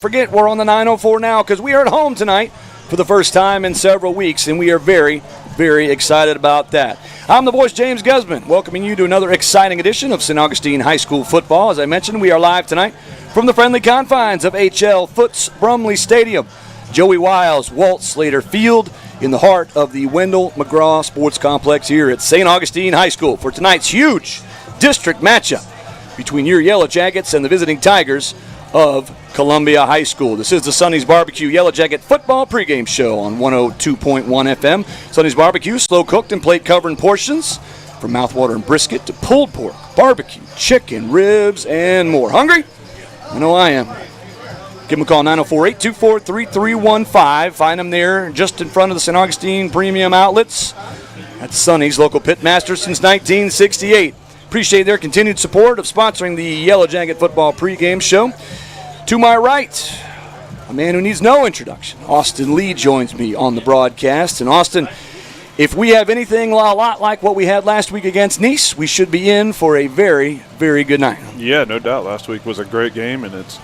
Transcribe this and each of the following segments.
Forget we're on the 904 now because we are at home tonight for the first time in several weeks, and we are very, very excited about that. I'm the voice, James Guzman, welcoming you to another exciting edition of St. Augustine High School football. As I mentioned, we are live tonight from the friendly confines of H.L. Foots Brumley Stadium, Joey Wiles Walt Slater Field, in the heart of the Wendell McGraw Sports Complex here at St. Augustine High School for tonight's huge district matchup between your Yellow Jackets and the visiting Tigers of Columbia High School. This is the Sonny's Barbecue Yellow Jacket Football Pregame Show on 102.1 FM. Sonny's Barbecue, slow-cooked and plate-covering portions, from mouthwatering brisket to pulled pork, barbecue, chicken, ribs, and more. Hungry? I know I am. Give them a call, 904-824-3315. Find them there just in front of the St. Augustine Premium Outlets. That's Sonny's, local pitmaster since 1968. Appreciate their continued support of sponsoring the Yellow Jacket Football Pregame Show. To my right, a man who needs no introduction, Austin Lee joins me on the broadcast. And Austin, if we have anything a lot like what we had last week against Nice, we should be in for a very, very good night. Yeah, no doubt. Last week was a great game, and it's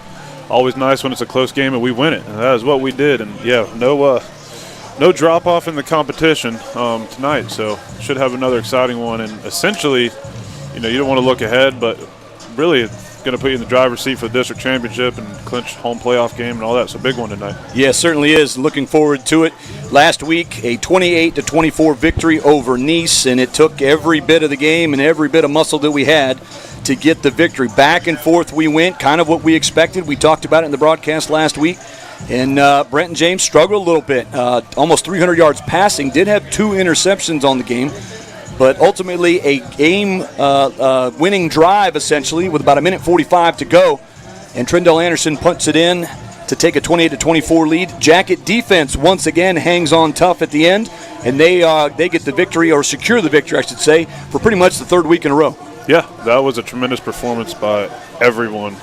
always nice when it's a close game and we win it. And that is what we did. And, yeah, no drop-off in the competition tonight. So should have another exciting one. And essentially, you know, you don't want to look ahead, but really it's going to put you in the driver's seat for the district championship and clinch home playoff game and all that. It's a big one tonight. Yeah, certainly is. Looking forward to it. Last week, a 28-24 victory over Nice, and it took every bit of the game and every bit of muscle that we had to get the victory. Back and forth we went, kind of what we expected. We talked about it in the broadcast last week. And Brenton James struggled a little bit. Almost 300 yards passing. Did have 2 interceptions on the game. But ultimately a game-winning drive, essentially, with about 1:45 to go. And Trendell Anderson puts it in to take a 28-24 lead. Jacket defense once again hangs on tough at the end, and they get the victory, or secure the victory, I should say, for pretty much the third week in a row. Yeah, that was a tremendous performance by everyone.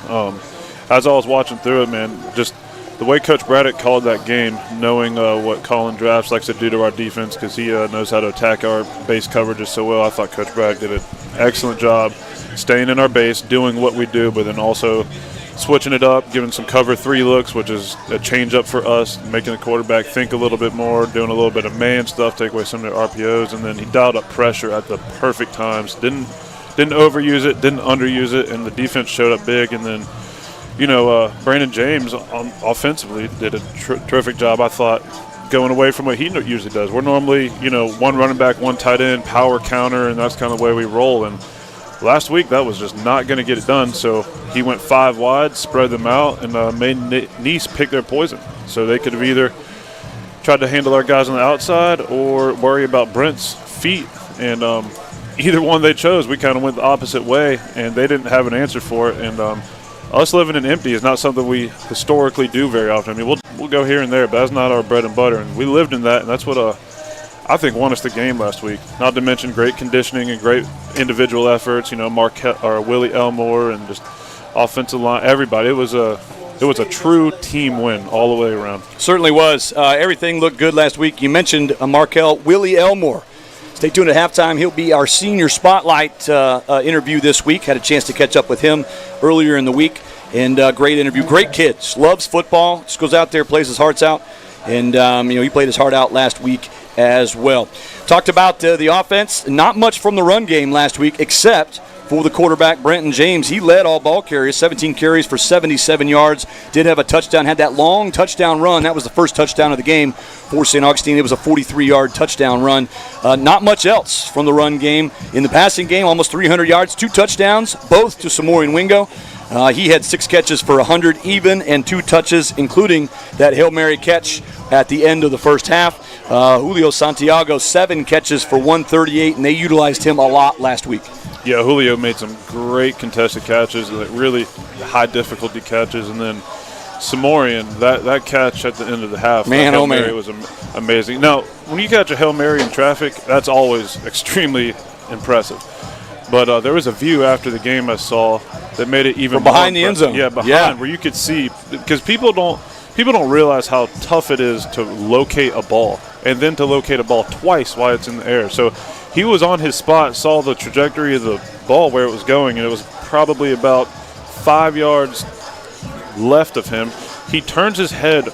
As I was watching through it, man, just the way Coach Braddock called that game, knowing what Colin Drafts likes to do to our defense, because he knows how to attack our base coverages so well, I thought Coach Braddock did an excellent job staying in our base, doing what we do, but then also switching it up, giving some cover 3 looks, which is a change up for us, making the quarterback think a little bit more, doing a little bit of man stuff, take away some of their RPOs, and then he dialed up pressure at the perfect times. Didn't overuse it, didn't underuse it, and the defense showed up big. And then, you know, Brandon James offensively did a terrific job, I thought, going away from what he usually does. We're normally, you know, 1 running back, 1 tight end, power counter, and that's kind of the way we roll. And last week that was just not going to get it done. So he went 5 wide, spread them out, and made Nice pick their poison. So they could have either tried to handle our guys on the outside or worry about Brent's feet. And either one they chose, we kind of went the opposite way, and they didn't have an answer for it. And us living in empty is not something we historically do very often. I mean, we'll go here and there, but that's not our bread and butter. And we lived in that, and that's what I think won us the game last week. Not to mention great conditioning and great individual efforts. You know, Willie Elmore and just offensive line, everybody. It was a true team win all the way around. Certainly was. Everything looked good last week. You mentioned Willie Elmore. Stay tuned at halftime. He'll be our senior spotlight interview this week. Had a chance to catch up with him earlier in the week. And great interview. Great kids. Loves football. Just goes out there, plays his hearts out. And, you know, he played his heart out last week as well. Talked about the offense. Not much from the run game last week, except for the quarterback, Brenton James. He led all ball carriers, 17 carries for 77 yards. Did have a touchdown, had that long touchdown run. That was the first touchdown of the game for St. Augustine. It was a 43-yard touchdown run. Not much else from the run game. In the passing game, almost 300 yards, 2 touchdowns, both to Samorian Wingo. He had 6 catches for 100 even and 2 touches, including that Hail Mary catch at the end of the first half. Julio Santiago, 7 catches for 138, and they utilized him a lot last week. Yeah, Julio made some great contested catches, like really high difficulty catches, and then Samorian, that catch at the end of the half, man, Hail Mary was amazing. Now, when you catch a Hail Mary in traffic, that's always extremely impressive. But there was a view after the game I saw that made it even from behind the end zone. Yeah, behind, where you could see, because people don't realize how tough it is to locate a ball and then to locate a ball twice while it's in the air. So he was on his spot, saw the trajectory of the ball where it was going, and it was probably about 5 yards left of him, He turns his head,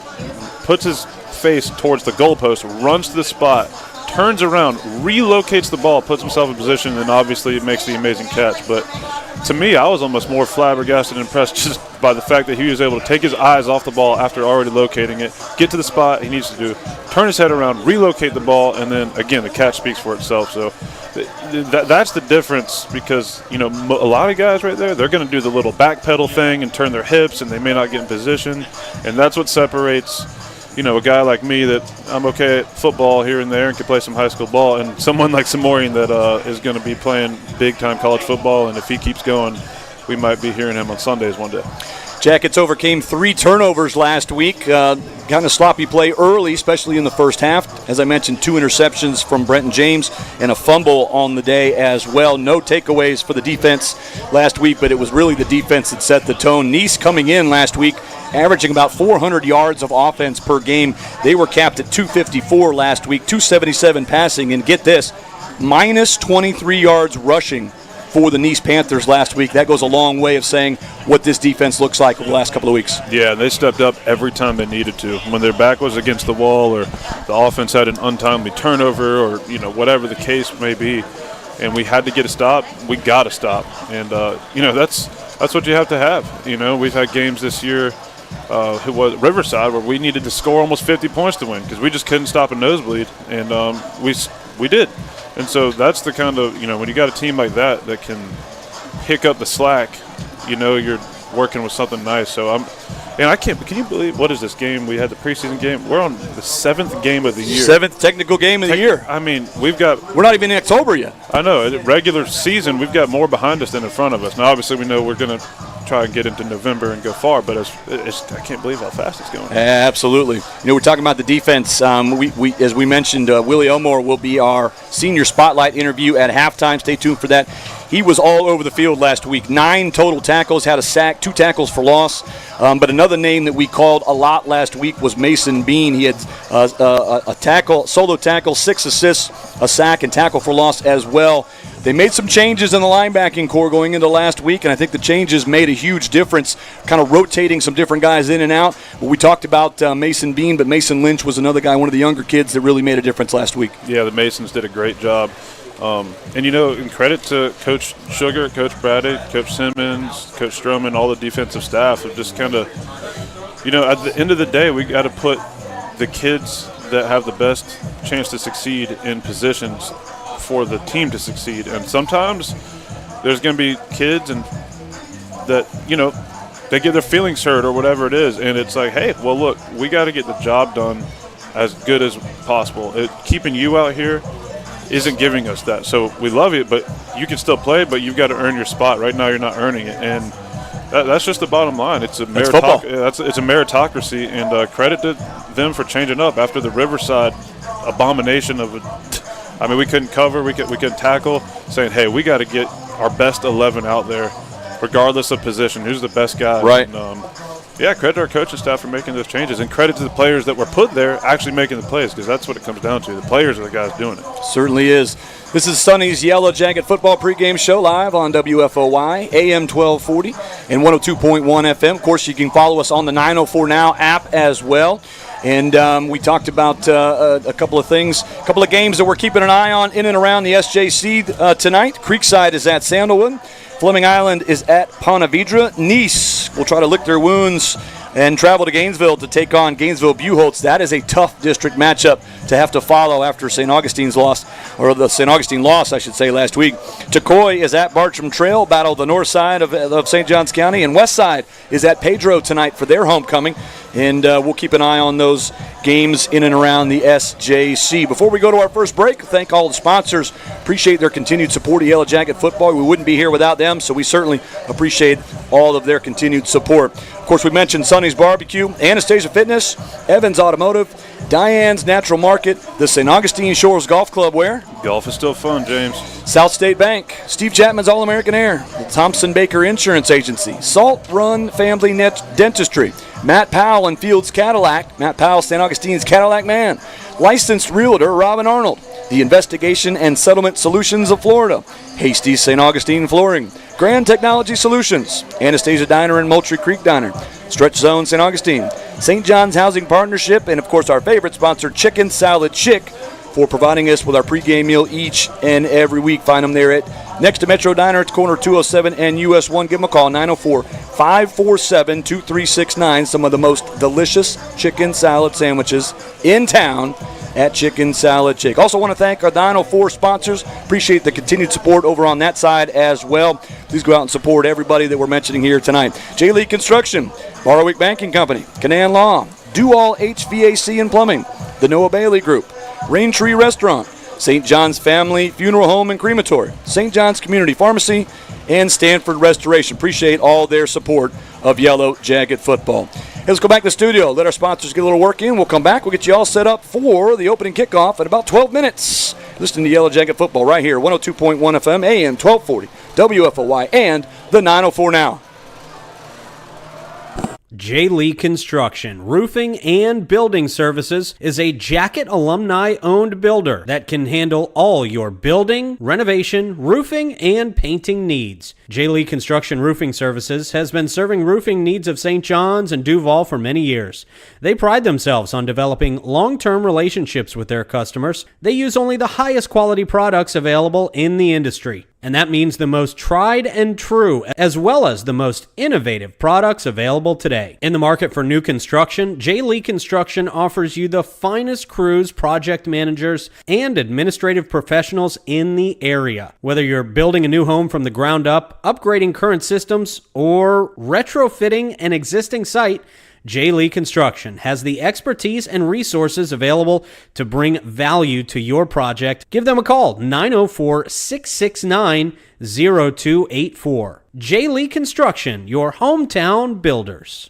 puts his face towards the goalpost, runs to the spot, turns around, relocates the ball, puts himself in position, and obviously makes the amazing catch. But to me, I was almost more flabbergasted and impressed just by the fact that he was able to take his eyes off the ball after already locating it, get to the spot he needs to do, turn his head around, relocate the ball, and then, again, the catch speaks for itself. So that's the difference because, a lot of guys right there, they're going to do the little backpedal thing and turn their hips, and they may not get in position. And that's what separates, a guy like me that I'm okay at football here and there and can play some high school ball, and someone like Samorian that is going to be playing big-time college football. And if he keeps going, we might be hearing him on Sundays one day. Jackets overcame 3 turnovers last week. Kind of sloppy play early, especially in the first half. As I mentioned, 2 interceptions from Brenton James and a fumble on the day as well. No takeaways for the defense last week, but it was really the defense that set the tone. Nice coming in last week, averaging about 400 yards of offense per game. They were capped at 254 last week, 277 passing, and get this, minus 23 yards rushing for the Nice Panthers last week. That goes a long way of saying what this defense looks like over the last couple of weeks. Yeah, they stepped up every time they needed to. When their back was against the wall or the offense had an untimely turnover or, whatever the case may be, and we had to get a stop, we got to stop. And, that's what you have to have. We've had games this year, it was Riverside, where we needed to score almost 50 points to win because we just couldn't stop a nosebleed, and we did. And so that's the kind of, when you got a team like that that can pick up the slack, you're working with something nice. So can you believe, what is this game? We had the preseason game. We're on the 7th game of the year. 7th technical game of the year. I mean, we're not even in October yet. I know. Regular season, we've got more behind us than in front of us. Now, obviously, we know we're going to try and get into November and go far, but I can't believe how fast it's going. Absolutely. We're talking about the defense. We as we mentioned, Willie Elmore will be our senior spotlight interview at halftime. Stay tuned for that. He was all over the field last week. 9 total tackles, had a sack, 2 tackles for loss. But another name that we called a lot last week was Mason Bean. He had a tackle, solo tackle, 6 assists, a sack, and tackle for loss as well. They made some changes in the linebacking core going into last week, and I think the changes made a huge difference, kind of rotating some different guys in and out. We talked about Mason Bean, but Mason Lynch was another guy, one of the younger kids that really made a difference last week. Yeah, the Masons did a great job. And, in credit to Coach Sugar, Coach Braddock, Coach Simmons, Coach Stroman, all the defensive staff of just kind of, at the end of the day, we got to put the kids that have the best chance to succeed in positions for the team to succeed. And sometimes there's going to be kids and that, they get their feelings hurt or whatever it is. And it's like, hey, well, look, we got to get the job done as good as possible. Keeping you out here isn't giving us that. So we love you, but you can still play, but you've got to earn your spot. Right now you're not earning it. And that's just the bottom line. It's a meritocracy, and credit to them for changing up after the Riverside abomination of we couldn't cover, we couldn't tackle, saying, hey, we got to get our best 11 out there regardless of position. Who's the best guy? Right. And, credit to our coaching staff for making those changes, and credit to the players that were put there actually making the plays, because that's what it comes down to. The players are the guys doing it. Certainly is. This is Sonny's Yellow Jacket Football Pregame Show live on WFOY, AM 1240 and 102.1 FM. Of course, you can follow us on the 904 Now app as well. And we talked about a couple of things, a couple of games that we're keeping an eye on in and around the SJC tonight. Creekside is at Sandalwood. Fleming Island is at Ponte Vedra. Nice will try to lick their wounds and travel to Gainesville to take on Gainesville-Buchholz. That is a tough district matchup to have to follow after St. Augustine's loss, or the St. Augustine loss, I should say, last week. Tecoy is at Bartram Trail, battle the north side of St. Johns County, and west side is at Pedro tonight for their homecoming. And we'll keep an eye on those games in and around the SJC. Before we go to our first break, thank all the sponsors. Appreciate their continued support of Yellow Jacket Football. We wouldn't be here without them, so we certainly appreciate all of their continued support. Of course, we mentioned Sonny's Barbecue, Anastasia Fitness, Evans Automotive, Diane's Natural Market, the St. Augustine Shores Golf Club, where golf is still fun, James. South State Bank, Steve Chapman's All-American Air, the Thompson Baker Insurance Agency, Salt Run Family Dentistry, Matt Powell and Fields Cadillac, Matt Powell, St. Augustine's Cadillac man, licensed realtor Robin Arnold, the Investigation and Settlement Solutions of Florida, Hasty's St. Augustine Flooring, Grand Technology Solutions, Anastasia Diner and Moultrie Creek Diner, Stretch Zone St. Augustine, St. John's Housing Partnership, and of course our favorite sponsor, Chicken Salad Chick, for providing us with our pregame meal each and every week. Find them there at next to Metro Diner. It's corner 207 and US 1. Give them a call, 904-547-2369. Some of the most delicious chicken salad sandwiches in town at Chicken Salad Chick. Also want to thank our 904 sponsors. Appreciate the continued support over on that side as well. Please go out and support everybody that we're mentioning here tonight. J. Lee Construction, Barwick Banking Company, Canaan Law, Do All HVAC and Plumbing, the Noah Bailey Group, Rain Tree Restaurant, St. John's Family Funeral Home and Crematory, St. John's Community Pharmacy, and Stanford Restoration. Appreciate all their support of Yellow Jacket football. Hey, let's go back to the studio. Let our sponsors get a little work in. We'll come back. We'll get you all set up for the opening kickoff in about 12 minutes. Listen to Yellow Jacket football right here, 102.1 FM, AM 1240, WFOY, and the 904 Now. J. Lee Construction, Roofing and Building Services is a Jacket alumni-owned builder that can handle all your building, renovation, roofing, and painting needs. J. Lee Construction Roofing Services has been serving roofing needs of St. John's and Duval for many years. They pride themselves on developing long-term relationships with their customers. They use only the highest quality products available in the industry. And that means the most tried and true, as well as the most innovative products available today. In the market for new construction, J. Lee Construction offers you the finest crews, project managers, and administrative professionals in the area. Whether you're building a new home from the ground up, upgrading current systems, or retrofitting an existing site, J. Lee Construction has the expertise and resources available to bring value to your project. Give them a call, 904-669-0284. J. Lee Construction, your hometown builders.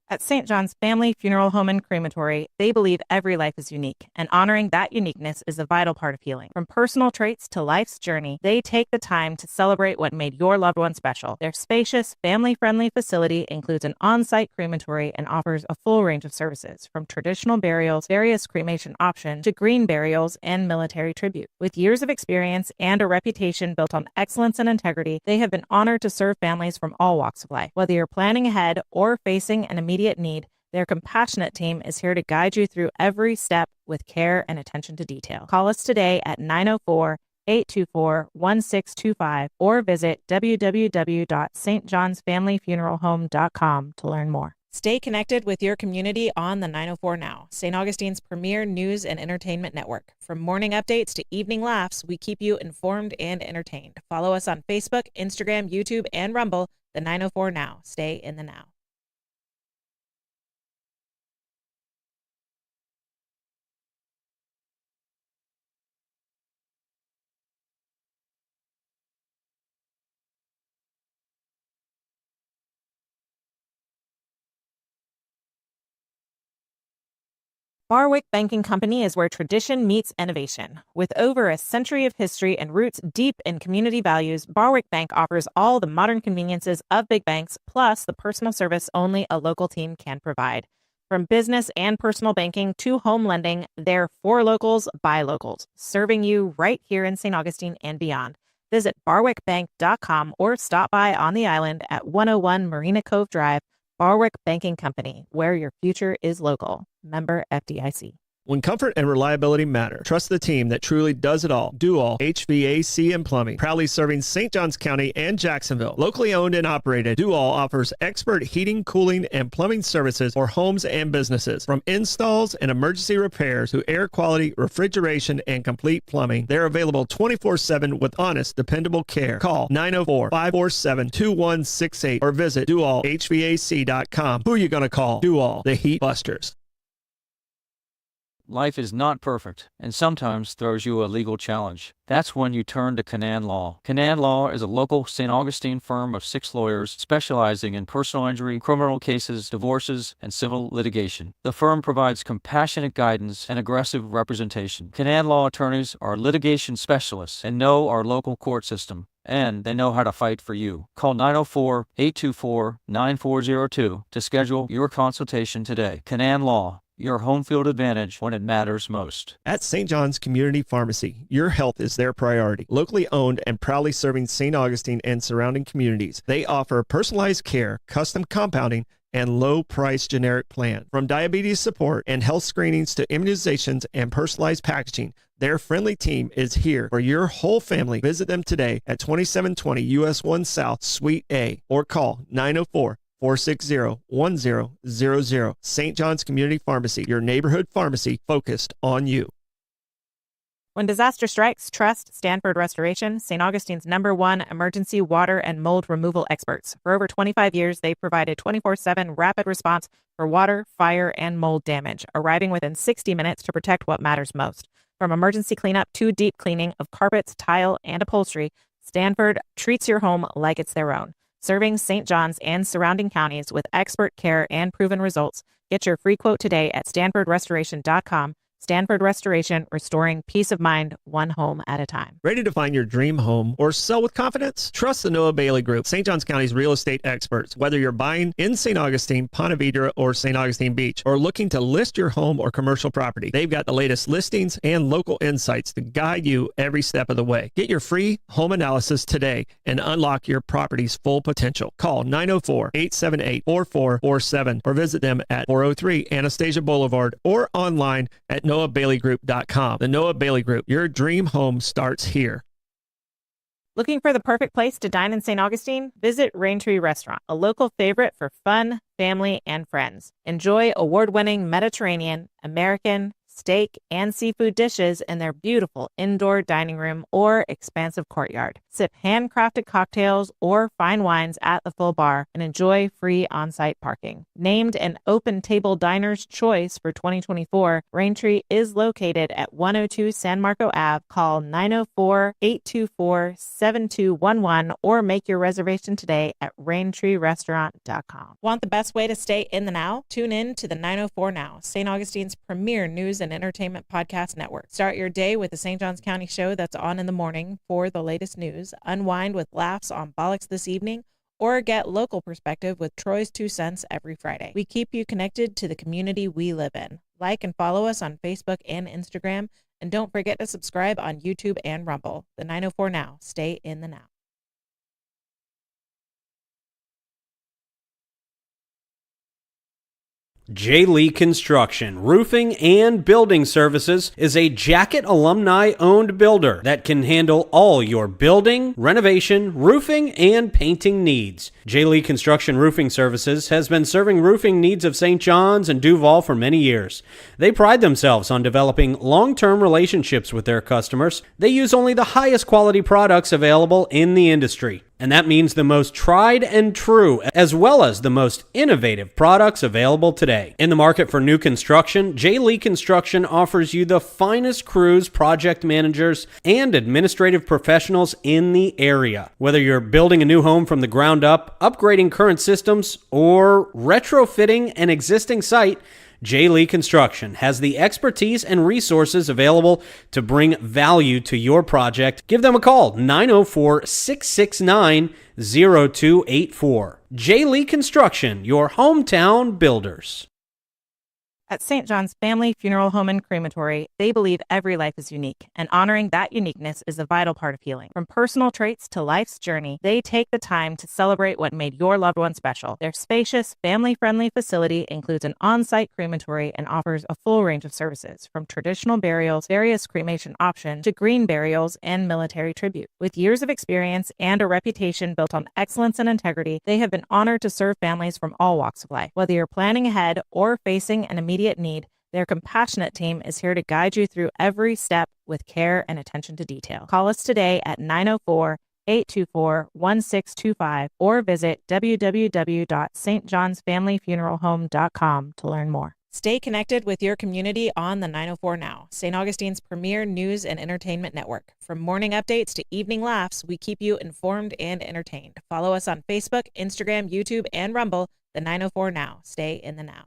At St. John's Family Funeral Home and Crematory, they believe every life is unique, and honoring that uniqueness is a vital part of healing. From personal traits to life's journey, they take the time to celebrate what made your loved one special. Their spacious, family-friendly facility includes an on-site crematory and offers a full range of services, from traditional burials, various cremation options, to green burials, and military tribute. With years of experience and a reputation built on excellence and integrity, they have been honored to serve families from all walks of life. Whether you're planning ahead or facing an immediate need, their compassionate team is here to guide you through every step with care and attention to detail. Call us today at 904-824-1625 or visit www.stjohnsfamilyfuneralhome.com to learn more. Stay connected with your community on the 904 Now, St. Augustine's premier news and entertainment network. From morning updates to evening laughs, we keep you informed and entertained. Follow us on Facebook, Instagram, YouTube, and Rumble, the 904 Now. Stay in the now. Barwick Banking Company is where tradition meets innovation. With over a century of history and roots deep in community values, Barwick Bank offers all the modern conveniences of big banks, plus the personal service only a local team can provide. From business and personal banking to home lending, they're for locals, by locals, serving you right here in St. Augustine and beyond. Visit barwickbank.com or stop by on the island at 101 Marina Cove Drive. Barwick Banking Company, where your future is local. Member FDIC. When comfort and reliability matter, trust the team that truly does it all. Do All HVAC and Plumbing. Proudly serving St. Johns County and Jacksonville. Locally owned and operated, Do All offers expert heating, cooling, and plumbing services for homes and businesses. From installs and emergency repairs to air quality, refrigeration, and complete plumbing, they're available 24/7 with honest, dependable care. Call 904-547-2168 or visit doallhvac.com. Who are you going to call? Do All, the Heat Busters. Life is not perfect, and sometimes throws you a legal challenge. That's when you turn to Canaan Law. Canaan Law is a local St. Augustine firm of 6 lawyers specializing in personal injury, criminal cases, divorces, and civil litigation. The firm provides compassionate guidance and aggressive representation. Canaan Law attorneys are litigation specialists and know our local court system, and they know how to fight for you. Call 904-824-9402 to schedule your consultation today. Canaan Law, your home field advantage when it matters most. At St. John's Community Pharmacy, your health is their priority. Locally owned and proudly serving St. Augustine and surrounding communities, they offer personalized care, custom compounding, and low-price generic plan. From diabetes support and health screenings to immunizations and personalized packaging, their friendly team is here for your whole family. Visit them today at 2720 US 1 South, Suite A, or call 904-460-1000. St. John's Community Pharmacy, your neighborhood pharmacy focused on you. When disaster strikes, trust Stanford Restoration, St. Augustine's #1 emergency water and mold removal experts. For over 25 years, they've provided 24/7 rapid response for water, fire, and mold damage, arriving within 60 minutes to protect what matters most. From emergency cleanup to deep cleaning of carpets, tile, and upholstery, Stanford treats your home like it's their own. Serving St. John's and surrounding counties with expert care and proven results. Get your free quote today at stanfordrestoration.com. Stanford Restoration, restoring peace of mind, one home at a time. Ready to find your dream home or sell with confidence? Trust the Noah Bailey Group, St. Johns County's real estate experts. Whether you're buying in St. Augustine, Ponte Vedra, or St. Augustine Beach, or looking to list your home or commercial property, they've got the latest listings and local insights to guide you every step of the way. Get your free home analysis today and unlock your property's full potential. Call 904-878-4447 or visit them at 403 Anastasia Boulevard or online at noahbaileygroup.com. The Noah Bailey Group, your dream home starts here. Looking for the perfect place to dine in St. Augustine? Visit Raintree Restaurant, a local favorite for fun, family, and friends. Enjoy award-winning Mediterranean, American, steak, and seafood dishes in their beautiful indoor dining room or expansive courtyard. Sip handcrafted cocktails or fine wines at the full bar and enjoy free on-site parking. Named an Open Table Diner's Choice for 2024, Raintree is located at 102 San Marco Ave. Call 904-824-7211 or make your reservation today at raintreerestaurant.com. Want the best way to stay in the now? Tune in to the 904 Now, St. Augustine's premier news and entertainment podcast network. Start your day with the St. Johns County show that's on in the morning for the latest news, unwind with laughs on Bollocks this evening, or get local perspective with Troy's 2 cents every Friday. We keep you connected to the community we live in. Like and follow us on Facebook and Instagram, and don't forget to subscribe on YouTube and Rumble. The 904 Now, stay in the now. J. Lee Construction, Roofing and Building Services is a Jacket alumni-owned builder that can handle all your building, renovation, roofing, and painting needs. J. Lee Construction Roofing Services has been serving roofing needs of St. John's and Duval for many years. They pride themselves on developing long-term relationships with their customers. They use only the highest quality products available in the industry. And that means the most tried and true, as well as the most innovative products available today. In the market for new construction, J. Lee Construction offers you the finest crews, project managers, and administrative professionals in the area. Whether you're building a new home from the ground up, upgrading current systems, or retrofitting an existing site, J. Lee Construction has the expertise and resources available to bring value to your project. Give them a call, 904-669-0284. J. Lee Construction, your hometown builders. At St. John's Family Funeral Home and Crematory, they believe every life is unique, and honoring that uniqueness is a vital part of healing. From personal traits to life's journey, they take the time to celebrate what made your loved one special. Their spacious, family-friendly facility includes an on-site crematory and offers a full range of services, from traditional burials, various cremation options, to green burials, and military tribute. With years of experience and a reputation built on excellence and integrity, they have been honored to serve families from all walks of life. Whether you're planning ahead or facing an immediate need, their compassionate team is here to guide you through every step with care and attention to detail. Call us today at 904-824-1625 or visit www.stjohnsfamilyfuneralhome.com to learn more. Stay connected with your community on the 904 Now, St. Augustine's premier news and entertainment network. From morning updates to evening laughs, we keep you informed and entertained. Follow us on Facebook, Instagram, YouTube, and Rumble. The 904 Now. Stay in the now.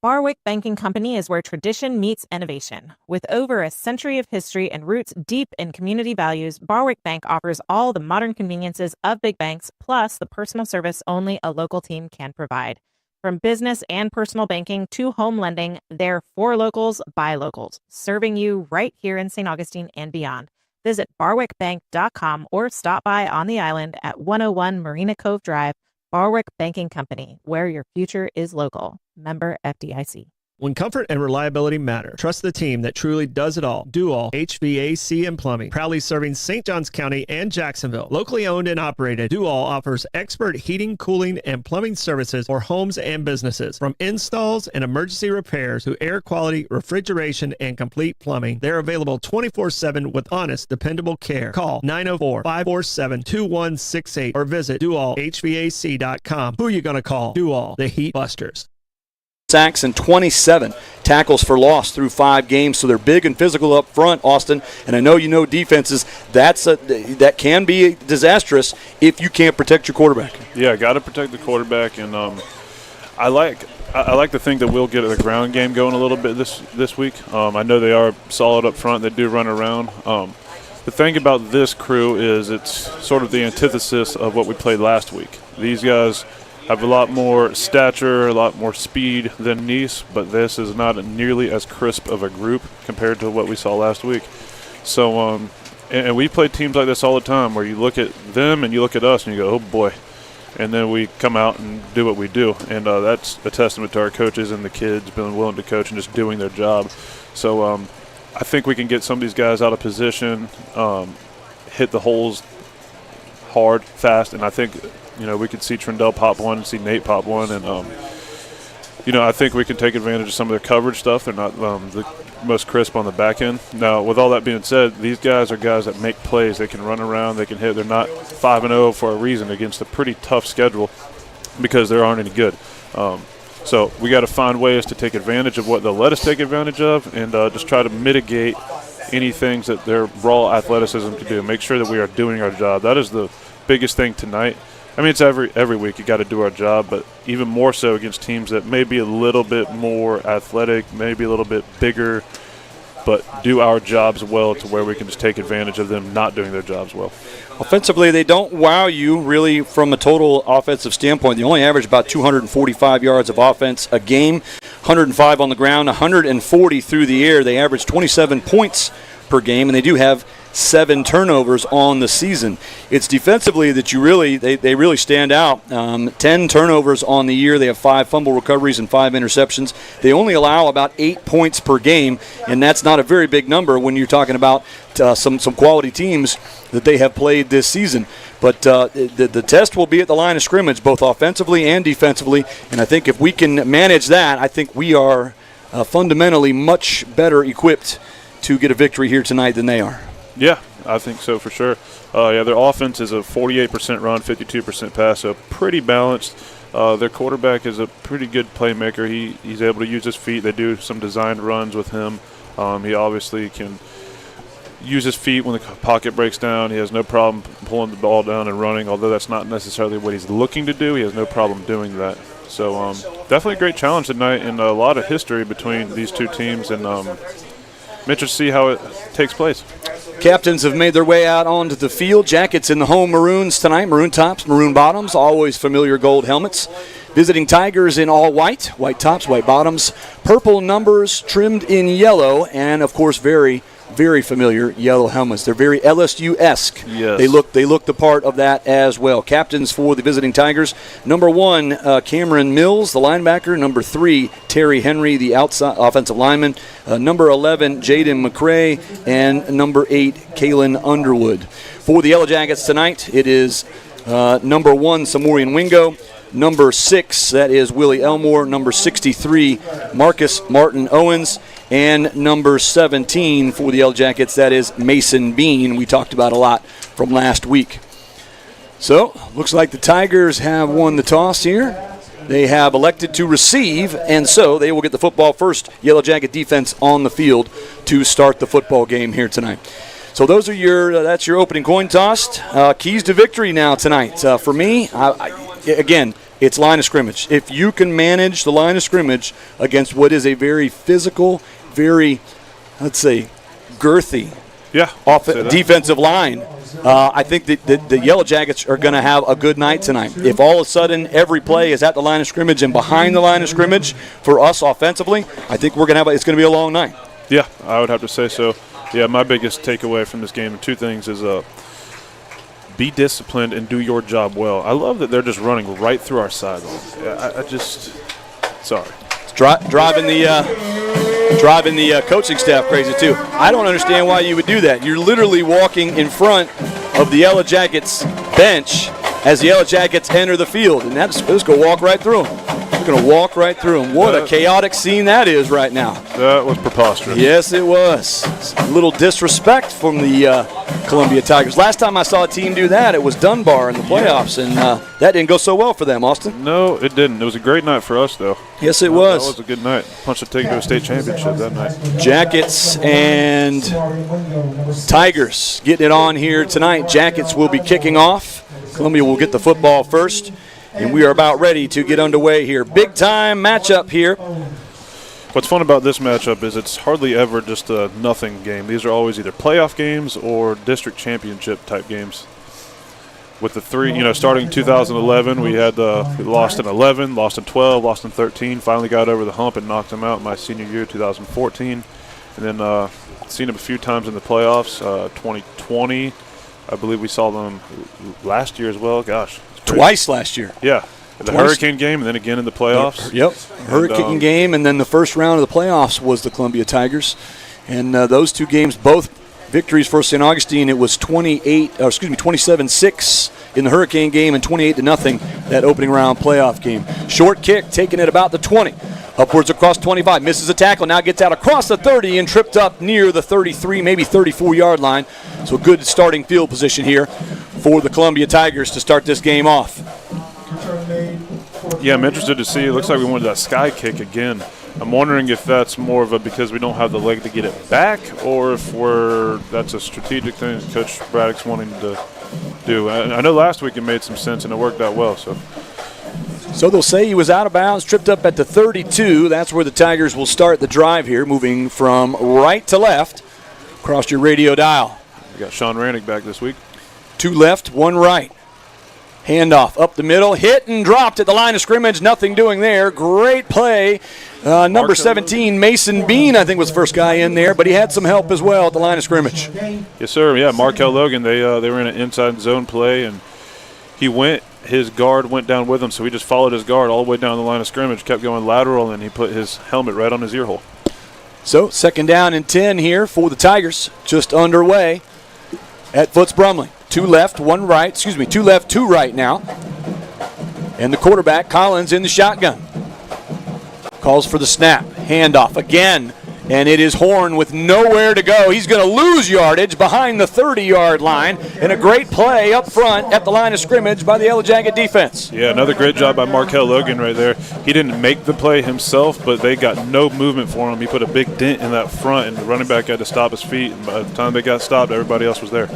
Barwick Banking Company is where tradition meets innovation. With over a century of history and roots deep in community values, Barwick Bank offers all the modern conveniences of big banks, plus the personal service only a local team can provide. From business and personal banking to home lending, they're for locals by locals, serving you right here in St. Augustine and beyond. Visit barwickbank.com or stop by on the island at 101 Marina Cove Drive, Barwick Banking Company, where your future is local. Member FDIC. When comfort and reliability matter, trust the team that truly does it all. Do all HVAC and plumbing. Proudly serving St. Johns County and Jacksonville. Locally owned and operated, Do All offers expert heating, cooling, and plumbing services for homes and businesses. From installs and emergency repairs to air quality, refrigeration, and complete plumbing, they're available 24/7 with honest, dependable care. Call 904-547-2168 or visit doallhvac.com. Who are you going to call? Do All, the Heat Busters. Sacks and 27 tackles for loss through 5 games, so they're big and physical up front, Austin. And I know you know defenses, that can be disastrous if you can't protect your quarterback. Yeah, got to protect the quarterback, and I like to think that we'll get the ground game going a little bit this week. I know they are solid up front. They do run around. The thing about this crew is it's sort of the antithesis of what we played last week. These guys have a lot more stature, a lot more speed than Nice, but this is not nearly as crisp of a group compared to what we saw last week. So, and we play teams like this all the time where you look at them and you look at us and you go, oh boy. And then we come out and do what we do. And that's a testament to our coaches and the kids being willing to coach and just doing their job. So I think we can get some of these guys out of position, hit the holes hard, fast, and I think we could see Trindell pop one and see Nate pop one. And, I think we can take advantage of some of their coverage stuff. They're not the most crisp on the back end. Now, with all that being said, these guys are guys that make plays. They can run around. They can hit. They're not 5-0 for a reason against a pretty tough schedule because there aren't any good. So we got to find ways to take advantage of what they'll let us take advantage of and just try to mitigate any things that their raw athleticism can do. Make sure that we are doing our job. That is the biggest thing tonight. I mean, it's every week you got to do our job, but even more so against teams that may be a little bit more athletic, maybe a little bit bigger, but do our jobs well to where we can just take advantage of them not doing their jobs well. Offensively, they don't wow you really from a total offensive standpoint. They only average about 245 yards of offense a game, 105 on the ground, 140 through the air. They average 27 points per game, and they do have 7 turnovers on the season. It's defensively that they really stand out. 10 turnovers on the year. They have 5 fumble recoveries and 5 interceptions. They only allow about 8 points per game, and that's not a very big number when you're talking about some quality teams that they have played this season. But the test will be at the line of scrimmage, both offensively and defensively, and I think if we can manage that, I think we are fundamentally much better equipped to get a victory here tonight than they are. Yeah, I think so for sure. Their offense is a 48% run, 52% pass, so pretty balanced. Their quarterback is a pretty good playmaker. He's able to use his feet. They do some designed runs with him. He obviously can use his feet when the pocket breaks down. He has no problem pulling the ball down and running, although that's not necessarily what he's looking to do. He has no problem doing that. So definitely a great challenge tonight and a lot of history between these two teams, and I'm interested to see how it takes place. Captains have made their way out onto the field. Jackets in the home maroons tonight. Maroon tops, maroon bottoms, always familiar gold helmets. Visiting Tigers in all white. White tops, white bottoms. Purple numbers trimmed in yellow. And, of course, very, very familiar yellow helmets. They're very LSU-esque. Yes. They look the part of that as well. Captains for the visiting Tigers. Number 1, Cameron Mills, the linebacker. Number 3, Terry Henry, the outside offensive lineman. Number 11, Jaden McCray. And number 8, Kalen Underwood. For the Yellow Jackets tonight, it is number 1, Samorian Wingo. Number 6, that is Willie Elmore. Number 63, Marcus Martin Owens. And number 17 for the Yellow Jackets, that is Mason Bean. We talked about a lot from last week. So, looks like the Tigers have won the toss here. They have elected to receive, and so they will get the football first. Yellow Jacket defense on the field to start the football game here tonight. So those are that's your opening coin toss. Keys to victory now tonight. For me, again, it's line of scrimmage. If you can manage the line of scrimmage against what is a very physical, very, let's say, girthy defensive line, I think that the Yellow Jackets are going to have a good night tonight. If all of a sudden every play is at the line of scrimmage and behind the line of scrimmage for us offensively, I think we're going to it's going to be a long night. Yeah, I would have to say so. Yeah, my biggest takeaway from this game, two things, is be disciplined and do your job well. I love that they're just running right through our sideline. Sorry. Driving the coaching staff crazy too. I don't understand why you would do that. You're literally walking in front of the Yellow Jackets bench as the Yellow Jackets enter the field, and that's just go walk right through them. We're going to walk right through them. What a chaotic scene that is right now. That was preposterous. Yes, it was. It's a little disrespect from the Columbia Tigers. Last time I saw a team do that, it was Dunbar in the playoffs, and that didn't go so well for them, Austin. No, it didn't. It was a great night for us, though. Yes, it was. That was a good night. Punch the ticket to a state championship that night. Jackets and Tigers getting it on here tonight. Jackets will be kicking off. Columbia will get the football first. And we are about ready to get underway here. Big time matchup here. What's fun about this matchup is it's hardly ever just a nothing game. These are always either playoff games or district championship type games. With the three, starting 2011, we had we lost in 11, lost in 12, lost in 13, finally got over the hump and knocked them out my senior year, 2014. And then seen them a few times in the playoffs. 2020, I believe we saw them last year as well. Gosh. Twice last year. Yeah. The Hurricane game and then again in the playoffs. Yep. Hurricane game, and then the first round of the playoffs was the Columbia Tigers. And those two games, both victories for St. Augustine. It was 27-6 in the Hurricane game and 28-0 that opening round playoff game. Short kick taken at about the 20. Upwards across 25. Misses a tackle. Now gets out across the 30 and tripped up near the 33, maybe 34-yard line. So good starting field position here for the Columbia Tigers to start this game off. Yeah, I'm interested to see. It looks like we wanted that sky kick again. I'm wondering if that's more of a because we don't have the leg to get it back, or if that's a strategic thing that Coach Braddock's wanting to do. I know last week it made some sense and it worked out well. So they'll say he was out of bounds, tripped up at the 32. That's where the Tigers will start the drive here, moving from right to left across your radio dial. We got Sean Rannick back this week. 2 left, 1 right. Handoff up the middle, hit and dropped at the line of scrimmage. Nothing doing there. Great play. Number 17, Mason Bean, I think was the first guy in there, but he had some help as well at the line of scrimmage. Yes, sir. Yeah, Markel Logan, they were in an inside zone play, and his guard went down with him, so he just followed his guard all the way down the line of scrimmage, kept going lateral, and he put his helmet right on his ear hole. So 2nd down and 10 here for the Tigers, just underway at Foots Brumley. 2 left, 1 right. 2 left, 2 right now. And the quarterback, Collins, in the shotgun. Calls for the snap. Handoff again. And it is Horn with nowhere to go. He's going to lose yardage behind the 30-yard line. And a great play up front at the line of scrimmage by the Yellow Jacket defense. Yeah, another great job by Markel Logan right there. He didn't make the play himself, but they got no movement for him. He put a big dent in that front, and the running back had to stop his feet. And by the time they got stopped, everybody else was there.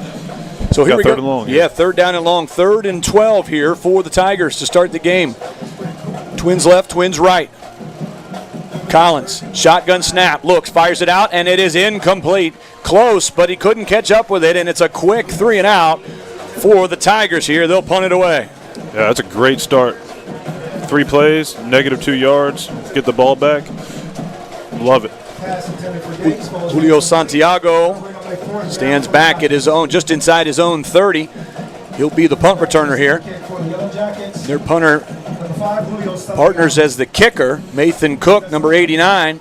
So here we go. 3rd and long. Yeah, 3rd down and long. 3rd and 12 here for the Tigers to start the game. Twins left, twins right. Collins, shotgun snap, looks, fires it out, and it is incomplete. Close, but he couldn't catch up with it, and it's a quick 3 and out for the Tigers here. They'll punt it away. Yeah, that's a great start. 3 plays, -2 yards, get the ball back. Love it. Julio Santiago stands back at his own, just inside his own 30. He'll be the punt returner here. Their punter partners as the kicker, Nathan Cook, number 89.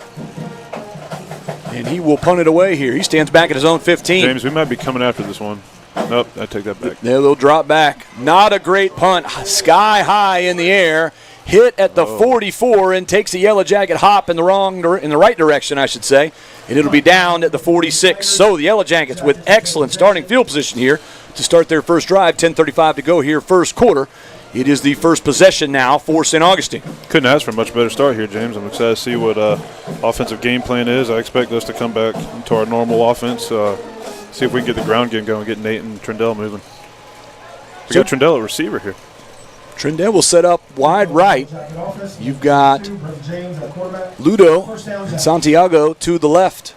And he will punt it away here. He stands back at his own 15. James, we might be coming after this one. Nope, I take that back. They'll drop back. Not a great punt. Sky high in the air. Hit at the 44 and takes a Yellow Jacket hop in the right direction, I should say. And it'll be down at the 46. So the Yellow Jackets with excellent starting field position here to start their first drive. 10:35 to go here, first quarter. It is the first possession now for St. Augustine. Couldn't ask for a much better start here, James. I'm excited to see what offensive game plan is. I expect us to come back to our normal offense. See if we can get the ground game going, get Nate and Trindell moving. We got Trindell at receiver here. Trindell will set up wide right. You've got Ludo and Santiago to the left.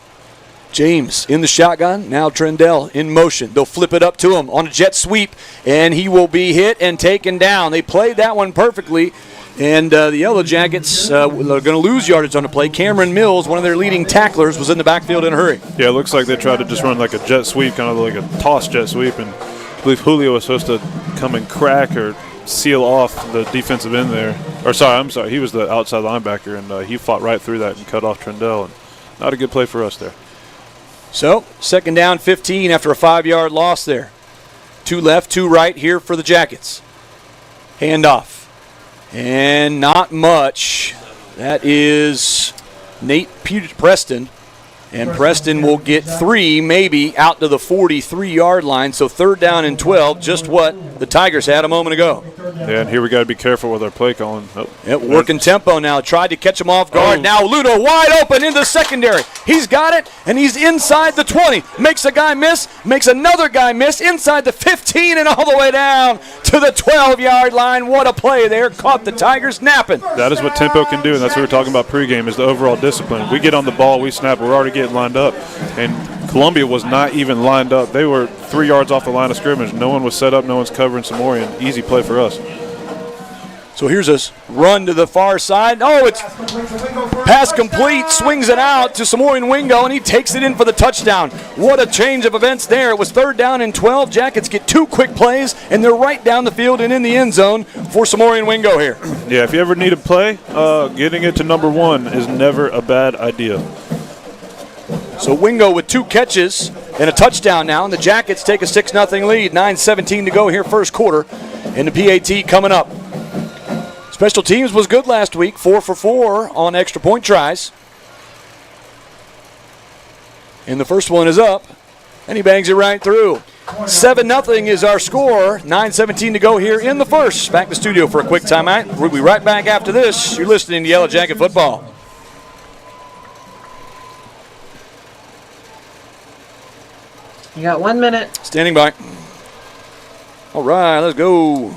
James in the shotgun. Now Trendell in motion. They'll flip it up to him on a jet sweep, and he will be hit and taken down. They played that one perfectly, and the Yellow Jackets are going to lose yardage on the play. Cameron Mills, one of their leading tacklers, was in the backfield in a hurry. Yeah, it looks like they tried to just run like a jet sweep, kind of like a toss jet sweep, and I believe Julio was supposed to come and crack or seal off the defensive end there. I'm sorry, he was the outside linebacker, and he fought right through that and cut off Trendell. And not a good play for us there. So, second down 15 after a 5-yard loss there. 2 left, 2 right here for the Jackets. Handoff. And not much. That is Nate Preston. And Preston will get 3, maybe, out to the 43-yard line. So third down and 12, just what the Tigers had a moment ago. Yeah, and here we got to be careful with our play calling. Working tempo now. Tried to catch him off guard. Now Ludo wide open in the secondary. He's got it, and he's inside the 20. Makes a guy miss, makes another guy miss, inside the 15 and all the way down to the 12-yard line. What a play there. Caught the Tigers napping. That is what tempo can do, and that's what we're talking about pregame is the overall discipline. We get on the ball, we snap, we're already getting lined up. And Columbia was not even lined up. They were 3 yards off the line of scrimmage. No one was set up, no one's covering Samorian. Easy play for us. So here's a run to the far side. Oh, it's pass complete, swings it out to Samorian Wingo, and he takes it in for the touchdown. What a change of events there. It was third down and 12. Jackets get 2 quick plays, and they're right down the field and in the end zone for Samorian Wingo here. Yeah, if you ever need a play, getting it to number 1 is never a bad idea. So Wingo with 2 catches and a touchdown now, and the Jackets take a 6-0 lead. 9:17 to go here first quarter, and the PAT coming up. Special teams was good last week, 4 for 4 on extra point tries. And the first one is up, and he bangs it right through. 7-0 is our score. 9:17 to go here in the first. Back to the studio for a quick timeout. We'll be right back after this. You're listening to Yellow Jacket Football. You got 1 minute. Standing by. All right, let's go.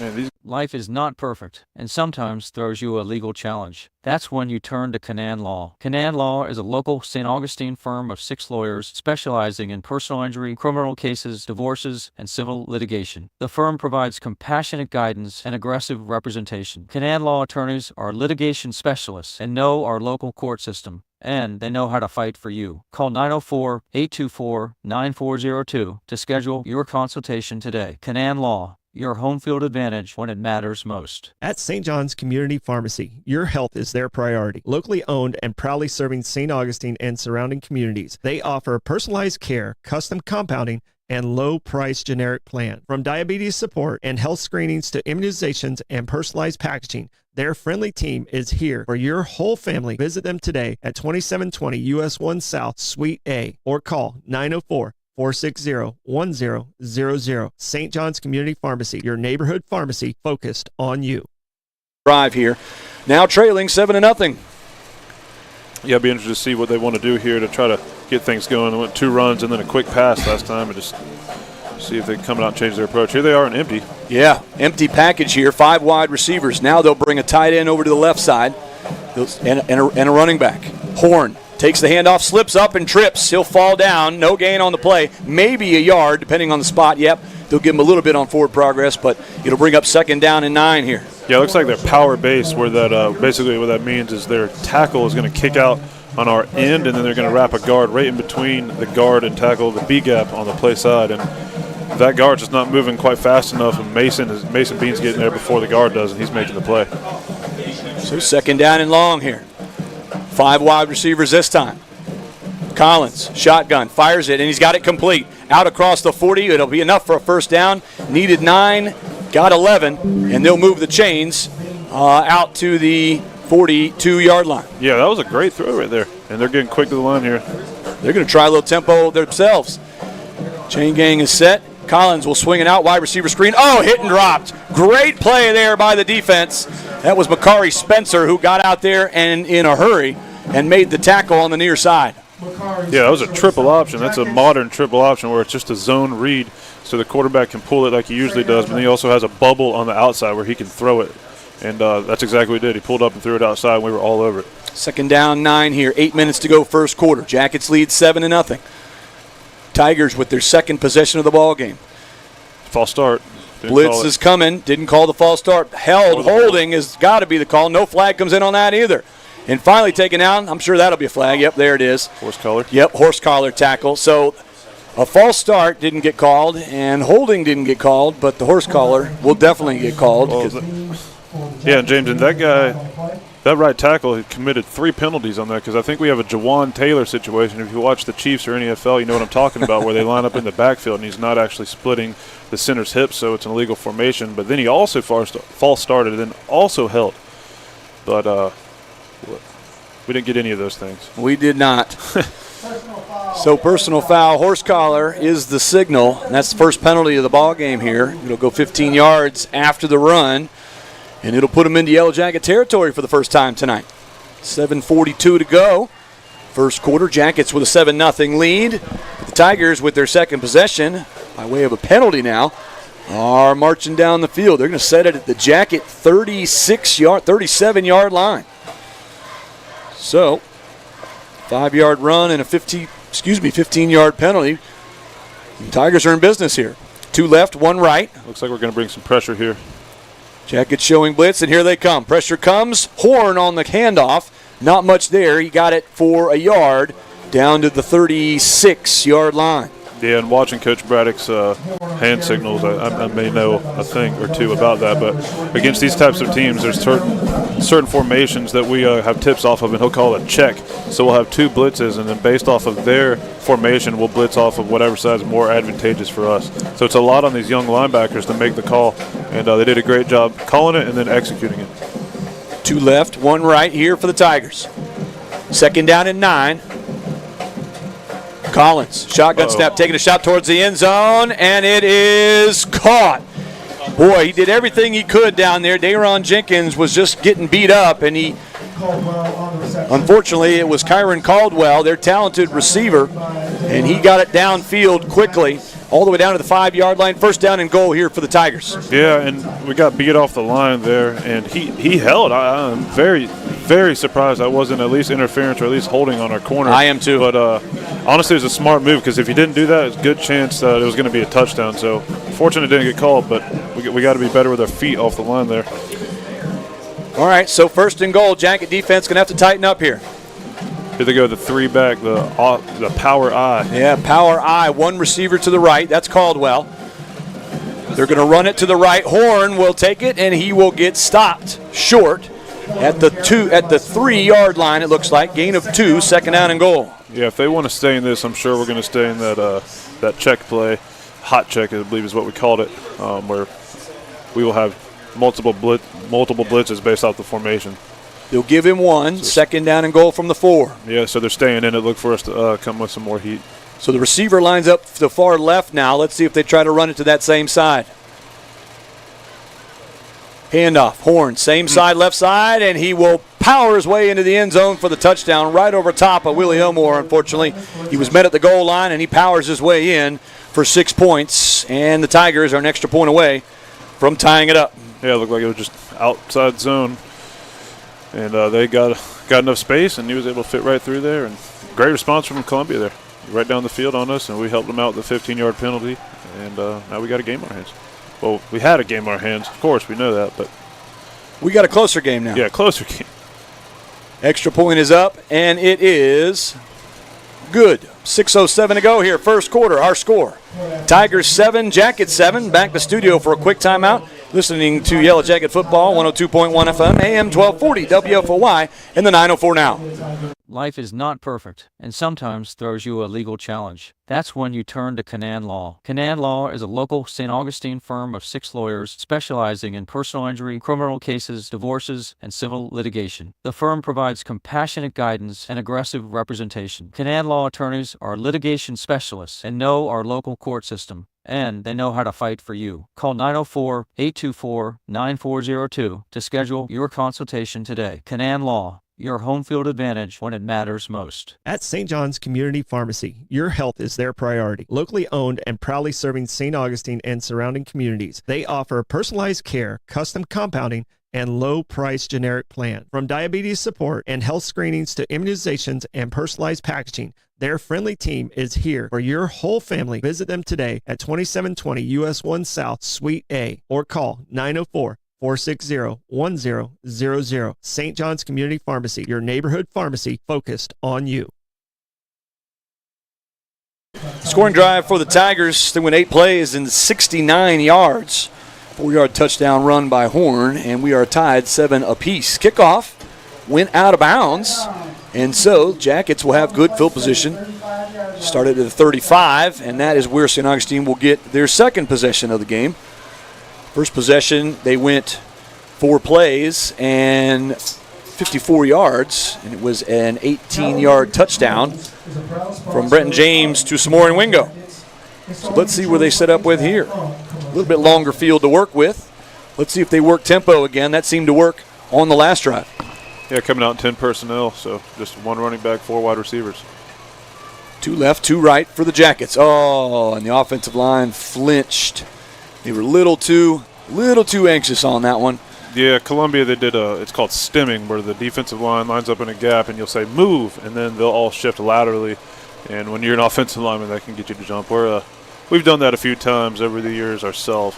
Man, Life is not perfect, and sometimes throws you a legal challenge. That's when you turn to Canaan Law. Canaan Law is a local St. Augustine firm of 6 lawyers specializing in personal injury, criminal cases, divorces, and civil litigation. The firm provides compassionate guidance and aggressive representation. Canaan Law attorneys are litigation specialists and know our local court system, and they know how to fight for you. Call 904-824-9402 to schedule your consultation today. Canaan Law, your home field advantage when it matters most. At St. John's Community Pharmacy, your health is their priority. Locally owned and proudly serving St. Augustine and surrounding communities, they offer personalized care, custom compounding, and low-price generic plan. From diabetes support and health screenings to immunizations and personalized packaging, their friendly team is here for your whole family. Visit them today at 2720 US 1 South, Suite A, or call 904-460-1000. St. John's Community Pharmacy, your neighborhood pharmacy focused on you. Drive here. Now trailing 7-0. Yeah, I'd be interested to see what they want to do here to try to get things going. They went 2 runs and then a quick pass last time, and just see if they come out and change their approach. Here they are in empty. Yeah, empty package here. 5 wide receivers. Now they'll bring a tight end over to the left side and a running back. Horn takes the handoff, slips up and trips. He'll fall down. No gain on the play. Maybe a yard, depending on the spot. Yep, they'll give him a little bit on forward progress, but it'll bring up 2nd down and 9 here. Yeah, it looks like their power base, where that basically what that means is their tackle is going to kick out on our end, and then they're going to wrap a guard right in between the guard and tackle, the B gap on the play side. And that guard's just not moving quite fast enough, and Mason Bean's getting there before the guard does, and he's making the play. So 2nd down and long here. 5 wide receivers this time. Collins, shotgun, fires it, and he's got it complete. Out across the 40, it'll be enough for a 1st down. Needed 9, got 11, and they'll move the chains out to the 42-yard line. Yeah, that was a great throw right there, and they're getting quick to the line here. They're going to try a little tempo themselves. Chain gang is set. Collins will swing it out, wide receiver screen. Oh, hit and dropped. Great play there by the defense. That was Makari Spencer who got out there and in a hurry and made the tackle on the near side. Yeah, that was a triple option. That's a modern triple option where it's just a zone read, so the quarterback can pull it like he usually does, but then he also has a bubble on the outside where he can throw it. And that's exactly what he did. He pulled up and threw it outside, and we were all over it. Second down, 9 here. 8 minutes to go, first quarter. Jackets lead 7-0. Tigers with their second possession of the ball game. False start. Blitz is coming. Didn't call the false start. Holding has got to be the call. No flag comes in on that either. And finally taken out. I'm sure that'll be a flag. Yep, there it is. Horse collar. Yep, horse collar tackle. So a false start didn't get called, and holding didn't get called, but the horse collar will definitely get called. Yeah, James, and that guy, that right tackle, he committed 3 penalties on that because I think we have a Jawan Taylor situation. If you watch the Chiefs or NFL, you know what I'm talking about, where they line up in the backfield and he's not actually splitting the center's hips, so it's an illegal formation. But then he also false started and then also held. But we didn't get any of those things. We did not. So personal foul, horse collar is the signal. And that's the first penalty of the ball game here. It'll go 15 yards after the run, and it'll put them into Yellow Jacket territory for the first time tonight. 7:42 to go. First quarter, Jackets with a 7-0 lead. The Tigers with their second possession, by way of a penalty now, are marching down the field. They're going to set it at the Jacket 37-yard line. So, 5-yard run and a 15-yard penalty. The Tigers are in business here. 2 left, 1 right. Looks like we're going to bring some pressure here. Jackets showing blitz, and here they come. Pressure comes. Horn on the handoff. Not much there. He got it for a yard down to the 36-yard line. Yeah, and watching Coach Braddock's hand signals, I may know a thing or two about that. But against these types of teams, there's certain formations that we have tips off of, and he'll call it check. So we'll have 2 blitzes, and then based off of their formation, we'll blitz off of whatever side is more advantageous for us. So it's a lot on these young linebackers to make the call, and they did a great job calling it and then executing it. 2 left, 1 right here for the Tigers. Second down and 9. Collins, shotgun snap, taking a shot towards the end zone, and it is caught. Boy, he did everything he could down there. Dayron Jenkins was just getting beat up, and unfortunately, it was Kyron Caldwell, their talented receiver, and he got it downfield quickly, all the way down to the 5-yard line. First down and goal here for the Tigers. Yeah, and we got beat off the line there, and he held. I'm very, very surprised I wasn't at least interference or at least holding on our corner. I am too. But honestly, it was a smart move because if he didn't do that, it's a good chance that it was going to be a touchdown. So fortunate it didn't get called, but we got to be better with our feet off the line there. All right, so first and goal. Jacket defense going to have to tighten up here. Here they go, the 3-back, the power I. Yeah, power I. 1 receiver to the right. That's Caldwell. They're going to run it to the right. Horn will take it, and he will get stopped short at the 3-yard line, it looks like. Gain of 2, second down and goal. Yeah, if they want to stay in this, I'm sure we're going to stay in that check play. Hot check, I believe is what we called it, where we will have multiple blitzes based off the formation. They'll give him 1, second down and goal from the 4. Yeah, so they're staying in it. Look for us to come with some more heat. So the receiver lines up to the far left now. Let's see if they try to run it to that same side. Handoff, Horn, same side, left side, and he will power his way into the end zone for the touchdown right over top of Willie Elmore, unfortunately. He was met at the goal line, and he powers his way in for 6 points, and the Tigers are an extra point away from tying it up. Yeah, it looked like it was just outside zone. And they got enough space, and he was able to fit right through there. And great response from Columbia there. Right down the field on us, and we helped them out with the 15-yard penalty. And now we got a game on our hands. Well, we had a game on our hands. Of course, we know that. But we got a closer game now. Yeah, closer game. Extra point is up, and it is good. 6:07 to go here, first quarter, our score. Tigers 7, Jackets 7. Back to studio for a quick timeout. Listening to Yellow Jacket Football, 102.1 FM, AM 1240, WFOY, and the 904 now. Life is not perfect, and sometimes throws you a legal challenge. That's when you turn to Canaan Law. Canaan Law is a local St. Augustine firm of 6 lawyers specializing in personal injury, criminal cases, divorces, and civil litigation. The firm provides compassionate guidance and aggressive representation. Canaan Law attorneys are litigation specialists and know our local court system, and they know how to fight for you. Call 904-824-9402 to schedule your consultation today. Canaan Law, your home field advantage when it matters most. At St. John's Community Pharmacy, your health is their priority. Locally owned and proudly serving St. Augustine and surrounding communities, they offer personalized care, custom compounding, and low-price generic plan. From diabetes support and health screenings to immunizations and personalized packaging, their friendly team is here for your whole family. Visit them today at 2720 US 1 South, Suite A, or call 904-460-1000. St. John's Community Pharmacy, your neighborhood pharmacy focused on you. Scoring drive for the Tigers. They went 8 plays and 69 yards. 4-yard touchdown run by Horn, and we are tied 7 apiece. Kickoff went out of bounds, and so Jackets will have good field position. Started at the 35, and that is where St. Augustine will get their second possession of the game. First possession, they went 4 plays and 54 yards, and it was an 18-yard touchdown from Brenton James to Samori Wingo. So let's see where they set up with here. A little bit longer field to work with. Let's see if they work tempo again. That seemed to work on the last drive. Yeah, coming out in 10 personnel, so just 1 running back, 4 wide receivers. 2 left, 2 right for the Jackets. Oh, and the offensive line flinched. They were a little too anxious on that one. Yeah, Columbia, they did it's called stimming, where the defensive line lines up in a gap and you'll say move, and then they'll all shift laterally. And when you're an offensive lineman, that can get you to jump. We've done that a few times over the years ourselves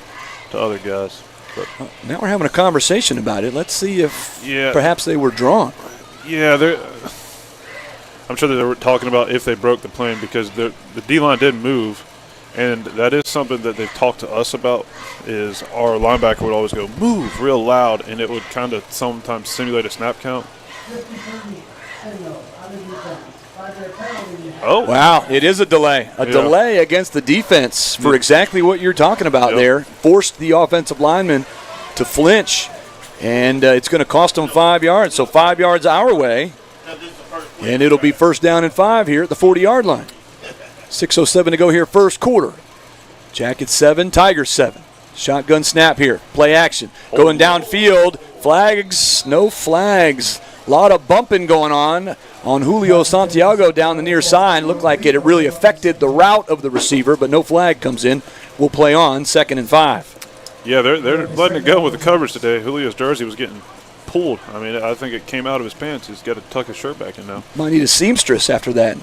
to other guys. But now we're having a conversation about it. Let's see if perhaps they were drawn. Yeah, I'm sure they were talking about if they broke the plane, because the D-line did move, and that is something that they've talked to us about, is our linebacker would always go move real loud, and it would kind of sometimes simulate a snap count. Oh, wow. It is a delay. A delay against the defense for exactly what you're talking about there. Forced the offensive lineman to flinch, and it's going to cost them 5 yards. So 5 yards our way, and it'll be first down and 5 here at the 40-yard line. 6:07 to go here, first quarter. Jackets 7, Tigers 7. Shotgun snap here. Play action. Going downfield. Flags, no flags. A lot of bumping going on Julio Santiago down the near side. Looked like it really affected the route of the receiver, but no flag comes in. We'll play on 2nd and 5. Yeah, they're letting it go with the coverage today. Julio's jersey was getting pulled. I mean, I think it came out of his pants. He's got to tuck his shirt back in now. Might need a seamstress after that.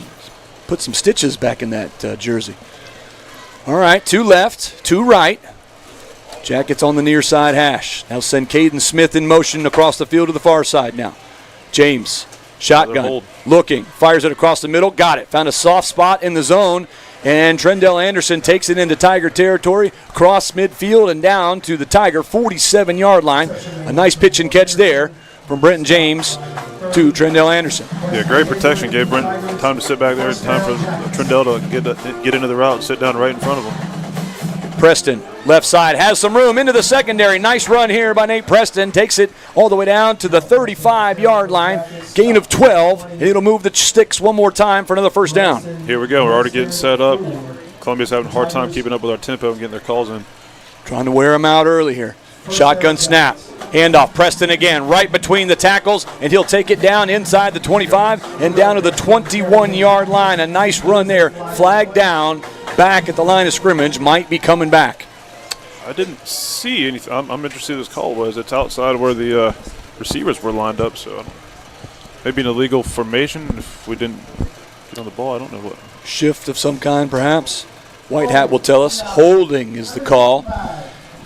Put some stitches back in that jersey. All right, 2 left, 2 right. Jackets on the near side hash. They'll send Caden Smith in motion across the field to the far side now. James, shotgun, looking, fires it across the middle, got it. Found a soft spot in the zone, and Trendell Anderson takes it into Tiger territory, across midfield and down to the Tiger 47-yard line. A nice pitch and catch there from Brenton James to Trendell Anderson. Yeah, great protection. Gave Brent time to sit back there, time for Trendell to get into the route and sit down right in front of him. Preston, left side, has some room into the secondary. Nice run here by Nate Preston. Takes it all the way down to the 35-yard line. Gain of 12, and it'll move the sticks one more time for another first down. Here we go. We're already getting set up. Columbia's having a hard time keeping up with our tempo and getting their calls in. Trying to wear them out early here. Shotgun snap. Handoff. Preston again, right between the tackles, and he'll take it down inside the 25 and down to the 21-yard line. A nice run there. Flag down. Back at the line of scrimmage, might be coming back. I didn't see anything. I'm interested in this call was. It's outside where the receivers were lined up, so maybe an illegal formation if we didn't get on the ball. I don't know what. Shift of some kind, perhaps. White hat will tell us. Holding is the call.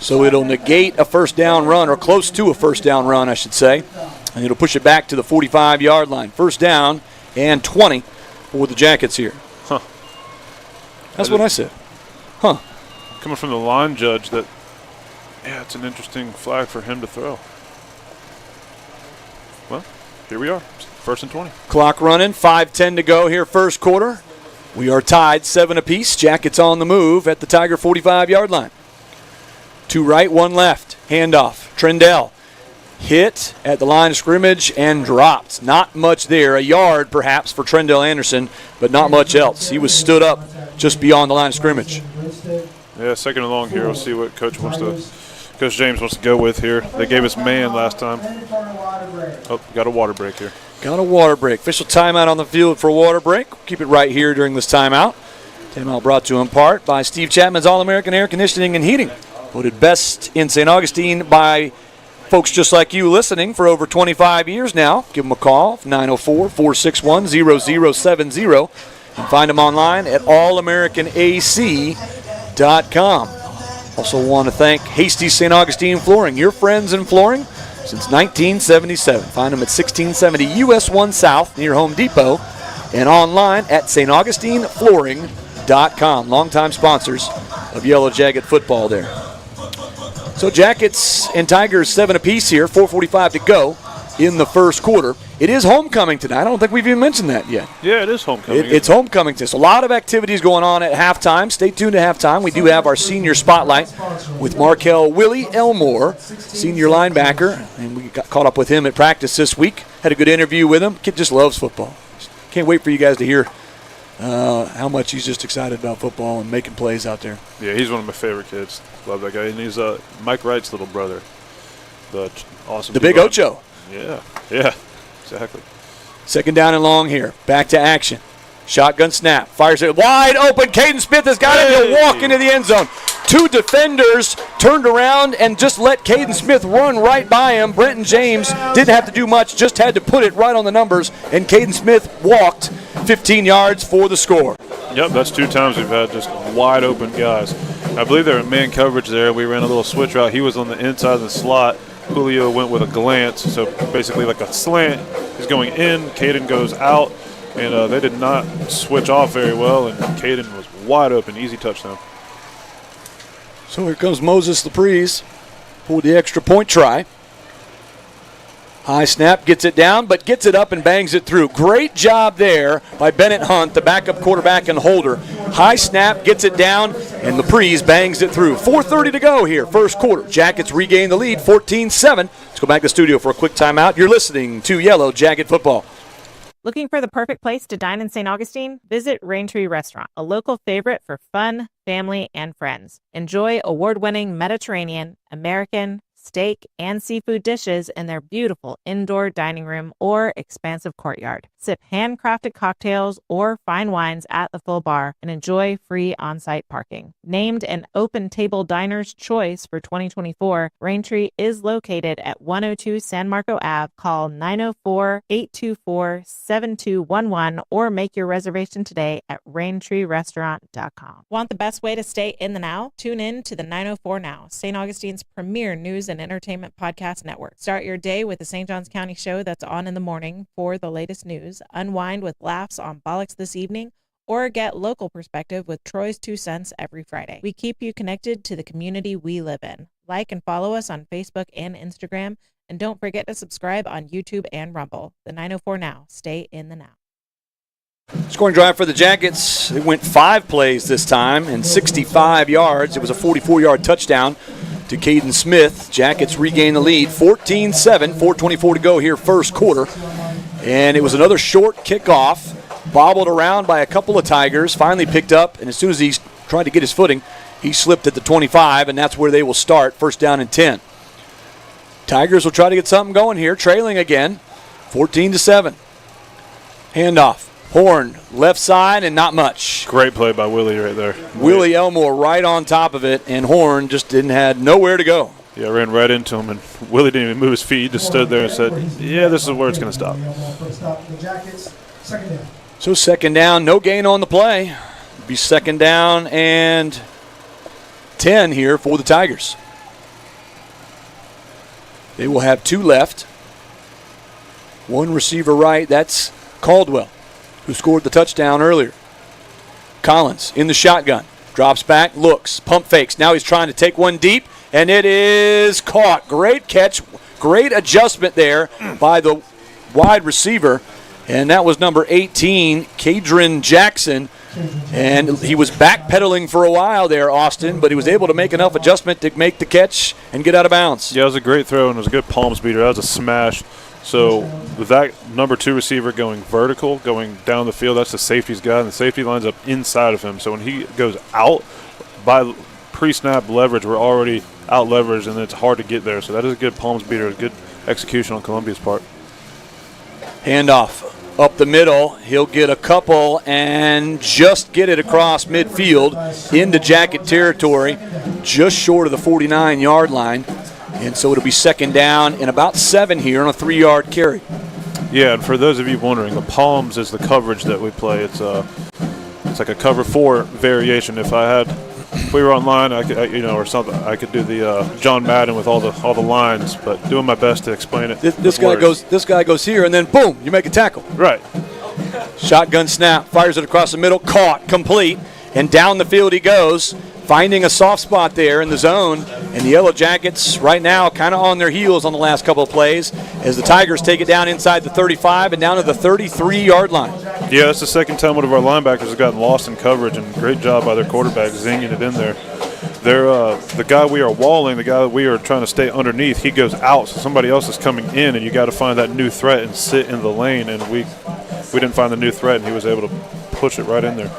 So it'll negate a first down run, or close to a first down run, I should say. And it'll push it back to the 45-yard line. First down and 20 for the Jackets here. Huh. That's what I said. Huh. Coming from the line judge, it's an interesting flag for him to throw. Well, here we are. 1st and 20. Clock running, 5:10 to go here, first quarter. We are tied 7 apiece. Jackets on the move at the Tiger 45-yard line. 2 right, 1 left. Handoff. Trendell hit at the line of scrimmage and dropped. Not much there. A yard perhaps for Trendell Anderson, but not much else. He was stood up just beyond the line of scrimmage. Yeah, 2nd and long here. We'll see what Coach James wants to go with here. They gave us man last time. Oh, got a water break here. Got a water break. Official timeout on the field for a water break. Keep it right here during this timeout. Timeout brought to you in part by Steve Chapman's All-American Air Conditioning and Heating. Voted best in St. Augustine by Folks just like you listening for over 25 years now, give them a call, 904-461-0070. And find them online at allamericanac.com. Also want to thank Hasty St. Augustine Flooring, your friends in flooring since 1977. Find them at 1670 US 1 South near Home Depot and online at staugustineFlooring.com. Longtime sponsors of Yellow Jacket football there. So Jackets and Tigers 7 apiece here, 4:45 to go in the first quarter. It is homecoming tonight. I don't think we've even mentioned that yet. Yeah, it is homecoming. It's homecoming tonight. So a lot of activities going on at halftime. Stay tuned to halftime. We do have our senior spotlight with Markel Willie Elmore, senior linebacker, and we got caught up with him at practice this week. Had a good interview with him. Kid just loves football. Can't wait for you guys to hear how much he's just excited about football and making plays out there. Yeah, he's one of my favorite kids. Love that guy. And he's Mike Wright's little brother. The awesome. The big Ocho. Yeah, exactly. Second down and long here. Back to action. Shotgun snap. Fires it wide open. Caden Smith has got it. He'll walk into the end zone. Two defenders turned around and just let Caden Smith run right by him. Brenton James didn't have to do much, just had to put it right on the numbers, and Caden Smith walked 15 yards for the score. Yep, that's 2 times we've had just wide open guys. I believe they were in man coverage there. We ran a little switch route. He was on the inside of the slot. Julio went with a glance, so basically like a slant. He's going in, Caden goes out, and they did not switch off very well, and Caden was wide open, easy touchdown. So here comes Moses Laprise for the extra point try. High snap, gets it down, but gets it up and bangs it through. Great job there by Bennett Hunt, the backup quarterback and holder. High snap, gets it down, and Laprise bangs it through. 4:30 to go here, first quarter. Jackets regain the lead, 14-7. Let's go back to the studio for a quick timeout. You're listening to Yellow Jacket Football. Looking for the perfect place to dine in St. Augustine? Visit Raintree Restaurant, a local favorite for fun, family, and friends. Enjoy award-winning Mediterranean, American, steak, and seafood dishes in their beautiful indoor dining room or expansive courtyard. Sip handcrafted cocktails or fine wines at the full bar and enjoy free on-site parking. Named an Open Table Diner's Choice for 2024, Raintree is located at 102 San Marco Ave. Call 904-824-7211 or make your reservation today at raintreerestaurant.com. Want the best way to stay in the now? Tune in to the 904 Now, St. Augustine's premier news and entertainment podcast network. Start your day with the St. Johns County show that's on in the morning for the latest news. Unwind with laughs on Bollocks this evening, or get local perspective with Troy's 2 Cents every Friday. We keep you connected to the community we live in. Like and follow us on Facebook and Instagram, and don't forget to subscribe on YouTube and Rumble. The 904 Now. Stay in the now. Scoring drive for the Jackets. It went 5 plays this time and 65 yards. It was a 44-yard touchdown to Caden Smith. Jackets regain the lead, 14-7, 4:24 to go here, first quarter. And it was another short kickoff, bobbled around by a couple of Tigers, finally picked up, and as soon as he tried to get his footing, he slipped at the 25, and that's where they will start, first down and 10. Tigers will try to get something going here, trailing again, 14-7. Handoff. Horn, left side, and not much. Great play by Willie right there. Willie Elmore right on top of it, and Horn just had nowhere to go. Yeah, ran right into him, and Willie didn't even move his feet. He just stood there and said, yeah, this is where it's going to stop. So second down, no gain on the play. It'll be second down and 10 here for the Tigers. They will have 2 left. One receiver right, that's Caldwell, who scored the touchdown earlier. Collins in the shotgun. Drops back, looks, pump fakes. Now he's trying to take one deep, and it is caught. Great catch, great adjustment there by the wide receiver, and that was number 18, Kadron Jackson. And he was backpedaling for a while there, Austin, but he was able to make enough adjustment to make the catch and get out of bounds. Yeah, it was a great throw, and it was a good palms beater. That was a smash. So with that number 2 receiver going vertical, going down the field, that's the safety's guy, and the safety lines up inside of him. So when he goes out, by pre-snap leverage, we're already out leveraged, and it's hard to get there. So that is a good palms beater, a good execution on Columbia's part. Handoff up the middle. He'll get a couple and just get it across midfield into Jacket territory, just short of the 49-yard line. And so it'll be second down and about 7 here on a 3-yard carry. Yeah, and for those of you wondering, the palms is the coverage that we play. It's like a cover 4 variation. If we were online, I could, or something, I could do the John Madden with all the lines, but doing my best to explain it. This guy goes here, and then boom, you make a tackle. Right. Shotgun snap, fires it across the middle, caught, complete, and down the field he goes, finding a soft spot there in the zone. And the Yellow Jackets right now kind of on their heels on the last couple of plays as the Tigers take it down inside the 35 and down to the 33-yard line. Yeah, that's the second time one of our linebackers has gotten lost in coverage, and great job by their quarterback zinging it in there. The guy we are walling, the guy that we are trying to stay underneath, he goes out, so somebody else is coming in, and you got to find that new threat and sit in the lane. And we didn't find the new threat, and he was able to push it right in there.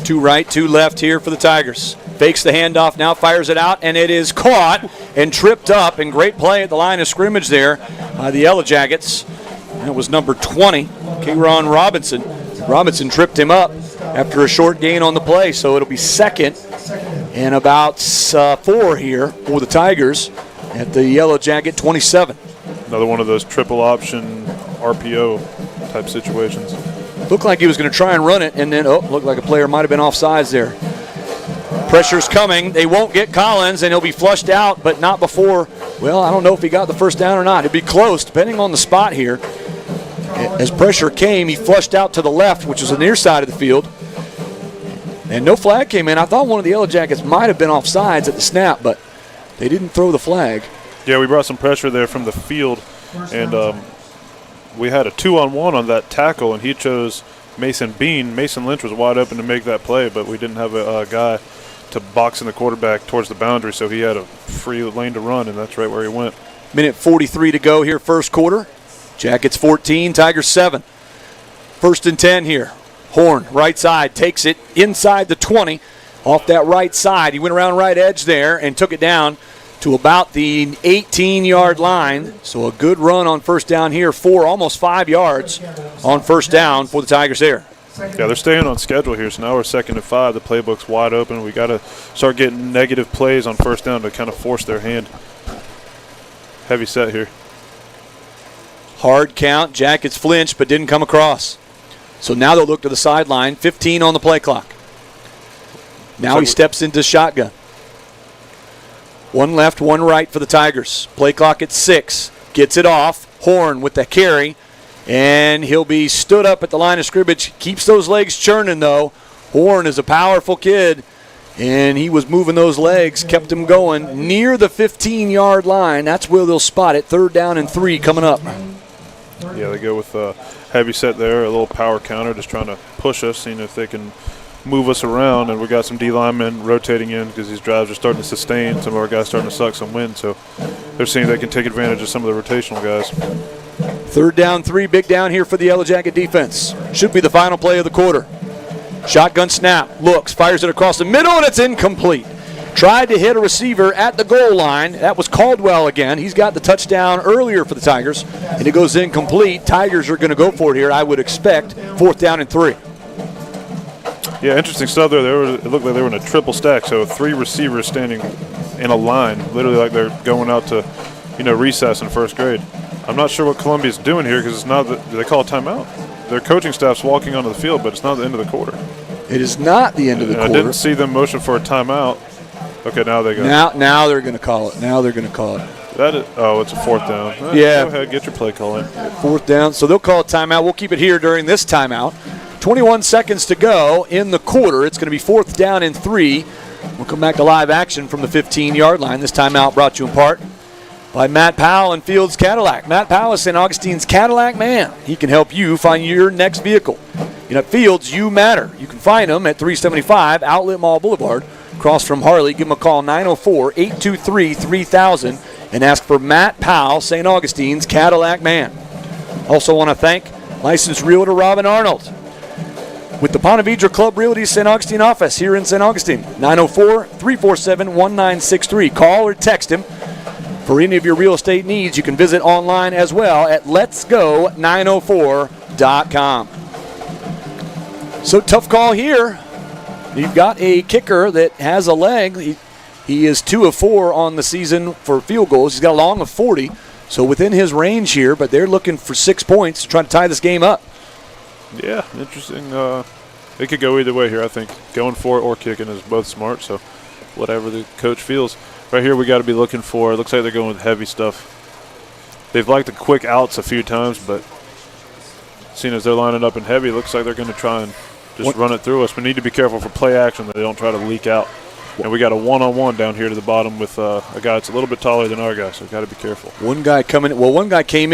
2 right, 2 left here for the Tigers. Fakes the handoff, now fires it out, and it is caught and tripped up. And great play at the line of scrimmage there by the Yellow Jackets. That was number 20, Kayron Robinson. Robinson tripped him up after a short gain on the play, so it'll be second and about 4 here for the Tigers at the Yellow Jacket 27. Another one of those triple option RPO type situations. Looked like he was going to try and run it, and then, looked like a player might have been offsides there. Pressure's coming. They won't get Collins, and he'll be flushed out, but not before, well, I don't know if he got the first down or not. It'd be close, depending on the spot here. As pressure came, he flushed out to the left, which was the near side of the field. And no flag came in. I thought one of the Yellow Jackets might have been offsides at the snap, but they didn't throw the flag. Yeah, we brought some pressure there from the field, and we had a 2-on-1 on that tackle, and he chose Mason Bean. Mason Lynch was wide open to make that play, but we didn't have a guy to box in the quarterback towards the boundary, so he had a free lane to run, and that's right where he went. Minute 43 to go here, first quarter. Jackets 14, Tigers 7. First and 10 here. Horn, right side, takes it inside the 20, off that right side. He went around right edge there and took it down to about the 18-yard line. So a good run on first down here, almost 5 yards on first down for the Tigers there. Yeah, they're staying on schedule here, so now we're 2nd and 5. The playbook's wide open. We got to start getting negative plays on first down to kind of force their hand. Heavy set here. Hard count. Jackets flinched but didn't come across. So now they'll look to the sideline. 15 on the play clock. Now he steps into shotgun. 1 left, 1 right for the Tigers. Play clock at 6. Gets it off. Horn with the carry. And he'll be stood up at the line of scrimmage. Keeps those legs churning, though. Horn is a powerful kid. And he was moving those legs, kept him going near the 15-yard line. That's where they'll spot it. 3rd down and 3 coming up. Yeah, they go with a heavy set there, a little power counter, just trying to push us, seeing if they can move us around. And we got some D linemen rotating in because these drives are starting to sustain. Some of our guys starting to suck some wind, so they're seeing they can take advantage of some of the rotational guys. 3rd down, 3, big down here for the Yellow Jacket defense. Should be the final play of the quarter. Shotgun snap, looks, fires it across the middle, and it's incomplete. Tried to hit a receiver at the goal line. That was Caldwell again. He's got the touchdown earlier for the Tigers, and it goes incomplete. Tigers are going to go for it here, I would expect. 4th down and 3. Yeah, interesting stuff there. It looked like they were in a triple stack, so 3 receivers standing in a line, literally like they're going out to, recess in 1st grade. I'm not sure what Columbia's doing here because it's not they call a timeout. Their coaching staff's walking onto the field, but it's not the end of the quarter. It is not the end of the quarter. I didn't see them motion for a timeout. Okay, now they go. Now they're going to call it. It's a 4th down. Yeah. Go ahead, get your play call in. 4th down. So they'll call a timeout. We'll keep it here during this timeout. 21 seconds to go in the quarter. It's going to be 4th down and 3. We'll come back to live action from the 15-yard line. This timeout brought to you in part by Matt Powell and Fields Cadillac. Matt Powell is St. Augustine's Cadillac man. He can help you find your next vehicle. At Fields, you matter. You can find him at 375 Outlet Mall Boulevard, across from Harley. Give him a call, 904-823-3000, and ask for Matt Powell, St. Augustine's Cadillac man. Also want to thank licensed realtor Robin Arnold with the Ponte Vedra Club Realty St. Augustine office here in St. Augustine, 904-347-1963. Call or text him for any of your real estate needs. You can visit online as well at letsgo904.com. So tough call here. You've got a kicker that has a leg. He He is 2 of 4 on the season for field goals. He's got a long of 40, so within his range here, but they're looking for 6 points to try to tie this game up. Yeah, interesting. It could go either way here, I think. Going for it or kicking is both smart, so whatever the coach feels. Right here we got to be looking for, it looks like they're going with heavy stuff. They've liked the quick outs a few times, but seeing as they're lining up in heavy, it looks like they're going to try and just run it through us. We need to be careful for play action that they don't try to leak out. And we got a one-on-one down here to the bottom with a guy that's a little bit taller than our guy, so got to be careful. One guy came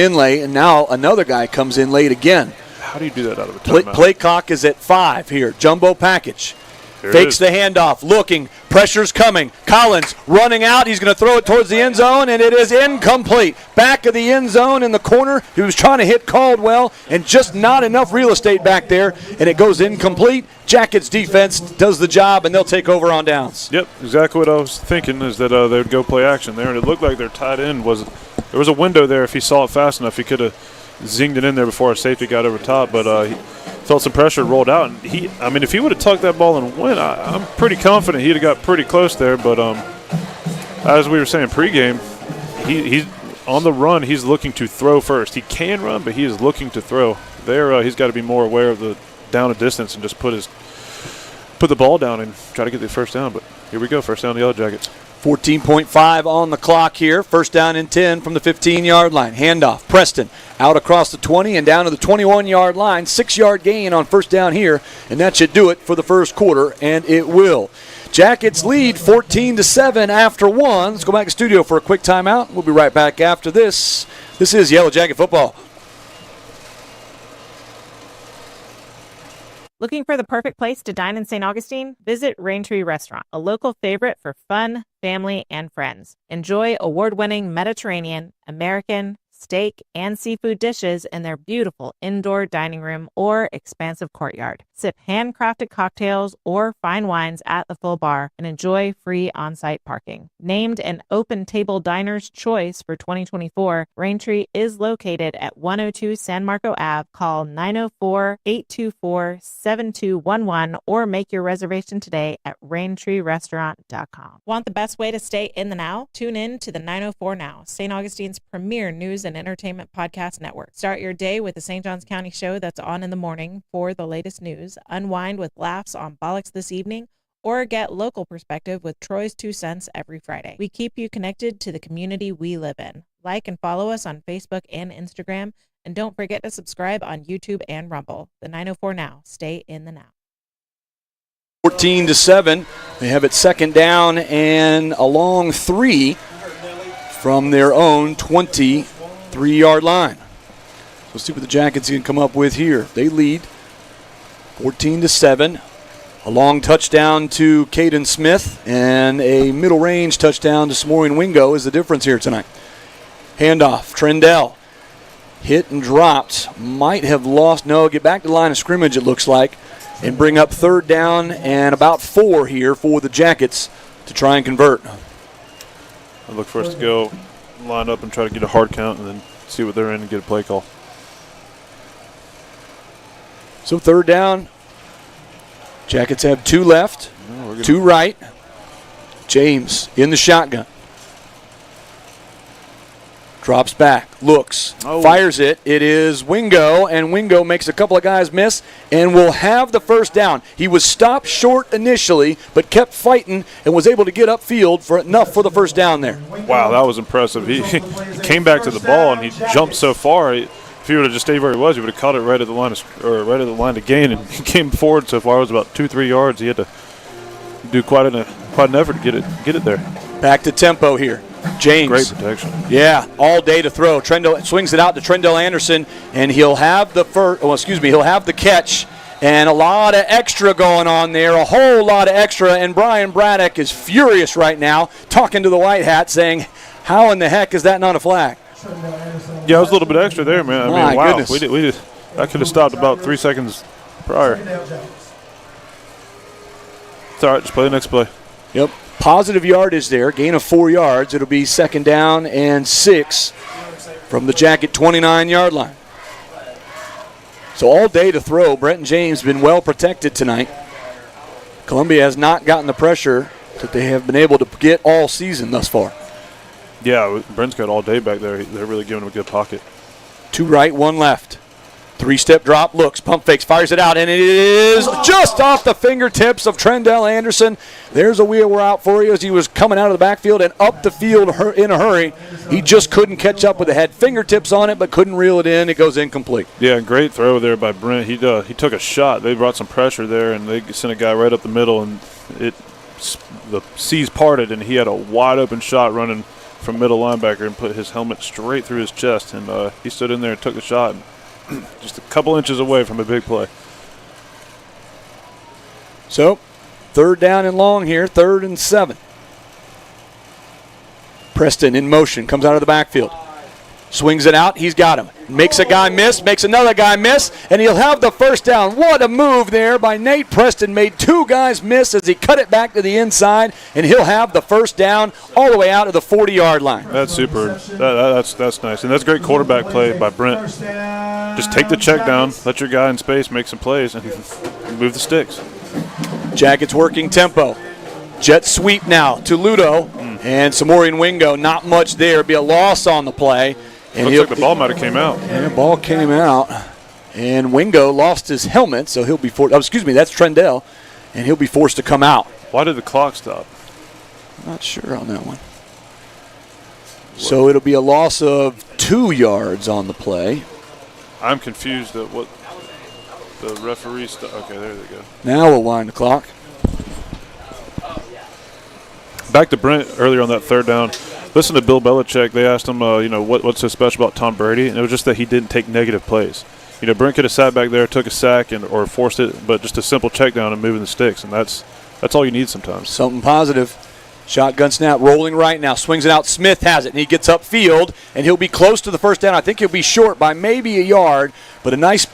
in late, and now another guy comes in late again. How do you do that out of a timeout? Play clock is at 5 here. Jumbo package. There Fakes the handoff, looking, pressure's coming. Collins running out, he's going to throw it towards the end zone, and it is incomplete. Back of the end zone in the corner, he was trying to hit Caldwell, and just not enough real estate back there, and it goes incomplete. Jackets defense does the job, and they'll take over on downs. Yep, exactly what I was thinking is that they would go play action there, and it looked like their tight end there was a window there. If he saw it fast enough, he could have zinged it in there before our safety got over top, but he felt some pressure, rolled out, and if he would have tucked that ball and went, I'm pretty confident he'd have got pretty close there. But as we were saying pregame, he's on the run. He's looking to throw first. He can run, but he is looking to throw. There, he's got to be more aware of the down and distance and just put the ball down and try to get the first down. But here we go, first down the Yellow Jackets. 14.5 on the clock here. First down and 10 from the 15-yard line. Handoff. Preston out across the 20 and down to the 21-yard line. 6-yard gain on first down here, and that should do it for the first quarter, and it will. Jackets lead 14-7 after 1. Let's go back to studio for a quick timeout. We'll be right back after this. This is Yellow Jacket Football. Looking for the perfect place to dine in St. Augustine? Visit Raintree Restaurant, a local favorite for fun, family, and friends. Enjoy award-winning Mediterranean, American, steak, and seafood dishes in their beautiful indoor dining room or expansive courtyard. Sip handcrafted cocktails or fine wines at the full bar and enjoy free on-site parking. Named an Open Table Diner's Choice for 2024, Raintree is located at 102 San Marco Ave. Call 904-824-7211 or make your reservation today at RaintreeRestaurant.com. Want the best way to stay in the now? Tune in to the 904 Now, St. Augustine's premier news and entertainment podcast network. Start your day with the St. Johns County show that's on in the morning for the latest news, unwind with laughs on Bollocks this evening, or get local perspective with Troy's 2 Cents every Friday. We keep you connected to the community we live in. Like and follow us on Facebook and Instagram, and don't forget to subscribe on YouTube and Rumble. The 904 Now. Stay in the now. 14-7. They have it second down and a long 3 from their own 23-yard line. Let's see what the Jackets can come up with here. They lead 14-7. A long touchdown to Caden Smith and a middle range touchdown to Samorian Wingo is the difference here tonight. Handoff. Trendell hit and dropped. Might have lost. No, get back to the line of scrimmage, it looks like, and bring up third down and about 4 here for the Jackets to try and convert. I look for us to go line up and try to get a hard count and then see what they're in and get a play call. So third down. Jackets have 2 left, 2 right. James in the shotgun. Drops back, looks, fires it. It is Wingo, and Wingo makes a couple of guys miss and will have the first down. He was stopped short initially, but kept fighting and was able to get upfield for enough for the first down there. Wow, that was impressive. He came back to the ball and he jumped so far. If he would have just stayed where he was, he would have caught it right at the line to gain, and he came forward so far. It was about 2-3 yards. He had to do quite an effort to get it there. Back to tempo here. James. Great protection. Yeah, all day to throw. Trendell swings it out to Trendell Anderson, and he'll have he'll have the catch, and a lot of extra going on there, a whole lot of extra, and Brian Braddock is furious right now, talking to the white hat, saying, how in the heck is that not a flag? Yeah, it was a little bit extra there, man. Wow. Goodness. I could have stopped about 3 seconds prior. It's all right. Just play the next play. Yep. Positive yardage there. Gain of 4 yards. It'll be second down and 6 from the Jacket 29-yard line. So all day to throw. Brenton James been well protected tonight. Columbia has not gotten the pressure that they have been able to get all season thus far. Yeah, Brent's got all day back there. They're really giving him a good pocket. 2 right, 1 left. 3-step drop, looks, pump fakes, fires it out, and it is just off the fingertips of Trendell Anderson. There's a wheel we're out for you as he was coming out of the backfield and up the field in a hurry. He just couldn't catch up with it. Had fingertips on it but couldn't reel it in. It goes incomplete. Yeah, great throw there by Brent. He took a shot. They brought some pressure there, and they sent a guy right up the middle, and the C's parted, and he had a wide open shot running from middle linebacker and put his helmet straight through his chest, and he stood in there and took the shot. Just a couple inches away from a big play. So, 3rd down and long here, 3rd and 7. Preston in motion, comes out of the backfield. Swings it out, he's got him. Makes a guy miss, makes another guy miss, and he'll have the 1st down. What a move there by Nate Preston. Made 2 guys miss as he cut it back to the inside, and he'll have the 1st down all the way out to the 40-yard line. That's super. That's nice. And that's great quarterback play by Brent. Just take the check down, let your guy in space make some plays, and move the sticks. Jackets working tempo. Jet sweep now to Ludo and Samorian Wingo. Not much there. Be a loss on the play. And Looks like the ball might have came out. Yeah, ball came out. And Wingo lost his helmet, so he'll be forced. Oh, excuse me, that's Trendell. And he'll be forced to come out. Why did the clock stop? Not sure on that one. So it'll be a loss of 2 yards on the play. I'm confused at what the referee okay, there they go. Now we'll wind the clock. Back to Brent earlier on that 3rd down. Listen to Bill Belichick. They asked him, what's so special about Tom Brady? And it was just that he didn't take negative plays. Brent could have sat back there, took a sack, or forced it, but just a simple check down and moving the sticks. And that's all you need sometimes. Something positive. Shotgun snap rolling right now. Swings it out. Smith has it, and he gets upfield, and he'll be close to the 1st down. I think he'll be short by maybe a yard, but a nice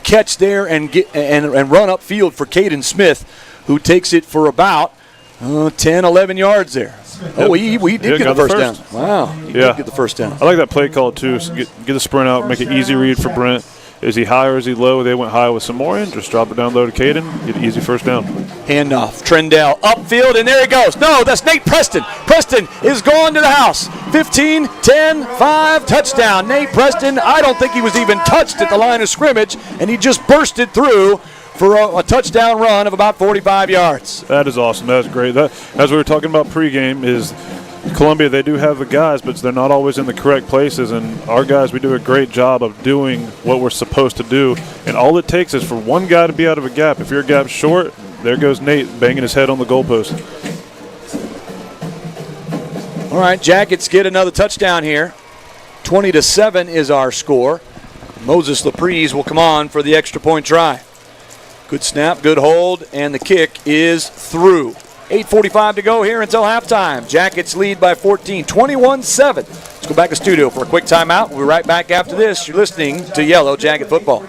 catch there and run upfield for Caden Smith, who takes it for about 10, 11 yards there. Oh, he did get the first down. Wow, he did get the 1st down. I like that play call, too. So get the sprint out, make an easy read for Brent. Is he high or is he low? They went high with Samorian. Just drop it down low to Caden. Get an easy 1st down. Handoff. Trendell upfield, and there he goes. No, that's Nate Preston. Preston is going to the house. 15, 10, 5, touchdown. Nate Preston, I don't think he was even touched at the line of scrimmage, and he just bursted through for a touchdown run of about 45 yards. That is awesome. That is great. As we were talking about pregame, is Columbia, they do have the guys, but they're not always in the correct places. And our guys, we do a great job of doing what we're supposed to do. And all it takes is for one guy to be out of a gap. If your gap's short, there goes Nate banging his head on the goalpost. All right, Jackets get another touchdown here. 20-7 is our score. Moses Laprise will come on for the extra point try. Good snap, good hold, and the kick is through. 8:45 to go here until halftime. Jackets lead by 14, 21-7. Let's go back to studio for a quick timeout. We'll be right back after this. You're listening to Yellow Jacket Football.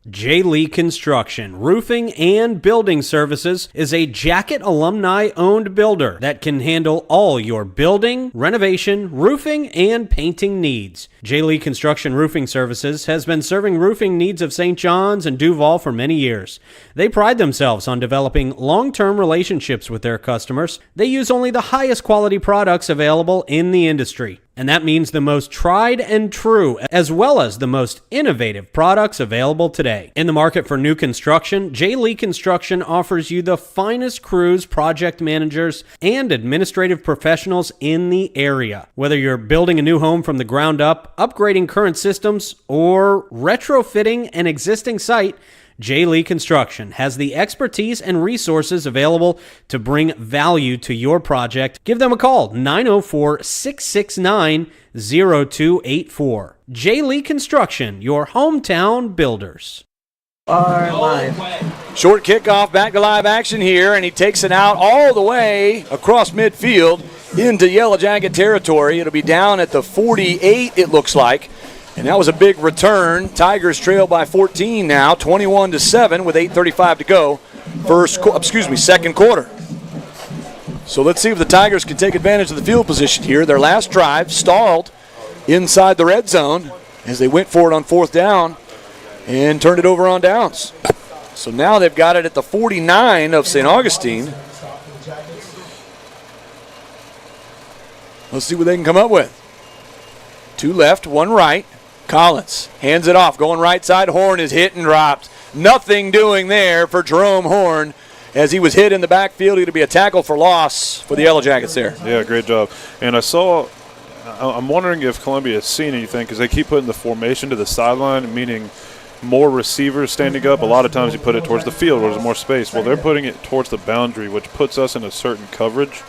J. Lee Construction, Roofing and Building Services is a Jacket alumni-owned builder that can handle all your building, renovation, roofing, and painting needs. J. Lee Construction Roofing Services has been serving roofing needs of St. John's and Duval for many years. They pride themselves on developing long-term relationships with their customers. They use only the highest quality products available in the industry. And that means the most tried and true, as well as the most innovative products available today. In the market for new construction, J. Lee Construction offers you the finest crews, project managers, and administrative professionals in the area. Whether you're building a new home from the ground up, upgrading current systems, or retrofitting an existing site, J. Lee Construction has the expertise and resources available to bring value to your project. Give them a call, 904-669-0284. J. Lee Construction, your hometown builders. Are live. Short kickoff, back to live action here, and he takes it out all the way across midfield into Yellow Jacket territory. It'll be down at the 48, it looks like. And that was a big return. Tigers trail by 14 now, 21-7 with 8:35 to go. Second quarter. So let's see if the Tigers can take advantage of the field position here. Their last drive stalled inside the red zone as they went for it on 4th down and turned it over on downs. So now they've got it at the 49 of St. Augustine. Let's see what they can come up with. 2 left, 1 right. Collins hands it off, going right side. Horn is hit and dropped. Nothing doing there for Jerome Horn as he was hit in the backfield. It'll be a tackle for loss for the Yellow Jackets there. Yeah, great job. And I'm wondering if Columbia has seen anything because they keep putting the formation to the sideline, meaning more receivers standing up. A lot of times you put it towards the field where there's more space. Well, they're putting it towards the boundary, which puts us in a certain coverage.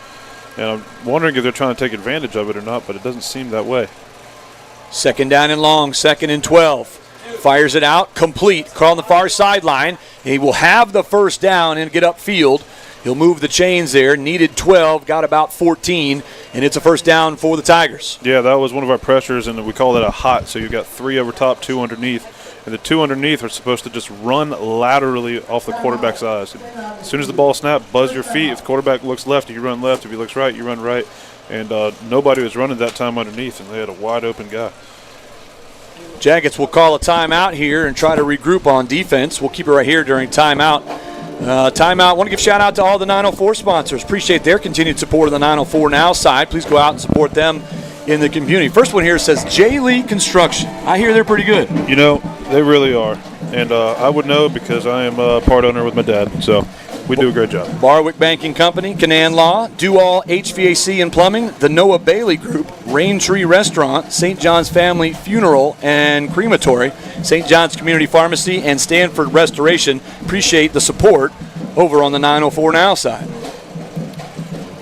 And I'm wondering if they're trying to take advantage of it or not, but it doesn't seem that way. 2nd down and long, 2nd and 12. Fires it out, complete, on the far sideline. He will have the first down and get upfield. He'll move the chains there. Needed 12, got about 14, and it's a first down for the Tigers. Yeah, that was one of our pressures, and we call that a hot. So you've got 3 over top, 2 underneath. And the 2 underneath are supposed to just run laterally off the quarterback's eyes. As soon as the ball snaps, buzz your feet. If the quarterback looks left, you run left. If he looks right, you run right. And nobody was running that time underneath, and they had a wide-open guy. Jackets will call a timeout here and try to regroup on defense. We'll keep it right here during timeout. Timeout. Want to give shout out to all the 904 sponsors. Appreciate their continued support of the 904 Now side. Please go out and support them in the community. First one here says J. Lee Construction. I hear they're pretty good. You know, they really are. And I would know because I am a part owner with my dad. So we do a great job. Barwick Banking Company, Canaan Law, Do All HVAC and Plumbing, the Noah Bailey Group, Rain Tree Restaurant, St. John's Family Funeral and Crematory, St. John's Community Pharmacy, and Stanford Restoration. Appreciate the support over on the 904 Now side.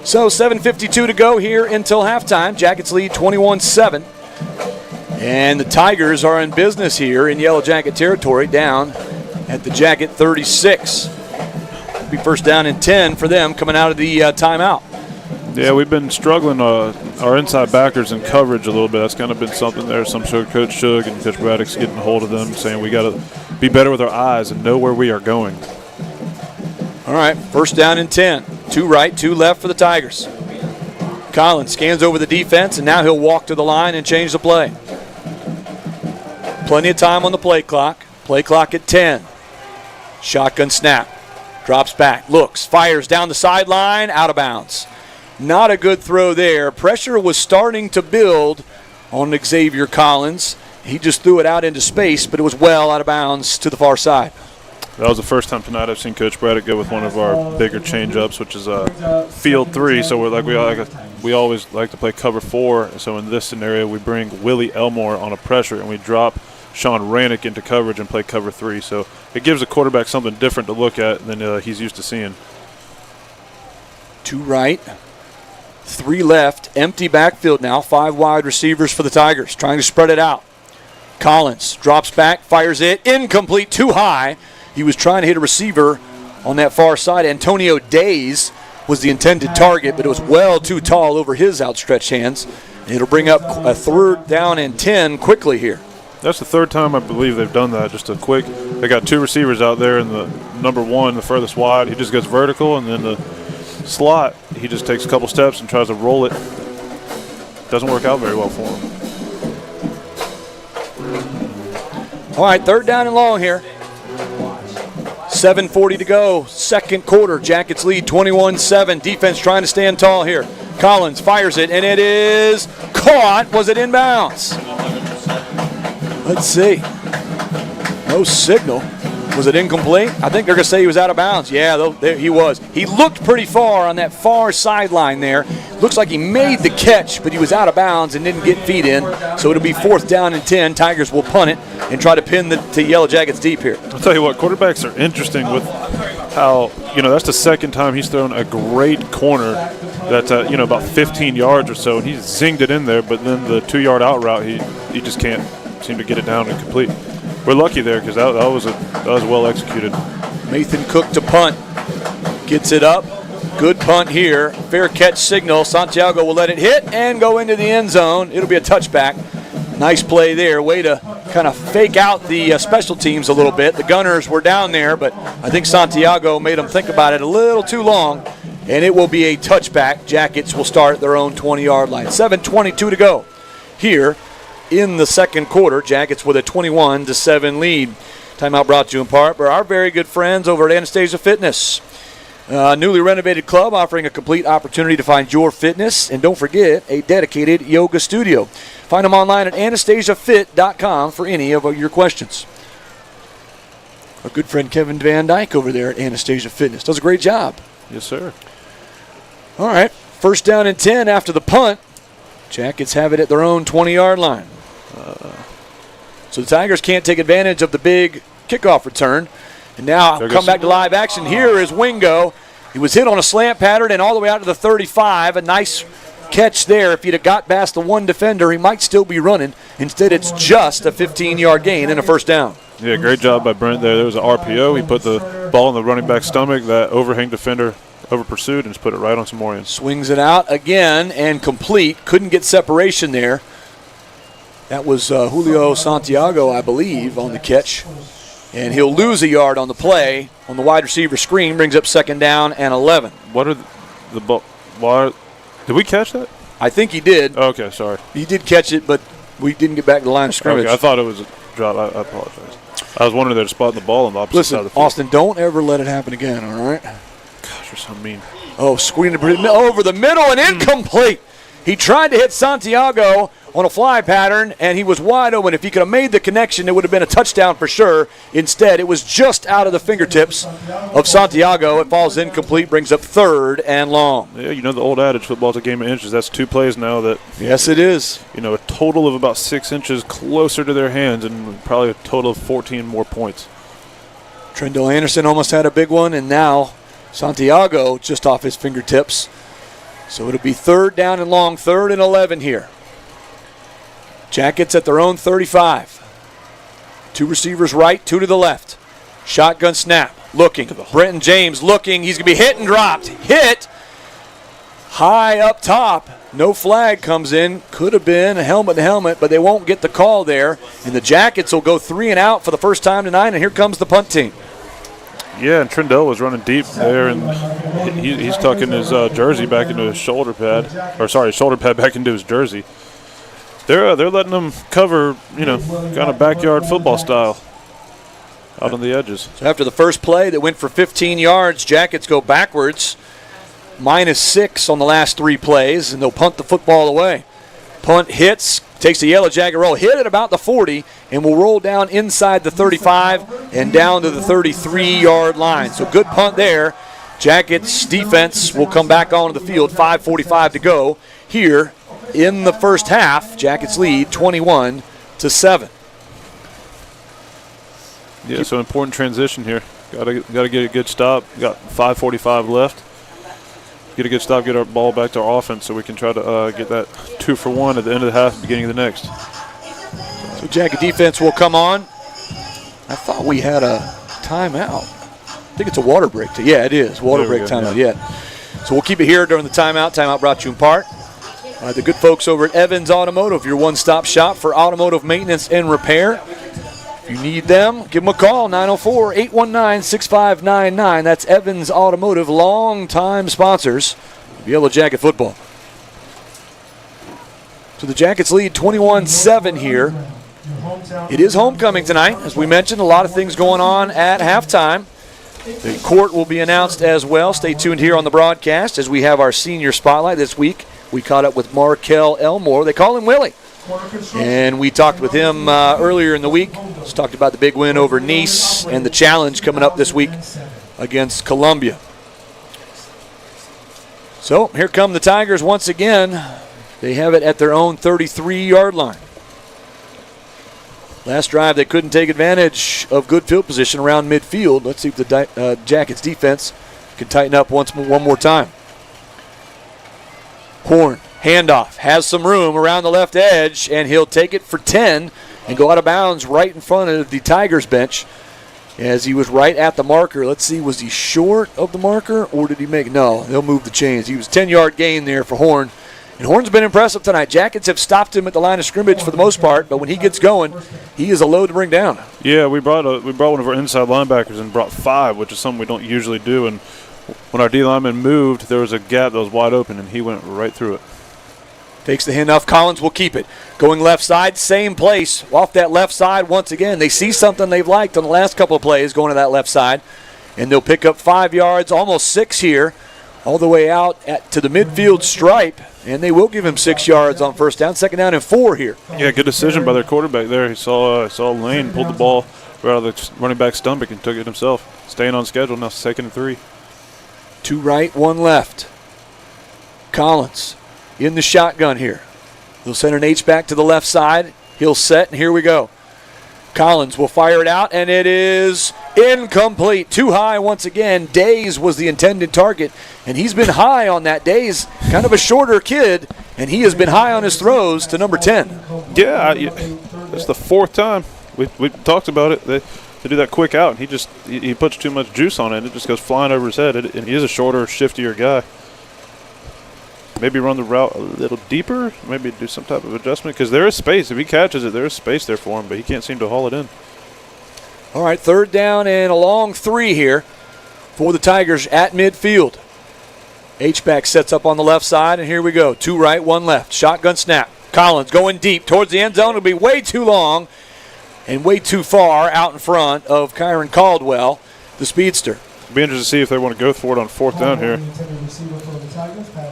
So 7:52 to go here until halftime. Jackets lead 21-7. And the Tigers are in business here in Yellow Jacket territory down at the Jacket 36. It'll be first down and 10 for them coming out of the timeout. Yeah, we've been struggling our inside backers in coverage a little bit. That's kind of been something there. Coach Shug and Coach Braddock's getting a hold of them, saying we got to be better with our eyes and know where we are going. All right, first down and 10. 2 right, 2 left for the Tigers. Collins scans over the defense, and now he'll walk to the line and change the play. Plenty of time on the play clock. Play clock at 10. Shotgun snap. Drops back, looks, fires down the sideline, out of bounds. Not a good throw there. Pressure was starting to build on Xavier Collins. He just threw it out into space, but it was well out of bounds to the far side. That was the first time tonight I've seen Coach Braddock go with one of our bigger change-ups, which is field 3. So we always like to play cover 4. So in this scenario, we bring Willie Elmore on a pressure, and we drop Sean Rannick into coverage and play cover 3. So it gives the quarterback something different to look at than he's used to seeing. 2 right, 3 left, empty backfield now. 5 wide receivers for the Tigers, trying to spread it out. Collins drops back, fires it, incomplete, too high. He was trying to hit a receiver on that far side. Antonio Days was the intended target, but it was well too tall over his outstretched hands. It'll bring up a 3rd down and 10 quickly here. That's the 3rd time I believe they've done that. Just a quick, they got 2 receivers out there, and the number 1, the furthest wide, he just goes vertical, and then the slot, he just takes a couple steps and tries to roll it. Doesn't work out very well for him. All right, 3rd down and long here. 7:40 to go, second quarter. Jackets lead 21-7. Defense trying to stand tall here. Collins fires it, and it is caught. Was it inbounds? Let's see. No signal. Was it incomplete? I think they're going to say he was out of bounds. Yeah, there he was. He looked pretty far on that far sideline there. Looks like he made the catch, but he was out of bounds and didn't get feet in. So it'll be 4th down and 10. Tigers will punt it and try to pin the Yellow Jackets deep here. I'll tell you what, quarterbacks are interesting with how, that's the 2nd time he's thrown a great corner that's, about 15 yards or so, and he's zinged it in there, but then the 2-yard out route, he just can't seem to get it down and complete. We're lucky there because that was well executed. Nathan Cook to punt. Gets it up. Good punt here. Fair catch signal. Santiago will let it hit and go into the end zone. It'll be a touchback. Nice play there. Way to kind of fake out the special teams a little bit. The Gunners were down there, but I think Santiago made them think about it a little too long, and it will be a touchback. Jackets will start at their own 20-yard line. 7:22 to go here in the second quarter. Jackets with a 21-7 lead. Timeout brought to you in part by our very good friends over at Anastasia Fitness. Newly renovated club offering a complete opportunity to find your fitness. And don't forget, a dedicated yoga studio. Find them online at anastasiafit.com for any of your questions. Our good friend Kevin Van Dyke over there at Anastasia Fitness does a great job. Yes, sir. All right, first down and 10 after the punt. Jackets have it at their own 20-yard line. So the Tigers can't take advantage of the big kickoff return. And now come back to live action. Here is Wingo. He was hit on a slant pattern and all the way out to the 35. A nice catch there. If he'd have got past the one defender, he might still be running. Instead, it's just a 15-yard gain and a first down. Yeah, great job by Brent there. There was an RPO. He put the ball in the running back's stomach. That overhang defender over-pursued and just put it right on Samorian. Swings it out again and complete. Couldn't get separation there. That was Julio Santiago, I believe, on the catch. And he'll lose a yard on the play on the wide receiver screen. Brings up second down and 11. What are the ball? Did we catch that? I think he did. Okay, sorry. He did catch it, but we didn't get back to the line of scrimmage. Okay, I thought it was a drop. I apologize. I was wondering they're spotting the ball on the opposite side of the field. Austin, don't ever let it happen again, all right? Gosh, you're so mean. Oh, screen over the middle and incomplete. He tried to hit Santiago on a fly pattern, and he was wide open. If he could have made the connection, it would have been a touchdown for sure. Instead, it was just out of the fingertips of Santiago. It falls incomplete, brings up third and long. Yeah, you know the old adage, football's a game of inches. That's 2 plays now that. Yes, it is. You know, a total of about 6 inches closer to their hands and probably a total of 14 more points. Trendell Anderson almost had a big one, and now Santiago just off his fingertips. So it'll be third down and long, 3rd and 11 here. Jackets at their own 35. 2 receivers right, 2 to the left. Shotgun snap, looking. Brenton James looking. He's going to be hit and dropped. Hit high up top. No flag comes in. Could have been a helmet to helmet, but they won't get the call there. And the Jackets will go 3 and out for the first time tonight, and here comes the punt team. Yeah, and Trendell was running deep there, and he's tucking his jersey back into his shoulder pad. Or, sorry, shoulder pad back into his jersey. They're letting them cover, you know, kind of backyard football style out on the edges. So after the first play that went for 15 yards, Jackets go backwards. -6 on the last 3 plays, and they'll punt the football away. Punt hits, takes a Yellow Jacket roll, hit at about the 40, and will roll down inside the 35 and down to the 33-yard line. So good punt there. Jackets defense will come back onto the field, 5:45 to go here in the first half. Jackets lead 21-7. Yeah, so important transition here. Got to get a good stop. Got 5:45 left. Get a good stop, get our ball back to our offense so we can try to get that 2 for 1 at the end of the half, beginning of the next. So Jacket defense will come on. I thought we had a timeout. I think it's a water break. Yeah, it is. Water break timeout, yeah. So we'll keep it here during the timeout. Timeout brought to you in part by the good folks over at Evans Automotive, your one-stop shop for automotive maintenance and repair. If you need them, give them a call, 904-819-6599. That's Evans Automotive, long-time sponsors of Yellow Jacket football. So the Jackets lead 21-7 here. It is homecoming tonight. As we mentioned, a lot of things going on at halftime. The court will be announced as well. Stay tuned here on the broadcast as we have our senior spotlight this week. We caught up with Markel Elmore. They call him Willie. And we talked with him earlier in the week. Just talked about the big win over Nice and the challenge coming up this week against Columbia. So here come the Tigers once again. They have it at their own 33-yard line. Last drive, they couldn't take advantage of good field position around midfield. Let's see if the Jackets defense can tighten up one more time. Horn, handoff, has some room around the left edge, and he'll take it for 10 and go out of bounds right in front of the Tigers bench as he was right at the marker. Let's see, was he short of the marker or did he make? No, they'll move the chains. He was 10-yard gain there for Horn. And Horn's been impressive tonight. Jackets have stopped him at the line of scrimmage for the most part, but when he gets going, he is a load to bring down. Yeah, we brought one of our inside linebackers and brought 5, which is something we don't usually do. And when our D lineman moved, there was a gap that was wide open, and he went right through it. Takes the handoff. Collins will keep it. Going left side, same place. Off that left side once again. They see something they've liked on the last couple of plays going to that left side. and they'll pick up 5 yards, almost 6 here, all the way out to the midfield stripe, and they will give him 6 yards on first down. Second down and 4 here. Yeah, good decision by their quarterback there. He saw Lane pulled the ball right out of the running back's stomach and took it himself. Staying on schedule now, 2nd and 3. 2 right, 1 left. Collins in the shotgun here. They'll send an H-back to the left side. He'll set, and here we go. Collins will fire it out, and it is incomplete. Too high once again. Days was the intended target, and he's been high on that. Days, kind of a shorter kid, and he has been high on his throws to number 10. Yeah, it's the 4th time. We talked about it. They do that quick out, and he puts too much juice on it, and it just goes flying over his head. And he is a shorter, shiftier guy. Maybe run the route a little deeper, maybe do some type of adjustment, because there is space. If he catches it, there is space there for him, but he can't seem to haul it in. All right, 3rd down and a long 3 here for the Tigers at midfield. H-back sets up on the left side, and here we go. 2 right, 1 left. Shotgun snap. Collins going deep towards the end zone. It'll be way too long and way too far out in front of Kyron Caldwell, the speedster. Be interested to see if they want to go for it on 4th down here.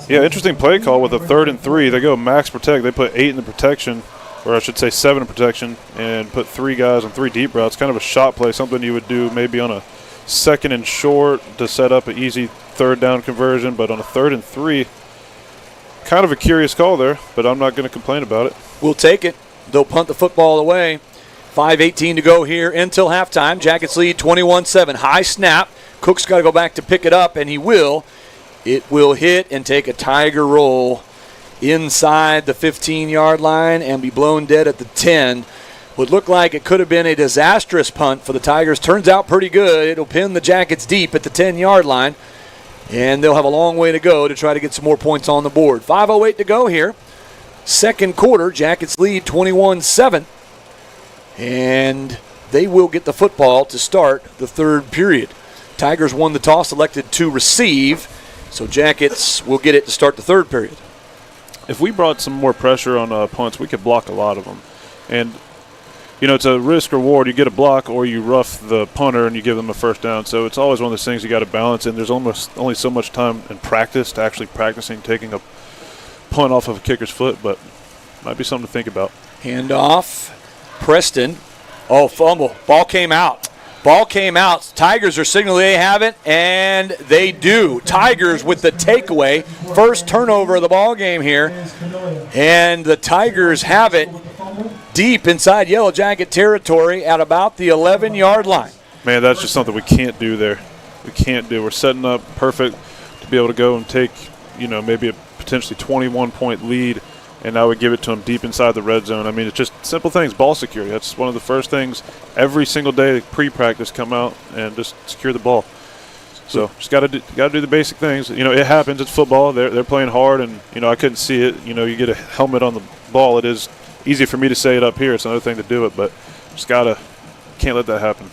Yeah, interesting play call with a 3rd and 3. They go max protect. They put 8 in the protection, or I should say 7 in protection, and put 3 guys on 3 deep routes. Kind of a shot play, something you would do maybe on a 2nd and short to set up an easy 3rd down conversion, but on a 3rd and 3, kind of a curious call there, but I'm not going to complain about it. We'll take it. They'll punt the football away. 5:18 to go here until halftime. Jackets lead 21-7. High snap. Cook's got to go back to pick it up, and he will. It will hit and take a Tiger roll inside the 15-yard line and be blown dead at the 10. Would look like it could have been a disastrous punt for the Tigers. Turns out pretty good. It'll pin the Jackets deep at the 10-yard line, and they'll have a long way to go to try to get some more points on the board. 5:08 to go here. 2nd quarter, Jackets lead 21-7, and they will get the football to start the 3rd period. Tigers won the toss, elected to receive, so Jackets will get it to start the 3rd period. If we brought some more pressure on punts, we could block a lot of them. And, it's a risk-reward. You get a block or you rough the punter and you give them a 1st down. So it's always one of those things you got to balance, and there's almost only so much time in practice to actually practicing taking a punt off of a kicker's foot, but might be something to think about. Handoff. Preston. Oh, fumble. Ball came out. Ball came out. Tigers are signaling they have it, and they do. Tigers with the takeaway. First turnover of the ball game here. And the Tigers have it deep inside Yellow Jacket territory at about the 11-yard line. Man, that's just something we can't do there. We can't do. We're setting up perfect to be able to go and take, maybe a potentially 21-point lead, and now we give it to them deep inside the red zone. I mean, it's just simple things. Ball security. That's one of the first things every single day pre-practice, come out and just secure the ball. So just got to do the basic things. It happens. It's football. They're playing hard, and I couldn't see it. You get a helmet on the ball. It is easy for me to say it up here. It's another thing to do it, but just can't let that happen.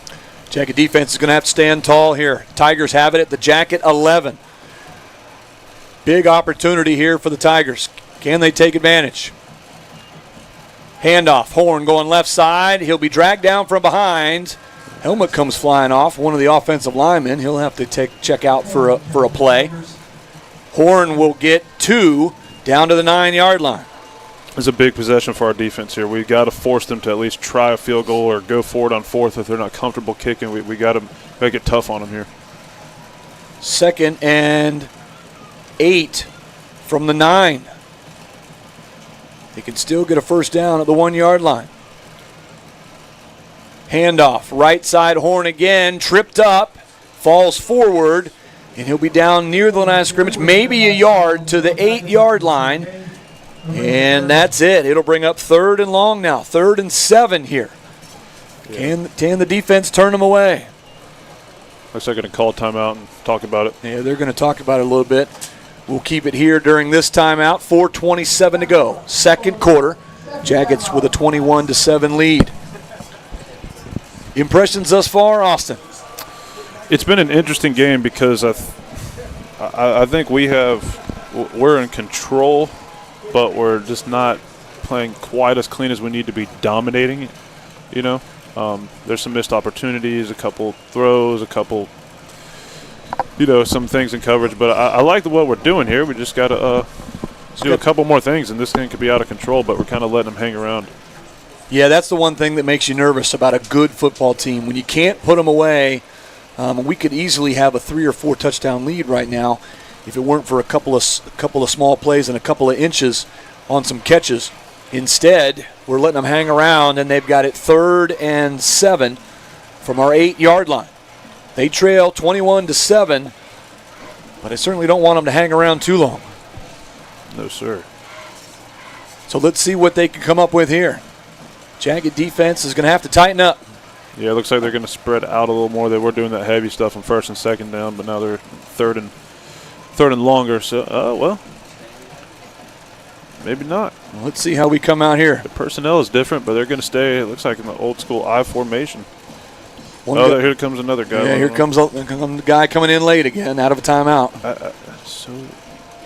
Jacket defense is going to have to stand tall here. Tigers have it at the Jacket 11. Big opportunity here for the Tigers. Can they take advantage? Handoff. Horn going left side. He'll be dragged down from behind. Helmet comes flying off. One of the offensive linemen. He'll have to check out for a play. Horn will get 2 down to the 9-yard line. It's a big possession for our defense here. We've got to force them to at least try a field goal or go for it on 4th if they're not comfortable kicking. We got to make it tough on them here. 2nd and 8 from the 9. They can still get a 1st down at the 1-yard line. Handoff. Right side, Horn again. Tripped up. Falls forward. And he'll be down near the line of scrimmage. Maybe a yard to the 8-yard line. And that's it. It'll bring up 3rd and long now. 3rd and 7 here. Yeah. Can the defense turn them away? Looks like they're going to call timeout and talk about it. Yeah, they're going to talk about it a little bit. We'll keep it here during this timeout. 4:27 to go. 2nd quarter. Jackets with a 21-7 lead. Impressions thus far, Austin? It's been an interesting game because I think we're in control, but we're just not playing quite as clean as we need to be dominating it. There's some missed opportunities, a couple throws, a couple some things in coverage. But I like what we're doing here. We just got to do a couple more things, and this thing could be out of control, but we're kind of letting them hang around. Yeah, that's the one thing that makes you nervous about a good football team. When you can't put them away, we could easily have a 3 or 4 touchdown lead right now if it weren't for a couple of small plays and a couple of inches on some catches. Instead, we're letting them hang around, and they've got it 3rd and 7 from our 8-yard line. They trail 21-7, but I certainly don't want them to hang around too long. No, sir. So let's see what they can come up with here. Jagged defense is going to have to tighten up. Yeah, it looks like they're going to spread out a little more. They were doing that heavy stuff on 1st and 2nd down, but now they're third and longer. So, maybe not. Well, let's see how we come out here. The personnel is different, but they're going to stay, it looks like, in the old-school I formation. Here comes another guy. Yeah, here comes the guy coming in late again, out of a timeout. So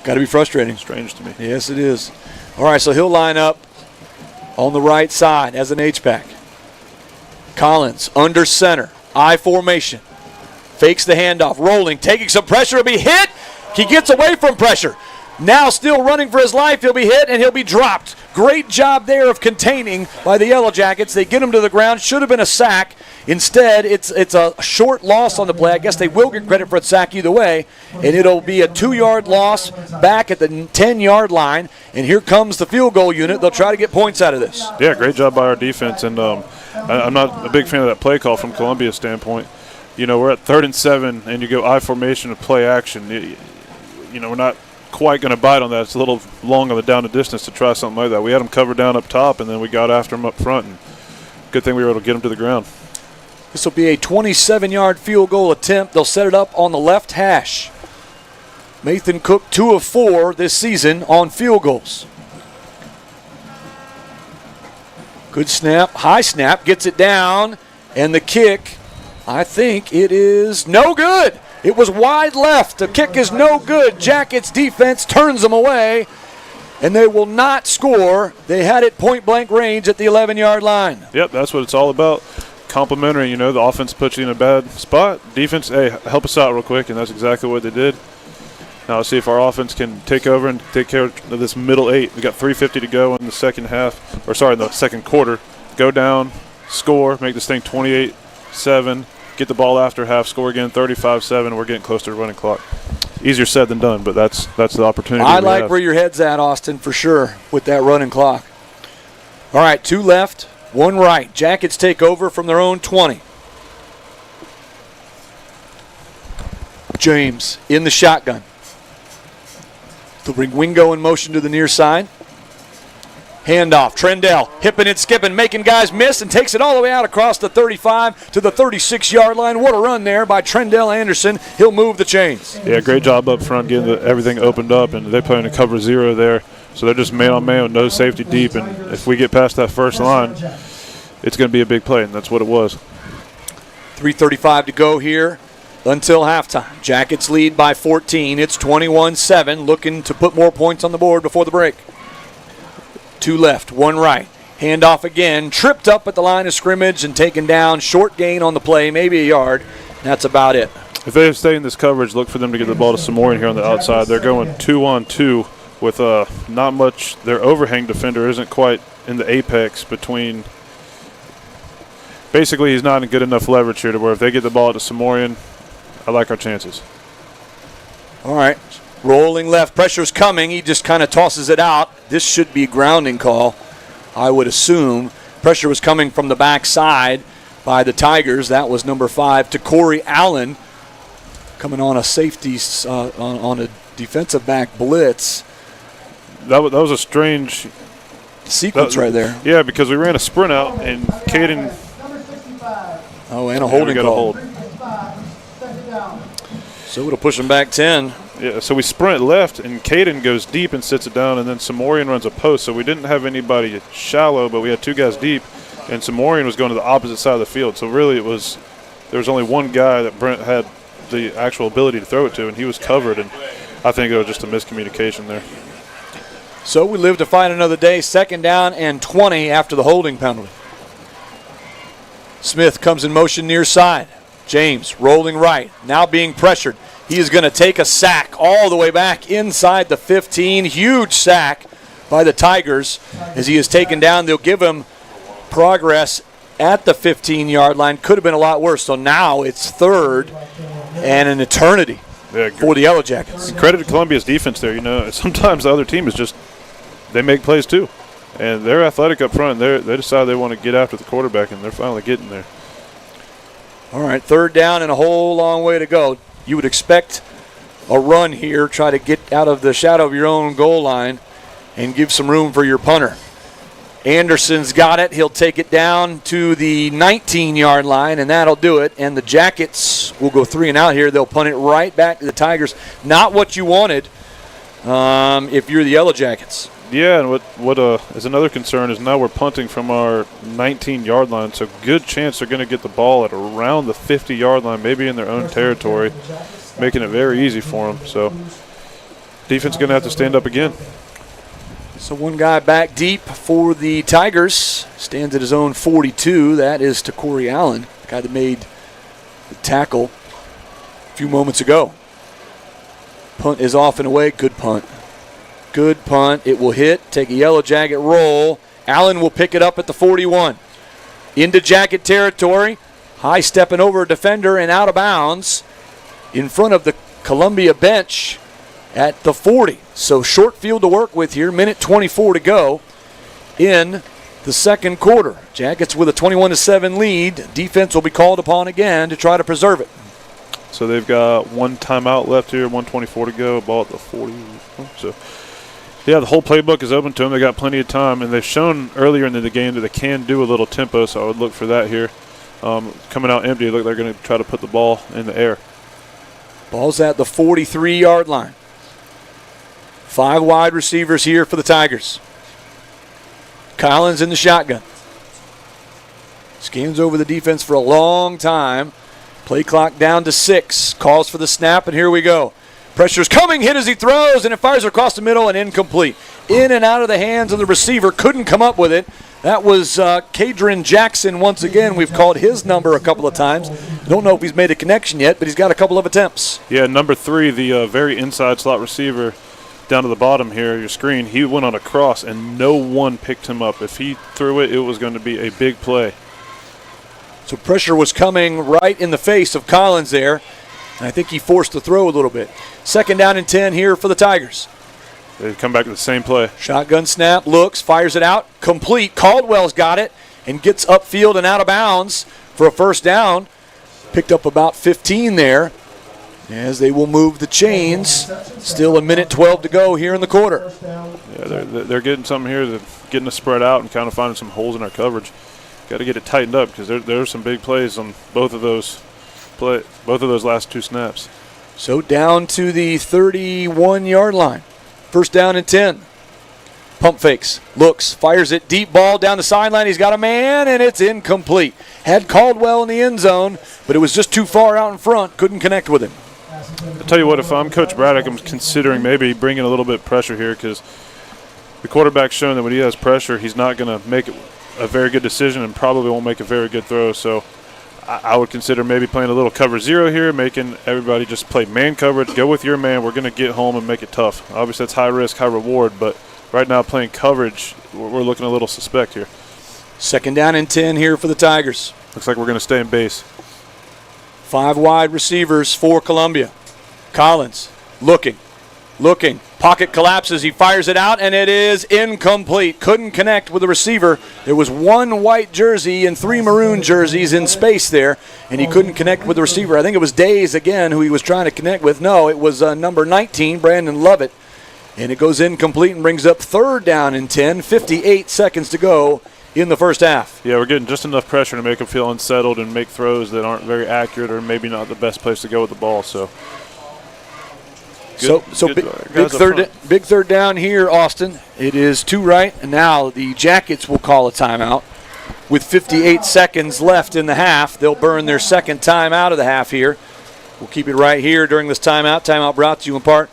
got to be frustrating. Strange to me. Yes, it is. All right, so he'll line up on the right side as an H-back. Collins under center, I formation. Fakes the handoff, rolling, taking some pressure. He'll be hit. He gets away from pressure. Now still running for his life. He'll be hit and he'll be dropped. Great job there of containing by the Yellow Jackets. They get him to the ground. Should have been a sack. Instead, it's a short loss on the play. I guess they will get credit for a sack either way. And it'll be a 2-yard loss back at the 10-yard line. And here comes the field goal unit. They'll try to get points out of this. Yeah, great job by our defense. And I'm not a big fan of that play call from Columbia's standpoint. We're at 3rd and 7, and you go I formation of play action. We're not quite going to bite on that. It's a little long on the down and distance to try something like that. We had them covered down up top, and then we got after them up front. And good thing we were able to get them to the ground. This will be a 27-yard field goal attempt. They'll set it up on the left hash. Nathan Cook 2 of 4 this season on field goals. Good snap, high snap, gets it down, and the kick, I think it is no good. It was wide left. The kick is no good. Jackets defense turns them away, and they will not score. They had it point-blank range at the 11-yard line. Yep, that's what it's all about. Complimentary, the offense puts you in a bad spot. Defense, hey, help us out real quick, and that's exactly what they did. Now let's see if our offense can take over and take care of this middle 8. We got 3:50 to go in the the second quarter. Go down, score, make this thing 28-7. Get the ball after half, score again, 35-7. We're getting close to the running clock. Easier said than done, but that's the opportunity. I like where your head's at, Austin, for sure, with that running clock. All right, 2 left, 1 right. Jackets take over from their own 20. James in the shotgun. They'll bring Wingo in motion to the near side. Handoff, Trendell, hipping and skipping, making guys miss, and takes it all the way out across the 35 to the 36-yard line. What a run there by Trendell Anderson. He'll move the chains. Yeah, great job up front getting everything opened up, and they play in a cover 0 there. So they're just man-on-man with no safety deep, and if we get past that first line, it's going to be a big play, and that's what it was. 3:35 to go here until halftime. Jackets lead by 14. It's 21-7, looking to put more points on the board before the break. 2 left, 1 right. Handoff again, tripped up at the line of scrimmage and taken down. Short gain on the play, maybe a yard. That's about it. If they stay in this coverage, look for them to get the ball to Samorian here on the outside. They're going 2-on-2 with not much. Their overhang defender isn't quite in the apex between. Basically, he's not in good enough leverage here to where if they get the ball to Samorian, I like our chances. All right. Rolling left, pressure's coming. He just kind of tosses it out. This should be a grounding call, I would assume. Pressure was coming from the backside by the Tigers. That was number 5 to Corey Allen, coming on a safety, on a defensive back blitz. That was a strange sequence right there. Yeah, because we ran a sprint out and Caden. Oh, and a holding call. So it'll push him back 10. Yeah, so we sprint left, and Caden goes deep and sits it down, and then Samorian runs a post. So we didn't have anybody shallow, but we had 2 guys deep, and Samorian was going to the opposite side of the field. So really there was only one guy that Brent had the actual ability to throw it to, and he was covered, and I think it was just a miscommunication there. So we live to fight another day. 2nd down and 20 after the holding penalty. Smith comes in motion near side. James rolling right, now being pressured. He is going to take a sack all the way back inside the 15. Huge sack by the Tigers as he is taken down. They'll give him progress at the 15-yard line. Could have been a lot worse. So now it's third and an eternity for the Yellow Jackets. Credit to Columbia's defense there. You know, sometimes the other team is just, they make plays too. And they're athletic up front. They decide they want to get after the quarterback, and they're finally getting there. All right, third down and a whole long way to go. You would expect a run here, try to get out of the shadow of your own goal line and give some room for your punter. Anderson's got it. He'll take it down to the 19-yard line, and that'll do it. And the Jackets will go 3 and out here. They'll punt it right back to the Tigers. Not what you wanted if you're the Yellow Jackets. Yeah, and what is another concern is now we're punting from our 19-yard line, so good chance they're going to get the ball at around the 50-yard line, maybe in their own territory, making it very easy for them. So defense is going to have to stand up again. So one guy back deep for the Tigers, stands at his own 42. That is to Corey Allen, the guy that made the tackle a few moments ago. Punt is off and away. Good punt. Good punt. It will hit. Take a Yellow Jacket roll. Allen will pick it up at the 41. Into Jacket territory. High stepping over a defender and out of bounds in front of the Columbia bench at the 40. So short field to work with here. Minute 24 to go in the second quarter. Jackets with a 21-7 lead. Defense will be called upon again to try to preserve it. So they've got one timeout left here, 1:24 to go, ball at the 40. So, yeah, the whole playbook is open to them. They got plenty of time, and they've shown earlier in the game that they can do a little tempo, so I would look for that here. Coming out empty, look, they're going to try to put the ball in the air. Ball's at the 43-yard line. 5 wide receivers here for the Tigers. Collins in the shotgun. Scans over the defense for a long time. Play clock down to 6. Calls for the snap, and here we go. Pressure's coming, hit as he throws, and it fires across the middle and incomplete. In and out of the hands of the receiver, couldn't come up with it. That was Kadron Jackson once again. We've called his number a couple of times. Don't know if he's made a connection yet, but he's got a couple of attempts. Yeah, number 3, the very inside slot receiver down to the bottom here, your screen, he went on a cross, and no one picked him up. If he threw it, it was going to be a big play. So pressure was coming right in the face of Collins there. And I think he forced the throw a little bit. Second down and 10 here for the Tigers. They come back to the same play. Shotgun snap, looks, fires it out, complete. Caldwell's got it and gets upfield and out of bounds for a first down. Picked up about 15 there as they will move the chains. Still a minute 12 to go here in the quarter. Yeah, they're getting something here, they're getting us spread out and kind of finding some holes in our coverage. Got to get it tightened up because there's some big plays on both of those last 2 snaps. So down to the 31-yard line. First down and 10. Pump fakes, looks, fires it, deep ball down the sideline. He's got a man, and it's incomplete. Had Caldwell in the end zone, but it was just too far out in front. Couldn't connect with him. I'll tell you what, if I'm Coach Braddock, I'm considering maybe bringing a little bit of pressure here because the quarterback's shown that when he has pressure, he's not going to make a very good decision and probably won't make a very good throw. So I would consider maybe playing a little cover 0 here, making everybody just play man coverage, go with your man. We're going to get home and make it tough. Obviously, that's high risk, high reward, but right now playing coverage, we're looking a little suspect here. Second down and 10 here for the Tigers. Looks like we're going to stay in base. 5 wide receivers for Columbia. Collins looking. Pocket collapses. He fires it out, and it is incomplete. Couldn't connect with the receiver. There was 1 white jersey and 3 maroon jerseys in space there, and he couldn't connect with the receiver. I think it was Days again who he was trying to connect with. No, it was number 19, Brandon Lovett. And it goes incomplete and brings up third down and 10, 58 seconds to go in the first half. Yeah, we're getting just enough pressure to make them feel unsettled and make throws that aren't very accurate or maybe not the best place to go with the ball. So big third down here, Austin. It is 2 right, and now the Jackets will call a timeout. With 58 seconds left in the half, they'll burn their second timeout of the half here. We'll keep it right here during this timeout. Timeout brought to you in part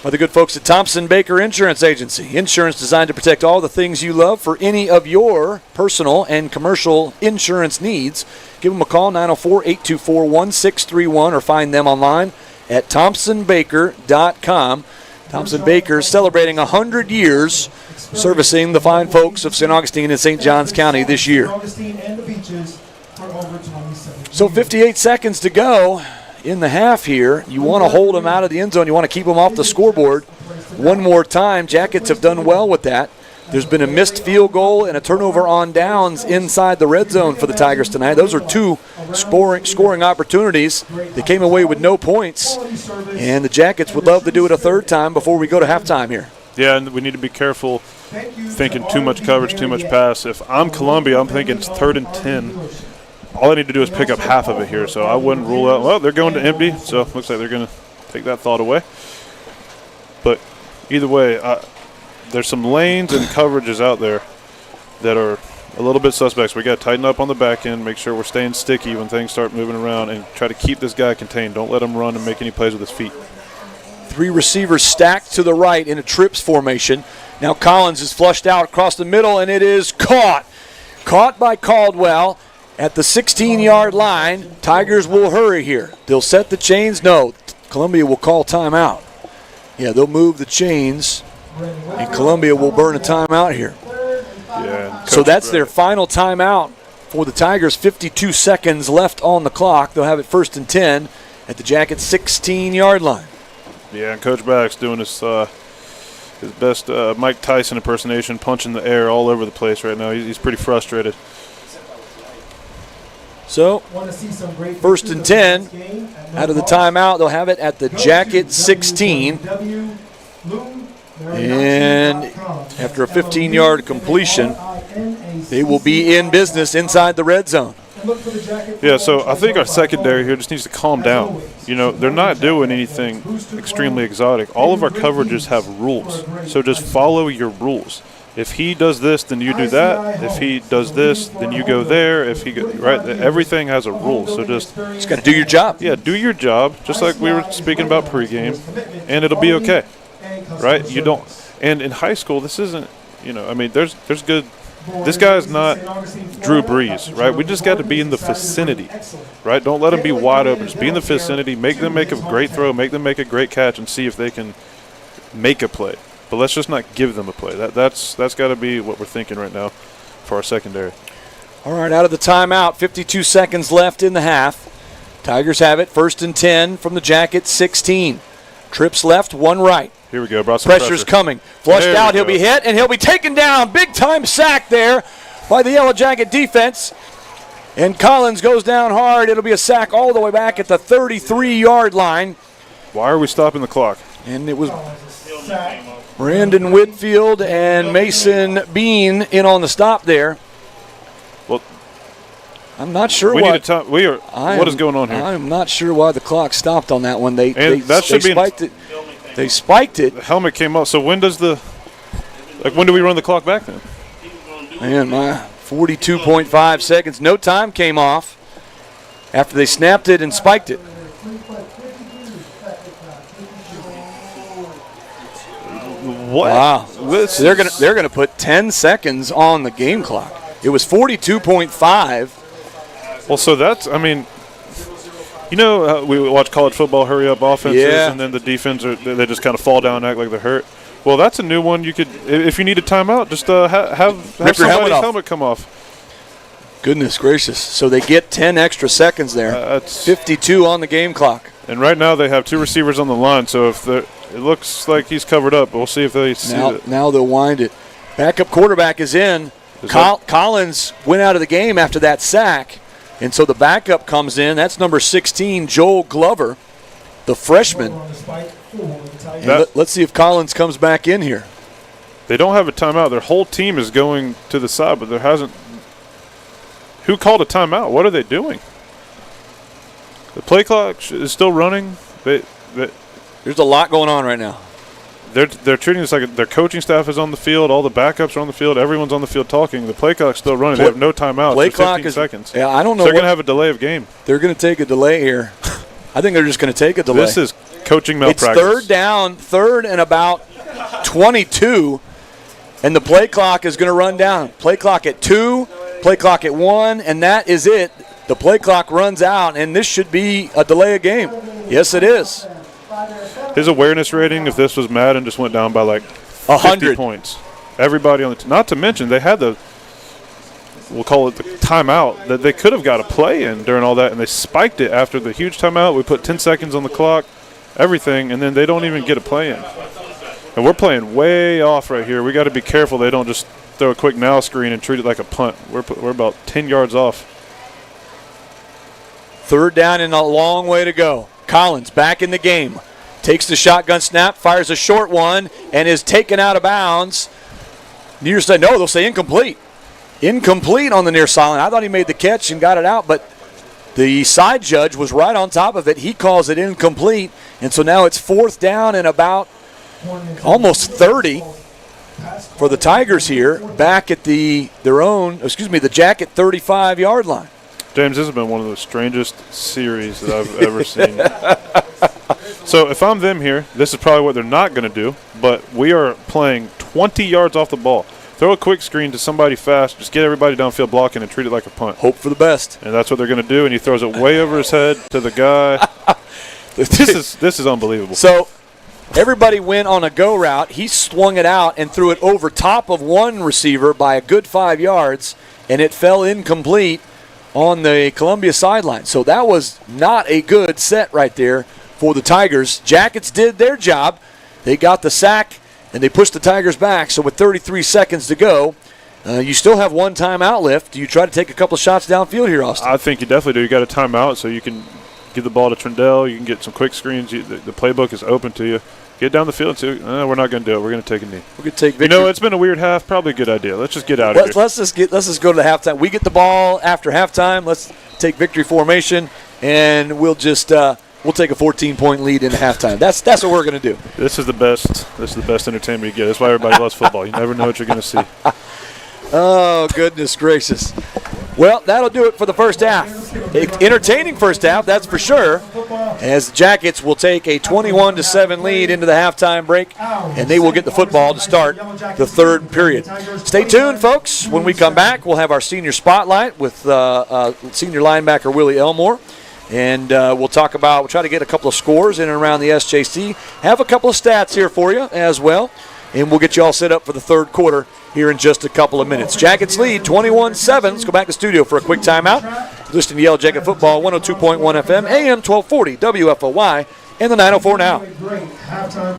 by the good folks at Thompson Baker Insurance Agency. Insurance designed to protect all the things you love for any of your personal and commercial insurance needs. Give them a call, 904-824-1631, or find them online at thompsonbaker.com. Thompson Baker celebrating 100 years servicing the fine folks of St. Augustine and St. Johns County this year. So 58 seconds to go in the half here. You want to hold them out of the end zone. You want to keep them off the scoreboard one more time. Jackets have done well with that. There's been a missed field goal and a turnover on downs inside the red zone for the Tigers tonight. Those are two scoring opportunities. They came away with no points, and the Jackets would love to do it a third time before we go to halftime here. Yeah, and we need to be careful thinking too much coverage, too much pass. If I'm Columbia, I'm thinking it's 3rd and 10. All I need to do is pick up half of it here, so I wouldn't rule out, well, they're going to empty, so it looks like they're going to take that thought away. But either way, there's some lanes and coverages out there that are a little bit suspect. So we got to tighten up on the back end, make sure we're staying sticky when things start moving around, and try to keep this guy contained. Don't let him run and make any plays with his feet. 3 receivers stacked to the right in a trips formation. Now Collins is flushed out across the middle, and it is caught. Caught by Caldwell at the 16-yard line. Tigers will hurry here. They'll set the chains. No, Columbia will call timeout. Yeah, they'll move the chains, and Columbia will burn a timeout here. Yeah. So that's their final timeout for the Tigers. 52 seconds left on the clock. They'll have it 1st and 10 at the Jackets' 16-yard line. Yeah, and Coach Back's doing his best Mike Tyson impersonation, punching the air all over the place right now. He's pretty frustrated. So, 1st and 10 out of the timeout. They'll have it at the Jackets' 16. And after a 15-yard completion, they will be in business inside the red zone. Yeah, so I think our secondary here just needs to calm down. You know, they're not doing anything extremely exotic. All of our coverages have rules, so just follow your rules. If he does this, then you do that. If he does this, then you go there. If he right, everything has a rule. So just got to do your job. Yeah, do your job, just like we were speaking about pregame, and it'll be okay. Right? You don't. And in high school, this isn't. You know, I mean, there's good. This guy's not Drew Brees, right? We just got to be in the vicinity, right? Don't let them be wide open. Just be in the vicinity. Make them make a great throw. Make them make a great catch, and see if they can make a play. But let's just not give them a play. That's got to be what we're thinking right now for our secondary. All right, out of the timeout, 52 seconds left in the half. Tigers have it, 1st and 10 from the Jackets, 16. Trips left, 1 right. Here we go. Brought some Pressure's coming. Flushed out, he'll be hit, and he'll be taken down. Big-time sack there by the Yellow Jacket defense. And Collins goes down hard. It'll be a sack all the way back at the 33-yard line. Why are we stopping the clock? And it was Brandon Whitfield and Mason Bean in on the stop there. Well, I'm not sure what is going on here? I'm not sure why the clock stopped on that one. They spiked it. They spiked it. The helmet came up. So when do we run the clock back then? Man, my 42.5 seconds. No time came off after they snapped it and spiked it. What? Wow. So they're gonna put 10 seconds on the game clock. It was 42.5. Well, so that's, I mean, you know, we watch college football hurry up offenses, and then the defense, they just kind of fall down and act like they're hurt. Well, that's a new one. You could, if you need a timeout, just have somebody's helmet come off. Goodness gracious. So they get 10 extra seconds there. That's 52 on the game clock. And right now they have 2 receivers on the line, so if it looks like he's covered up, we'll see if they see it. Now they'll wind it. Backup quarterback is in. Collins went out of the game after that sack. And so the backup comes in. That's number 16, Joel Glover, the freshman. Let's see if Collins comes back in here. They don't have a timeout. Their whole team is going to the side, but there hasn't. Who called a timeout? What are they doing? The play clock is still running. There's a lot going on right now. They're treating this like their coaching staff is on the field. All the backups are on the field. Everyone's on the field talking. The play clock's still running. They have no timeouts. Play clock 15 seconds. Yeah, I don't know. So they're going to have a delay of game. They're going to take a delay here. I think they're just going to take a delay. This is coaching malpractice. It's third and about 22, and the play clock is going to run down. Play clock at 2, play clock at 1, and that is it. The play clock runs out, and this should be a delay of game. Yes, it is. his awareness rating, if this was Madden, just went down by like 100 points. Everybody on the not to mention they had we'll call it the timeout that they could have got a play in during all that, and they spiked it after the huge timeout. We put 10 seconds on the clock, everything, and then they don't even get a play in. And we're playing way off right here. We got to be careful they don't just throw a quick now screen and treat it like a punt. We're about 10 yards off. Third down and a long way to go. Collins back in the game. Takes the shotgun snap, fires a short one, and is taken out of bounds. Near side, no, they'll say incomplete. Incomplete on the near sideline. I thought he made the catch and got it out, but the side judge was right on top of it. He calls it incomplete, and so now it's fourth down and about almost 30 for the Tigers here, back at the Jacket 35-yard line. James, this has been one of the strangest series that I've ever seen. So if I'm them here, this is probably what they're not going to do, but we are playing 20 yards off the ball. Throw a quick screen to somebody fast, just get everybody downfield blocking and treat it like a punt. Hope for the best. And that's what they're going to do, and he throws it way over his head to the guy. This is unbelievable. So everybody went on a go route. He swung it out and threw it over top of one receiver by a good 5 yards, and it fell incomplete on the Columbia sideline. So that was not a good set right there for the Tigers. Jackets did their job. They got the sack, and they pushed the Tigers back. So with 33 seconds to go, you still have one timeout left. Do you try to take a couple of shots downfield here, Austin? I think you definitely do. You got a timeout, so you can give the ball to Trindell. You can get some quick screens. The playbook is open to you. Get down the field and say, we're not going to do it. We're going to take a knee. We're going to take victory. It's been a weird half. Probably a good idea. Let's just get out of here. Let's just go to the halftime. We get the ball after halftime. Let's take victory formation, and we'll just we'll take a 14-point lead in halftime. That's what we're going to do. This is the best. This is the best entertainment you get. That's why everybody loves football. You never know what you're going to see. Oh, goodness gracious. Well, that'll do it for the first half. Entertaining first half, that's for sure, as the Jackets will take a 21-7 lead into the halftime break, and they will get the football to start the third period. Stay tuned, folks. When we come back, we'll have our senior spotlight with senior linebacker Willie Elmore, and we'll try to get a couple of scores in and around the SJC, have a couple of stats here for you as well, and we'll get you all set up for the third quarter here in just a couple of minutes. Jackets lead 21-7. Let's go back to studio for a quick timeout. Listening to Yellow Jacket Football, 102.1 FM, AM 1240, WFOY, and the 904 Now.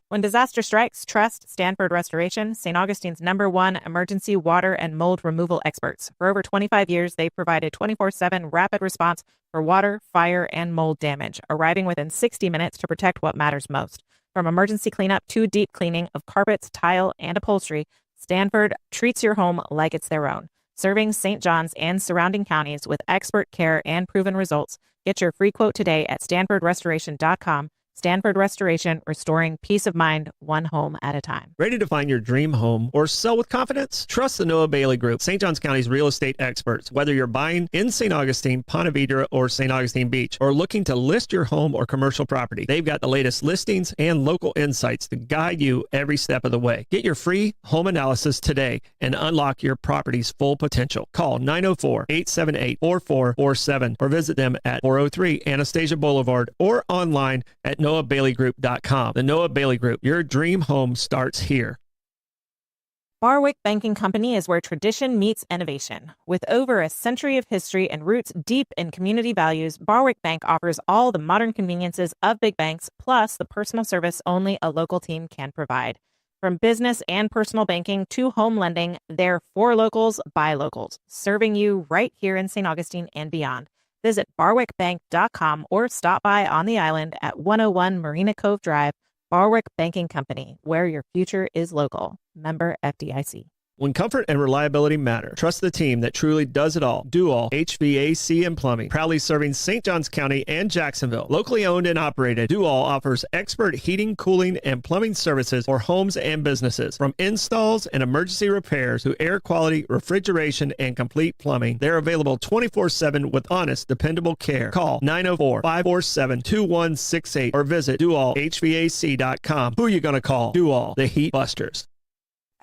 When disaster strikes, trust Stanford Restoration, St. Augustine's #1 emergency water and mold removal experts. For over 25 years, they've provided 24/7 rapid response for water, fire, and mold damage, arriving within 60 minutes to protect what matters most. From emergency cleanup to deep cleaning of carpets, tile, and upholstery, Stanford treats your home like it's their own. Serving St. John's and surrounding counties with expert care and proven results. Get your free quote today at StanfordRestoration.com. Stanford Restoration, restoring peace of mind, one home at a time. Ready to find your dream home or sell with confidence? Trust the Noah Bailey Group, St. Johns County's real estate experts. Whether you're buying in St. Augustine, Ponte Vedra, or St. Augustine Beach, or looking to list your home or commercial property, they've got the latest listings and local insights to guide you every step of the way. Get your free home analysis today and unlock your property's full potential. Call 904-878-4447 or visit them at 403 Anastasia Boulevard or online at NoahBaileyGroup.com. The Noah Bailey Group, your dream home starts here. Barwick Banking Company is where tradition meets innovation. With over a century of history and roots deep in community values, Barwick Bank offers all the modern conveniences of big banks, plus the personal service only a local team can provide. From business and personal banking to home lending, they're for locals, by locals, serving you right here in St. Augustine and beyond. Visit barwickbank.com or stop by on the island at 101 Marina Cove Drive. Barwick Banking Company, where your future is local. Member FDIC. When comfort and reliability matter, trust the team that truly does it all. Do all HVAC and plumbing. Proudly serving St. Johns County and Jacksonville. Locally owned and operated, Do All offers expert heating, cooling, and plumbing services for homes and businesses. From installs and emergency repairs to air quality, refrigeration, and complete plumbing, they're available 24/7 with honest, dependable care. Call 904-547-2168 or visit doallhvac.com. Who are you going to call? Do All, the Heat Busters.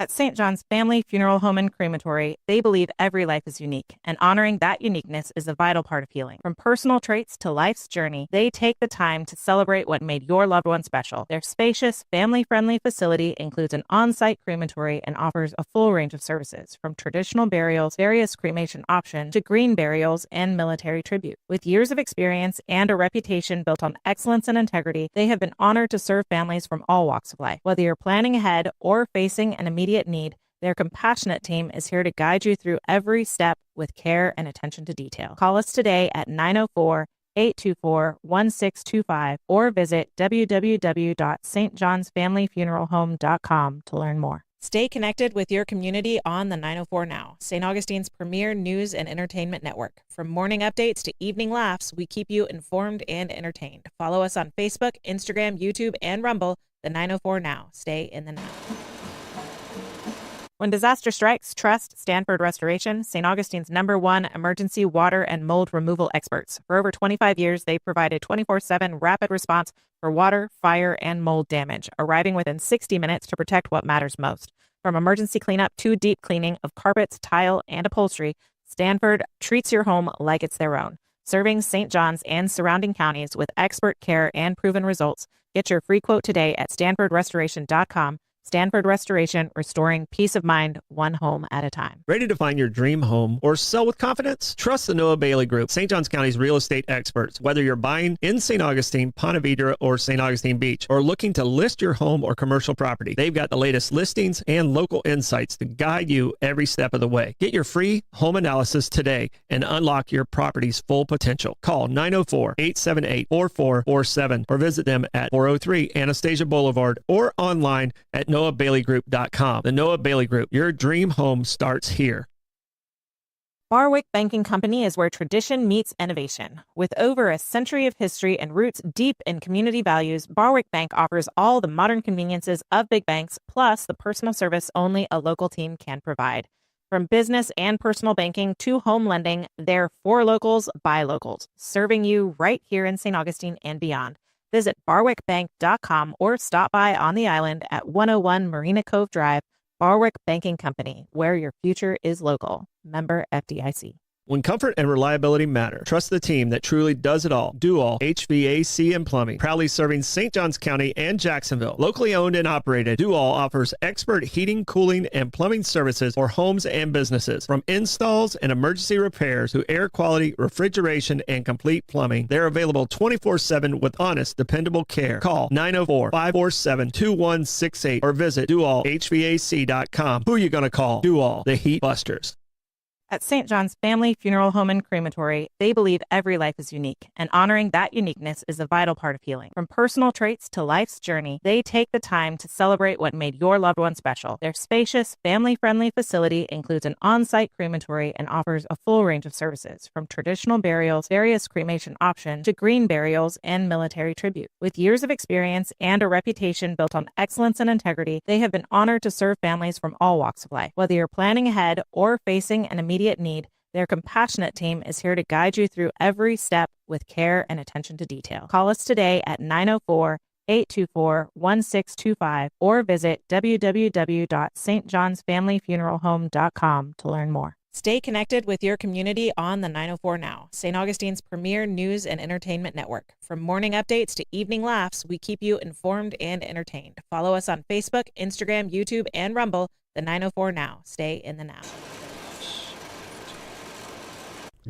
At St. John's Family Funeral Home and Crematory, they believe every life is unique, and honoring that uniqueness is a vital part of healing. From personal traits to life's journey, they take the time to celebrate what made your loved one special. Their spacious, family-friendly facility includes an on-site crematory and offers a full range of services, from traditional burials, various cremation options, to green burials and military tribute. With years of experience and a reputation built on excellence and integrity, they have been honored to serve families from all walks of life. Whether you're planning ahead or facing an immediate need, their compassionate team is here to guide you through every step with care and attention to detail. Call us today at 904-824-1625 or visit www.stjohnsfamilyfuneralhome.com to learn more. Stay connected with your community on the 904 Now, St. Augustine's premier news and entertainment network. From morning updates to evening laughs, we keep you informed and entertained. Follow us on Facebook, Instagram, YouTube, and Rumble, the 904 Now. Stay in the now. When disaster strikes, trust Stanford Restoration, St. Augustine's #1 emergency water and mold removal experts. For over 25 years, they provided 24/7 rapid response for water, fire, and mold damage, arriving within 60 minutes to protect what matters most. From emergency cleanup to deep cleaning of carpets, tile, and upholstery, Stanford treats your home like it's their own. Serving St. John's and surrounding counties with expert care and proven results. Get your free quote today at stanfordrestoration.com. Stanford Restoration, restoring peace of mind, one home at a time. Ready to find your dream home or sell with confidence? Trust the Noah Bailey Group, St. Johns County's real estate experts. Whether you're buying in St. Augustine, Ponte Vedra, or St. Augustine Beach, or looking to list your home or commercial property, they've got the latest listings and local insights to guide you every step of the way. Get your free home analysis today and unlock your property's full potential. Call 904-878-4447 or visit them at 403 Anastasia Boulevard or online at NoahBaileyGroup.com. The Noah Bailey Group, your dream home starts here. Barwick Banking Company is where tradition meets innovation. With over a century of history and roots deep in community values, Barwick Bank offers all the modern conveniences of big banks, plus the personal service only a local team can provide. From business and personal banking to home lending, they're for locals, by locals, serving you right here in St. Augustine and beyond. Visit barwickbank.com or stop by on the island at 101 Marina Cove Drive. Barwick Banking Company, where your future is local. Member FDIC. When comfort and reliability matter, trust the team that truly does it all. Do all HVAC and plumbing. Proudly serving St. Johns County and Jacksonville. Locally owned and operated, Do All offers expert heating, cooling, and plumbing services for homes and businesses. From installs and emergency repairs to air quality, refrigeration, and complete plumbing, they're available 24/7 with honest, dependable care. Call 904-547-2168 or visit doallhvac.com. Who are you going to call? Do All, the Heat Busters. At St. John's Family Funeral Home and Crematory, they believe every life is unique, and honoring that uniqueness is a vital part of healing. From personal traits to life's journey, they take the time to celebrate what made your loved one special. Their spacious, family-friendly facility includes an on-site crematory and offers a full range of services, from traditional burials, various cremation options, to green burials and military tribute. With years of experience and a reputation built on excellence and integrity, they have been honored to serve families from all walks of life. Whether you're planning ahead or facing an immediate need, their compassionate team is here to guide you through every step with care and attention to detail. Call us today at 904-824-1625 or visit www.stjohnsfamilyfuneralhome.com to learn more. Stay connected with your community on the 904 Now, St. Augustine's premier news and entertainment network. From morning updates to evening laughs, we keep you informed and entertained. Follow us on Facebook, Instagram, YouTube, and Rumble, the 904 Now. Stay in the now.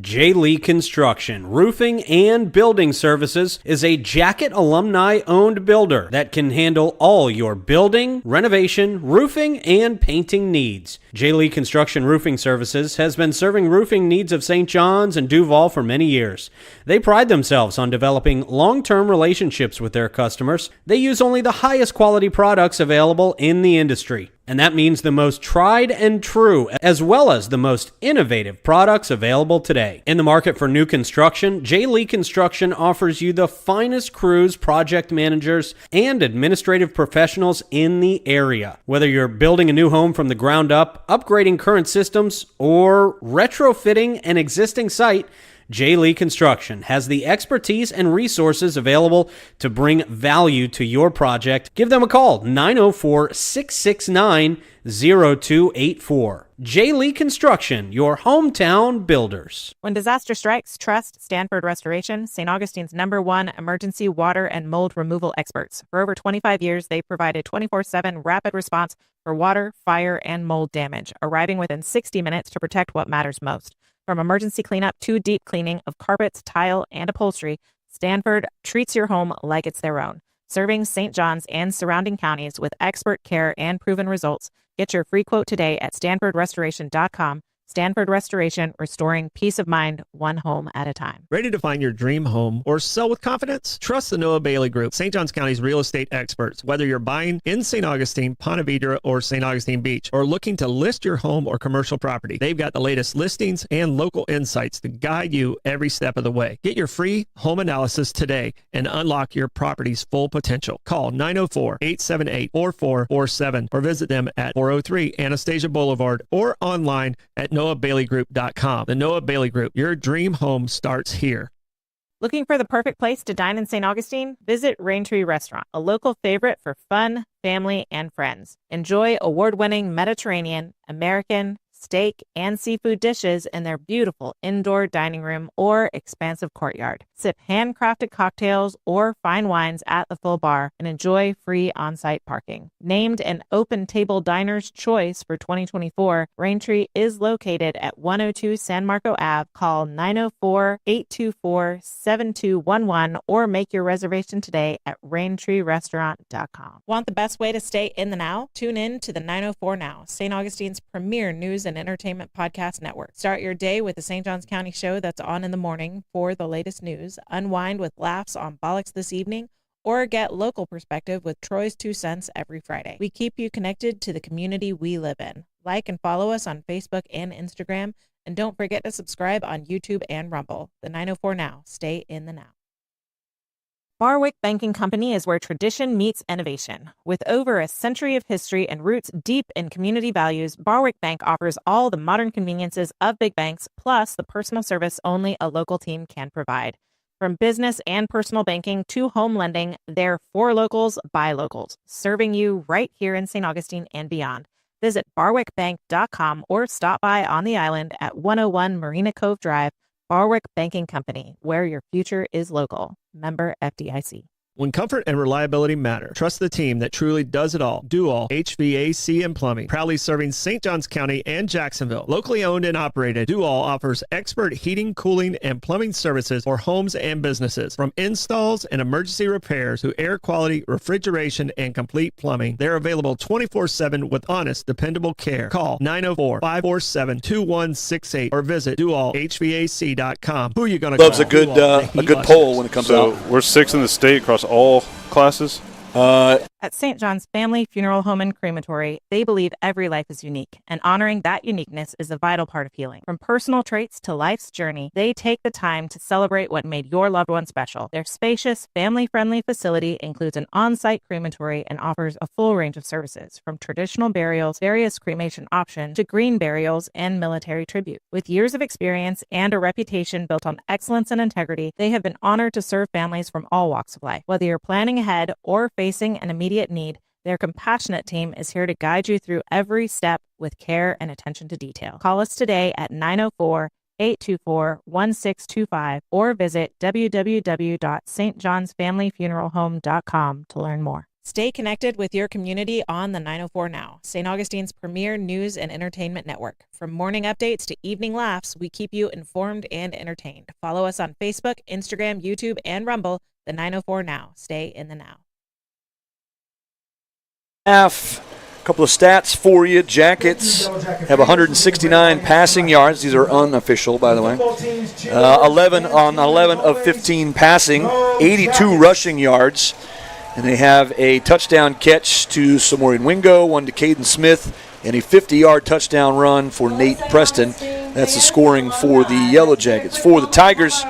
J. Lee Construction, Roofing and Building Services is a Jacket alumni-owned builder that can handle all your building, renovation, roofing, and painting needs. J. Lee Construction Roofing Services has been serving roofing needs of St. John's and Duval for many years. They pride themselves on developing long-term relationships with their customers. They use only the highest quality products available in the industry. And that means the most tried and true, as well as the most innovative products available today. In the market for new construction, J. Lee Construction offers you the finest crews, project managers, and administrative professionals in the area. Whether you're building a new home from the ground up, upgrading current systems, or retrofitting an existing site, J. Lee Construction has the expertise and resources available to bring value to your project. Give them a call, 904-669-0284. J. Lee Construction, your hometown builders. When disaster strikes, trust Stanford Restoration, St. Augustine's #1 emergency water and mold removal experts. For over 25 years, they provided 24/7 rapid response for water, fire, and mold damage, arriving within 60 minutes to protect what matters most. From emergency cleanup to deep cleaning of carpets, tile, and upholstery, Stanford treats your home like it's their own. Serving St. John's and surrounding counties with expert care and proven results. Get your free quote today at StanfordRestoration.com. Stanford Restoration, restoring peace of mind, one home at a time. Ready to find your dream home or sell with confidence? Trust the Noah Bailey Group, St. Johns County's real estate experts. Whether you're buying in St. Augustine, Ponte Vedra, or St. Augustine Beach, or looking to list your home or commercial property, they've got the latest listings and local insights to guide you every step of the way. Get your free home analysis today and unlock your property's full potential. Call 904-878-4447 or visit them at 403 Anastasia Boulevard or online at NoahBaileyGroup.com. The Noah Bailey Group, your dream home starts here. Looking for the perfect place to dine in St. Augustine? Visit Raintree Restaurant, a local favorite for fun, family, and friends. Enjoy award-winning Mediterranean, American, steak, and seafood dishes in their beautiful indoor dining room or expansive courtyard. Sip handcrafted cocktails or fine wines at the full bar and enjoy free on-site parking. Named an Open Table Diner's Choice for 2024, Raintree is located at 102 San Marco Ave. Call 904-824-7211 or make your reservation today at RaintreeRestaurant.com. Want the best way to stay in the now? Tune in to the 904 Now, St. Augustine's premier news and entertainment podcast network. Start your day with the St. Johns County show that's on in the morning for the latest news, unwind with laughs on Bollocks this evening, or get local perspective with Troy's 2 cents every Friday. We keep you connected to the community we live in. Like and follow us on Facebook and Instagram, and don't forget to subscribe on YouTube and Rumble. The 904 Now. Stay in the now. Barwick Banking Company is where tradition meets innovation. With over a century of history and roots deep in community values, Barwick Bank offers all the modern conveniences of big banks, plus the personal service only a local team can provide. From business and personal banking to home lending, they're for locals, by locals, serving you right here in St. Augustine and beyond. Visit barwickbank.com or stop by on the island at 101 Marina Cove Drive. Barwick Banking Company, where your future is local. Member FDIC. When comfort and reliability matter, trust the team that truly does it all. Do all HVAC and plumbing. Proudly serving St. Johns County and Jacksonville. Locally owned and operated, Do All offers expert heating, cooling, and plumbing services for homes and businesses. From installs and emergency repairs to air quality, refrigeration, and complete plumbing, they're available 24/7 with honest, dependable care. Call 904-547-2168 or visit doallhvac.com. Who are you going to call? Loves a good poll when it comes out. We're 6th in the state across all classes. At St. John's Family Funeral Home and Crematory, they believe every life is unique, and honoring that uniqueness is a vital part of healing. From personal traits to life's journey, they take the time to celebrate what made your loved one special. Their spacious, family-friendly facility includes an on-site crematory and offers a full range of services, from traditional burials, various cremation options, to green burials and military tribute. With years of experience and a reputation built on excellence and integrity, they have been honored to serve families from all walks of life. Whether you're planning ahead or facing an immediate need, their compassionate team is here to guide you through every step with care and attention to detail. Call us today at 904-824-1625 or visit www.stjohnsfamilyfuneralhome.com to learn more. Stay connected with your community on the 904 Now, St. Augustine's premier news and entertainment network. From morning updates to evening laughs, we keep you informed and entertained. Follow us on Facebook, Instagram, YouTube, and Rumble. The 904 Now. Stay in the now. A couple of stats for you. Jackets have 169 passing yards. These are unofficial, by the way. 11 of 15 passing, 82 rushing yards. And they have a touchdown catch to Samorian Wingo, one to Caden Smith, and a 50-yard touchdown run for Nate Preston. That's the scoring for the Yellow Jackets. For the Tigers,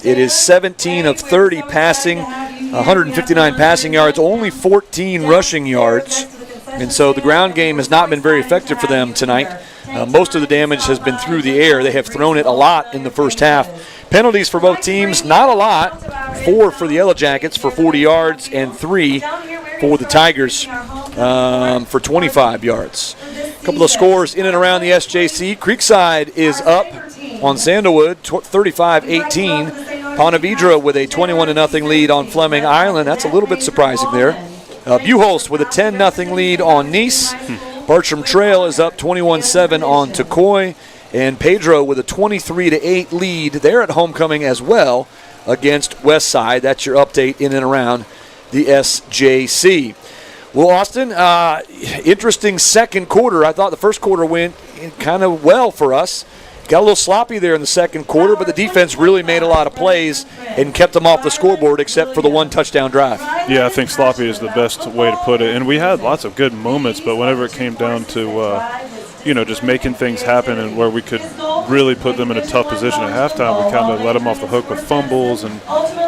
it is 17 of 30 passing, 159 passing yards, only 14 rushing yards. And so the ground game has not been very effective for them tonight. Most of the damage has been through the air. They have thrown it a lot in the first half. Penalties for both teams, not a lot. 4 for the Yellow Jackets for 40 yards and 3 for the Tigers for 25 yards. A couple of scores in and around the SJC. Creekside is up on Sandalwood, 35-18. Ponte Vedra with a 21-0 lead on Fleming Island. That's a little bit surprising there. Buchholz with a 10-0 lead on Nice. Bartram Trail is up 21-7 on Tocoi. And Pedro with a 23-8 lead. They're at homecoming as well against Westside. That's your update in and around the SJC. Well, Austin, interesting second quarter. I thought the first quarter went kind of well for us. Got a little sloppy there in the second quarter, but the defense really made a lot of plays and kept them off the scoreboard except for the one touchdown drive. Yeah, I think sloppy is the best way to put it. And we had lots of good moments, but whenever it came down to just making things happen and where we could really put them in a tough position at halftime, we kind of let them off the hook with fumbles and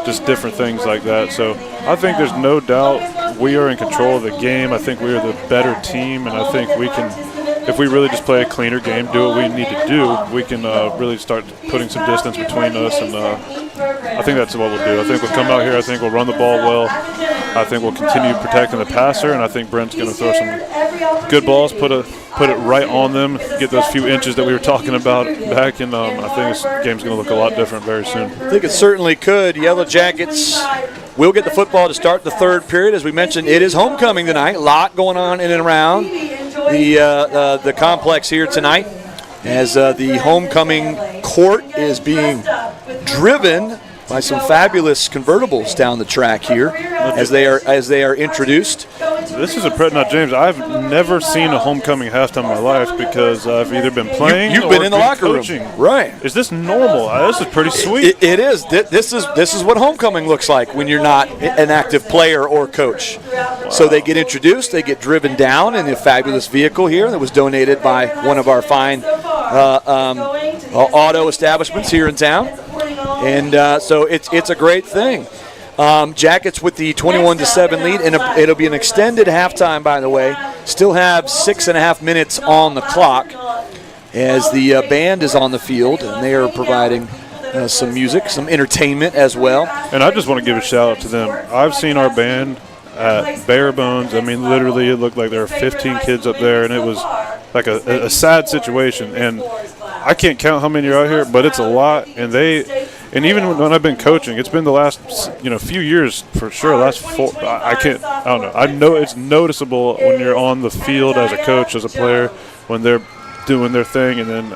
just different things like that. So I think there's no doubt we are in control of the game. I think we are the better team, and I think we can, if we really just play a cleaner game, do what we need to do, we can really start putting some distance between us, and I think that's what we'll do. I think we'll come out here, I think we'll run the ball well, I think we'll continue protecting the passer, and I think Brent's going to throw some good balls, put it right on them, get those few inches that we were talking about back, and I think this game's going to look a lot different very soon. I think it certainly could. Yellow Jackets will get the football to start the third period. As we mentioned, it is homecoming tonight. A lot going on in and around the complex here tonight as the homecoming court is being driven by some fabulous convertibles down the track here as they are introduced. This is now, James, I've never seen a homecoming halftime in my life because I've either been playing You've or been in the locker coaching. room. Right. Is this normal? This is pretty sweet. It is. This is what homecoming looks like when you're not an active player or coach. Wow. So they get introduced, they get driven down in a fabulous vehicle here that was donated by one of our fine auto establishments here in town. And so it's a great thing. Jackets with the 21-7 lead, and it'll be an extended halftime, by the way. Still have 6.5 minutes on the clock as the band is on the field, and they are providing some music, some entertainment as well. And I just want to give a shout out to them. I've seen our band at Bare Bones. I mean, literally, it looked like there were 15 kids up there, and it was like a sad situation. And I can't count how many are out here, but it's a lot. And even when I've been coaching, it's been the last few years for sure. I don't know. I know it's noticeable when you're on the field as a coach, as a player, when they're doing their thing, and then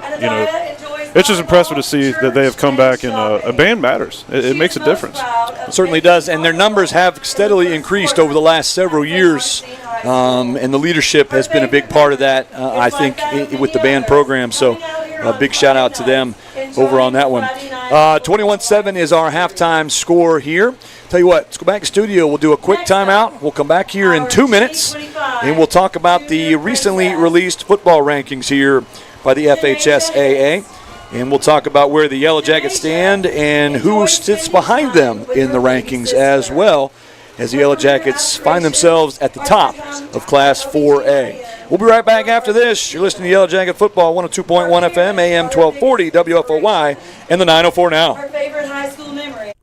it's just impressive to see that they have come back, and a band matters. It makes a difference. It certainly does, and their numbers have steadily increased over the last several years, and the leadership has been a big part of that, I think, with the band program. So a big shout out to them over on that one. 21-7 is our halftime score here. Tell you what, let's go back to studio. We'll do a quick timeout. We'll come back here in 2 minutes, and we'll talk about the recently released football rankings here by the FHSAA. And we'll talk about where the Yellow Jackets stand and who sits behind them in the rankings as well, as the Yellow Jackets find themselves at the top of Class 4A. We'll be right back after this. You're listening to Yellow Jacket Football, 102.1 FM, AM 1240, WFOY, and the 904 Now.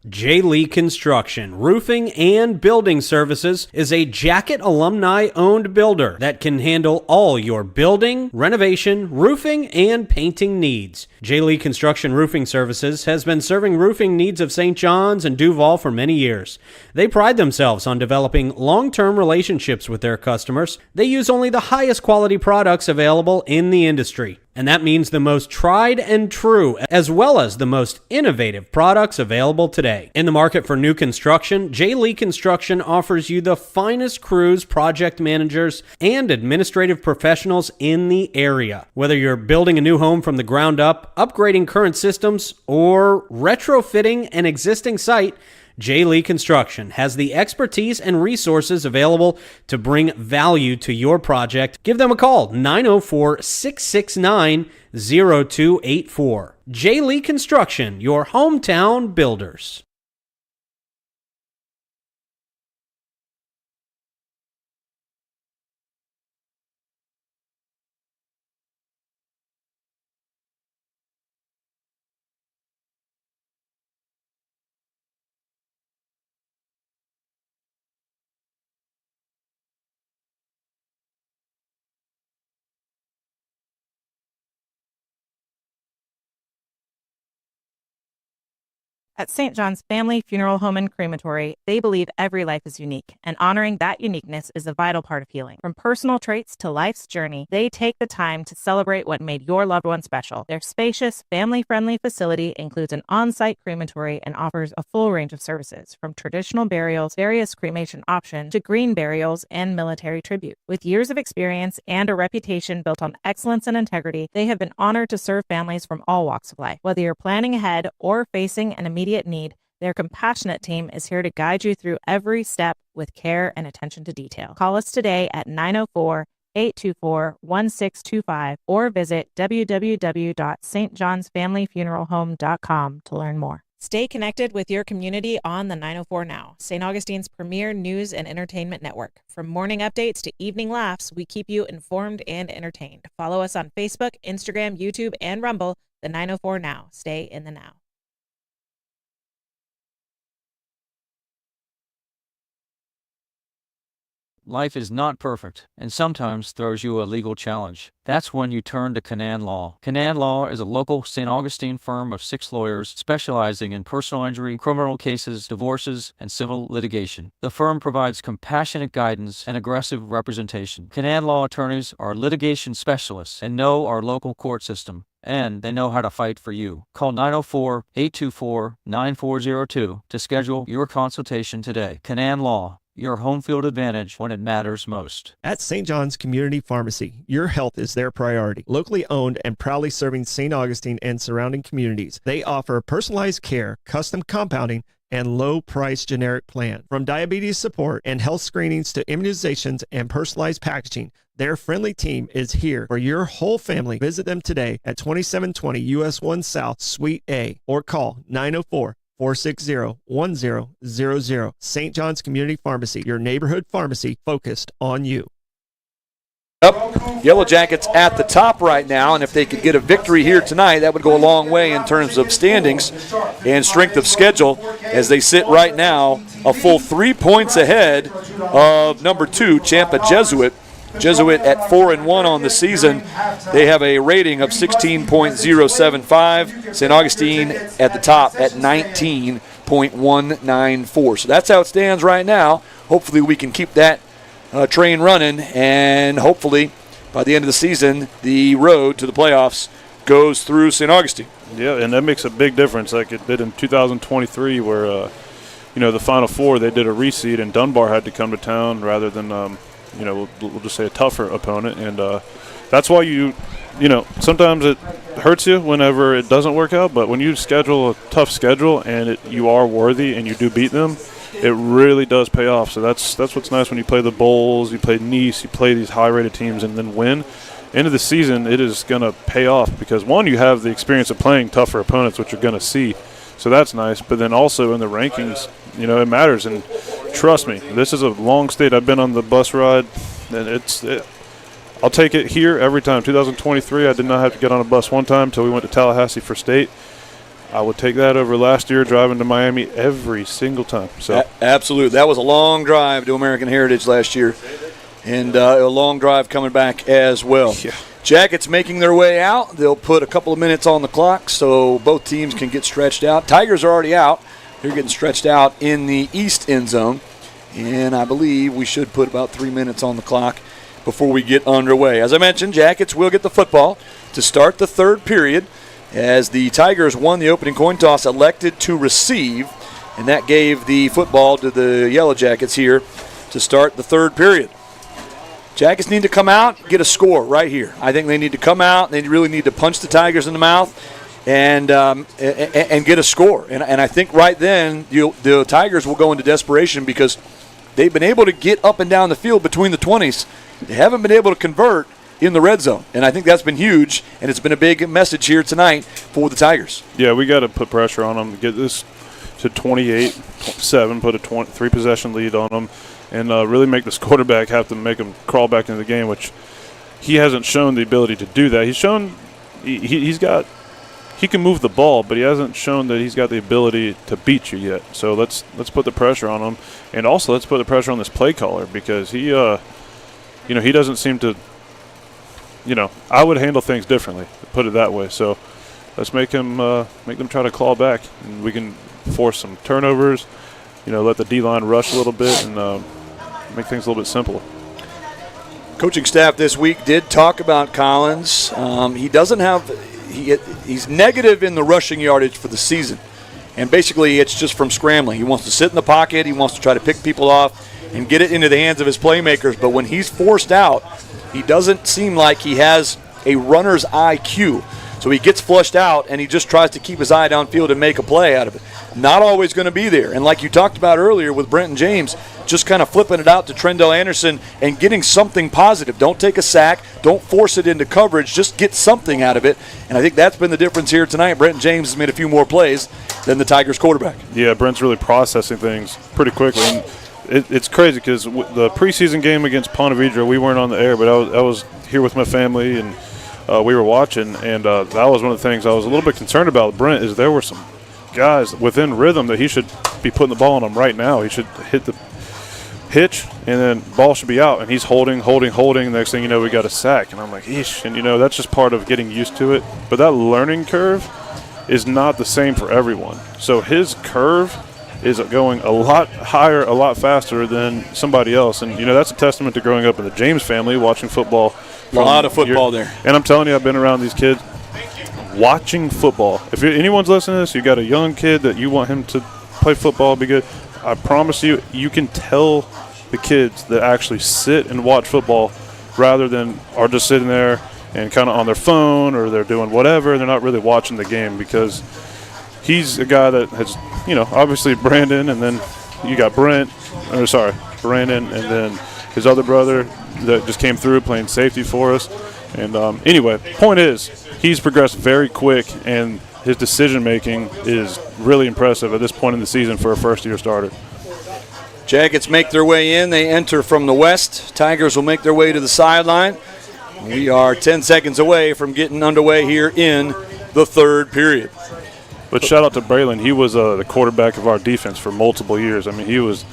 J. Lee Construction, Roofing and Building Services is a Jacket alumni-owned builder that can handle all your building, renovation, roofing, and painting needs. J. Lee Construction Roofing Services has been serving roofing needs of St. John's and Duval for many years. They pride themselves on developing long-term relationships with their customers. They use only the highest quality products available in the industry. And that means the most tried and true, as well as the most innovative products available today. In the market for new construction, J. Lee Construction offers you the finest crews, project managers, and administrative professionals in the area. Whether you're building a new home from the ground up, upgrading current systems, or retrofitting an existing site, J. Lee Construction has the expertise and resources available to bring value to your project. Give them a call, 904-669-0284. J. Lee Construction, your hometown builders. At St. John's Family Funeral Home and Crematory, they believe every life is unique, and honoring that uniqueness is a vital part of healing. From personal traits to life's journey, they take the time to celebrate what made your loved one special. Their spacious, family-friendly facility includes an on-site crematory and offers a full range of services, from traditional burials, various cremation options, to green burials, and military tribute. With years of experience and a reputation built on excellence and integrity, they have been honored to serve families from all walks of life. Whether you're planning ahead or facing an immediate need, their compassionate team is here to guide you through every step with care and attention to detail. Call us today at 904-824-1625 or visit www.stjohnsfamilyfuneralhome.com to learn more. Stay connected with your community on the 904 Now, St. Augustine's premier news and entertainment network. From morning updates to evening laughs, we keep you informed and entertained. Follow us on Facebook, Instagram, YouTube, and Rumble, the 904 Now. Stay in the now. Life is not perfect, and sometimes throws you a legal challenge. That's when you turn to Canaan Law. Canaan Law is a local St. Augustine firm of 6 lawyers specializing in personal injury, criminal cases, divorces, and civil litigation. The firm provides compassionate guidance and aggressive representation. Canaan Law attorneys are litigation specialists and know our local court system, and they know how to fight for you. Call 904-824-9402 to schedule your consultation today. Canaan Law, your home field advantage when it matters most. At St. John's Community Pharmacy, your health is their priority. Locally owned and proudly serving St. Augustine and surrounding communities, they offer personalized care, custom compounding, and low-price generic plan. From diabetes support and health screenings to immunizations and personalized packaging, their friendly team is here for your whole family. Visit them today at 2720 US 1 South, Suite A, or call 904-460-1000. St. John's Community Pharmacy, your neighborhood pharmacy focused on you. Yellow Jackets at the top right now, and if they could get a victory here tonight, that would go a long way in terms of standings and strength of schedule, as they sit right now a full 3 points ahead of number 2, Champa Jesuit. Jesuit at 4-1 on the season. They have a rating of 16.075. St. Augustine at the top at 19.194. So that's how it stands right now. Hopefully we can keep that train running, and hopefully by the end of the season, the road to the playoffs goes through St. Augustine. Yeah, and that makes a big difference, like it did in 2023, where the Final Four, they did a reseed, and Dunbar had to come to town rather than we'll just say a tougher opponent, and that's why sometimes it hurts you whenever it doesn't work out, but when you schedule a tough schedule and you are worthy and you do beat them, it really does pay off. So that's what's nice when you play the Bulls, you play Nice, you play these high-rated teams and then win. End of the season, it is going to pay off because, one, you have the experience of playing tougher opponents, which you're going to see. So that's nice. But then also in the rankings, it matters. And trust me, this is a long state. I've been on the bus ride, and I'll take it here every time. 2023, I did not have to get on a bus one time until we went to Tallahassee for state. I would take that over last year driving to Miami every single time. So absolutely. That was a long drive to American Heritage last year, and a long drive coming back as well. Yeah. Jackets making their way out. They'll put a couple of minutes on the clock so both teams can get stretched out. Tigers are already out. They're getting stretched out in the east end zone, and I believe we should put about 3 minutes on the clock before we get underway. As I mentioned, Jackets will get the football to start the third period, as the Tigers won the opening coin toss, elected to receive, and that gave the football to the Yellow Jackets here to start the third period. Jackets need to come out, get a score right here. I think they need to come out, they really need to punch the Tigers in the mouth and get a score. And I think right then the Tigers will go into desperation because they've been able to get up and down the field between the 20s. They haven't been able to convert in the red zone, and I think that's been huge, and it's been a big message here tonight for the Tigers. Yeah, we got to put pressure on them to get this to 28-7, put a 3-possession lead on them, and really make this quarterback have to make them crawl back into the game, which he hasn't shown the ability to do that. He's shown he can move the ball, but he hasn't shown that he's got the ability to beat you yet. So let's put the pressure on him, and also let's put the pressure on this play caller because he doesn't seem to. I would handle things differently, put it that way. So let's make them try to claw back, and we can force some turnovers, let the D-line rush a little bit and make things a little bit simpler. Coaching staff this week did talk about Collins. He doesn't have he's negative in the rushing yardage for the season. And basically it's just from scrambling. He wants to sit in the pocket. He wants to try to pick people off and get it into the hands of his playmakers. But when he's forced out, he doesn't seem like he has a runner's IQ. So he gets flushed out, and he just tries to keep his eye downfield and make a play out of it. Not always going to be there. And like you talked about earlier with Brenton James, just kind of flipping it out to Trendell Anderson and getting something positive. Don't take a sack. Don't force it into coverage. Just get something out of it. And I think that's been the difference here tonight. Brenton James has made a few more plays than the Tigers quarterback. Yeah, Brent's really processing things pretty quickly. And it's crazy because the preseason game against Ponte Vedra, we weren't on the air, but I was here with my family, and we were watching, and that was one of the things I was a little bit concerned about with Brent is there were some guys within rhythm that he should be putting the ball on them right now. He should hit the hitch, and then ball should be out, and he's holding. Next thing you know, we got a sack, and I'm like, eesh. And, that's just part of getting used to it. But that learning curve is not the same for everyone. So his curve is going a lot higher, a lot faster than somebody else. And, that's a testament to growing up in the James family, watching football. A lot of football there. And I'm telling you, I've been around these kids watching football. If anyone's listening to this, you got a young kid that you want him to play football, be good, I promise you, you can tell the kids that actually sit and watch football rather than are just sitting there and kind of on their phone or they're doing whatever. They're not really watching the game because he's a guy that has, obviously Brandon, and then you got Brandon, and then his other brother that just came through playing safety for us. And anyway, point is, he's progressed very quick, and his decision-making is really impressive at this point in the season for a first-year starter. Jackets make their way in. They enter from the west. Tigers will make their way to the sideline. We are 10 seconds away from getting underway here in the third period. But shout out to Braylon. He was the quarterback of our defense for multiple years. I mean, he was